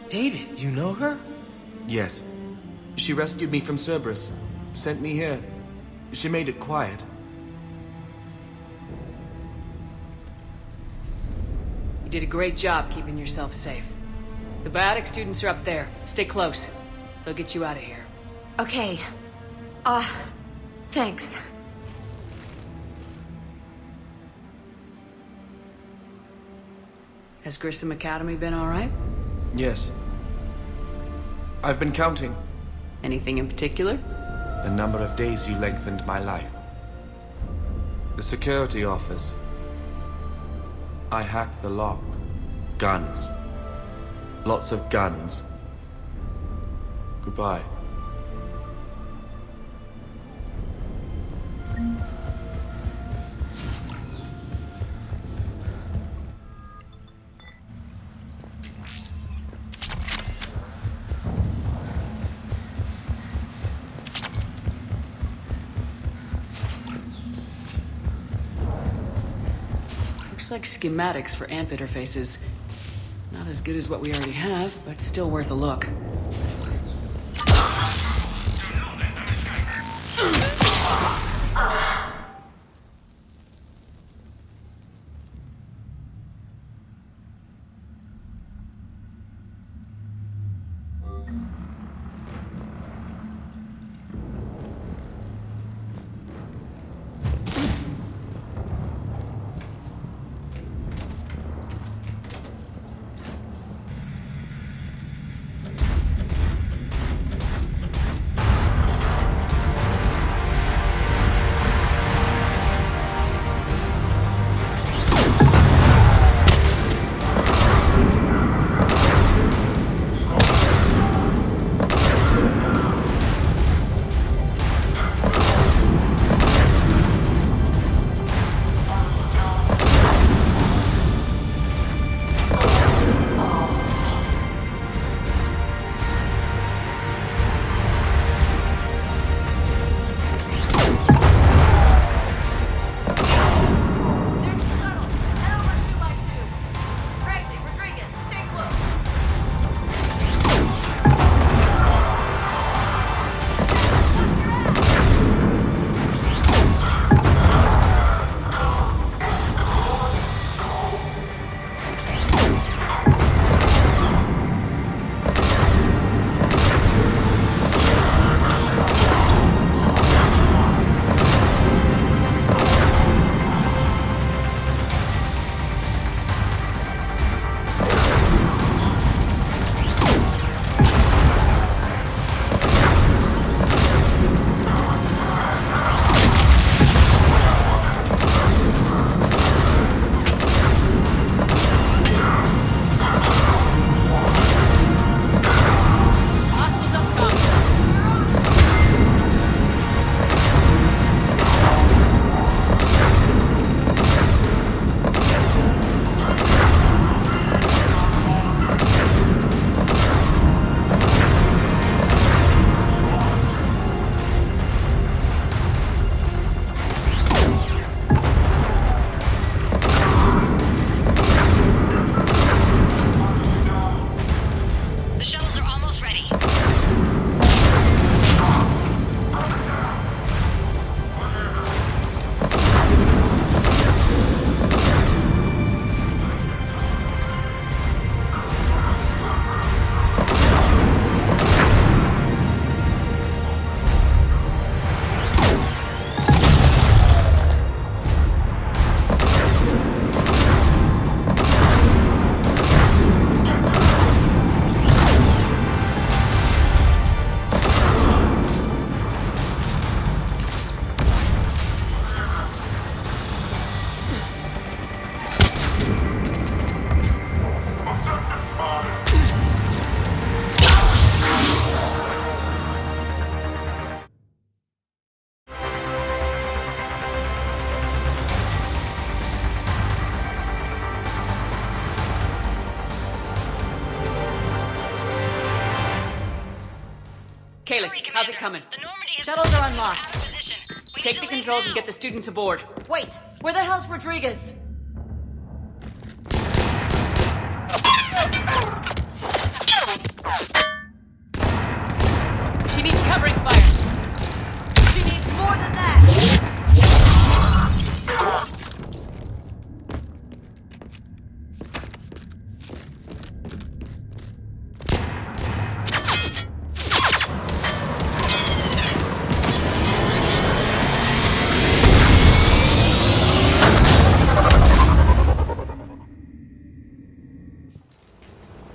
David, you know her? Yes. She rescued me from Cerberus. Sent me here. She made it quiet. You did a great job keeping yourself safe. The biotic students are up there. Stay close. They'll get you out of here. Okay. Thanks. Has Grissom Academy been all right? Yes. I've been counting. Anything in particular? The number of days you lengthened my life. The security office. I hacked the lock. Guns. Lots of guns. Goodbye. Looks like schematics for AMP interfaces. Not as good as what we already have, but still worth a look. Kaylee, how's it coming? Shuttles are unlocked. Take the controls and get the students aboard. Wait, where the hell's Rodriguez? She needs covering fire. She needs more than that.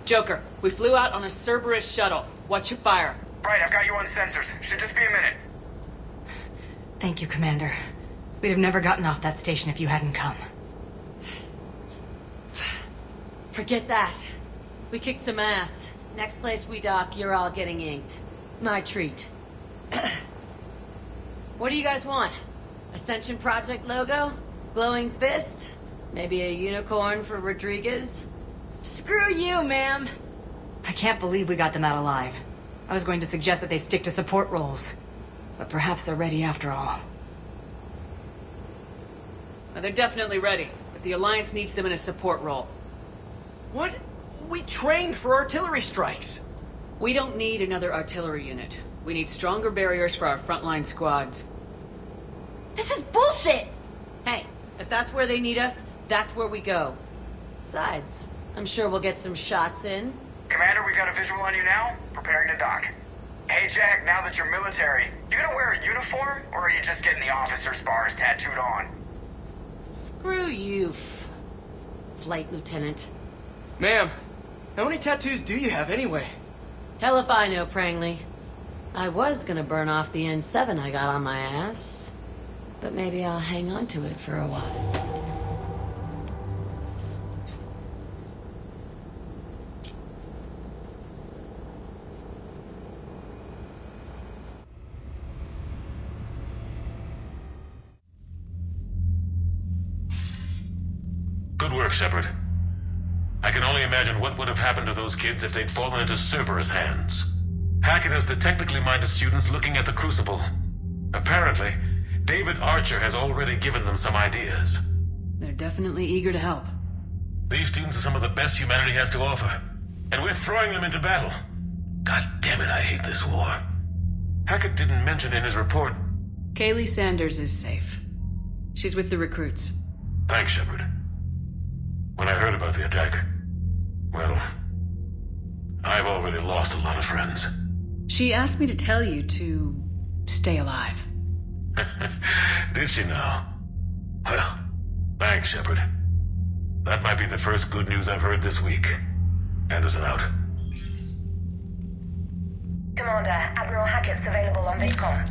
Joker, we flew out on a Cerberus shuttle. What's your fire? Right, I've got you on sensors. Should just be a minute. Thank you, Commander. We'd have never gotten off that station if you hadn't come. Forget that. We kicked some ass. Next place we dock, you're all getting inked. My treat. What do you guys want? Ascension Project logo? Glowing fist? Maybe a unicorn for Rodriguez? Screw you, ma'am. I can't believe we got them out alive. I was going to suggest that they stick to support roles. But perhaps they're ready after all. Well, they're definitely ready, but the Alliance needs them in a support role. What? We trained for artillery strikes. We don't need another artillery unit. We need stronger barriers for our frontline squads. This is bullshit! Hey, if that's where they need us, that's where we go. Besides, I'm sure we'll get some shots in. Commander, we've got a visual on you now. Preparing to dock. Hey, Jack, now that you're military, you gonna wear a uniform, or are you just getting the officer's bars tattooed on? Screw you, Flight Lieutenant. Ma'am, how many tattoos do you have anyway? Hell if I know, Prangley. I was gonna burn off the N7 I got on my ass. But maybe I'll hang on to it for a while. Good work, Shepard. I can only imagine what would have happened to those kids if they'd fallen into Cerberus' hands. Hackett has the technically minded students looking at the Crucible. Apparently, David Archer has already given them some ideas. They're definitely eager to help. These students are some of the best humanity has to offer, and we're throwing them into battle. God damn it, I hate this war. Hackett didn't mention in his report... Kaylee Sanders is safe. She's with the recruits. Thanks, Shepard. When I heard about the attack, well, I've already lost a lot of friends. She asked me to tell you to stay alive. Did she now? Well, thanks, Shepard. That might be the first good news I've heard this week. Anderson out. Commander, Admiral Hackett's available on VidCom.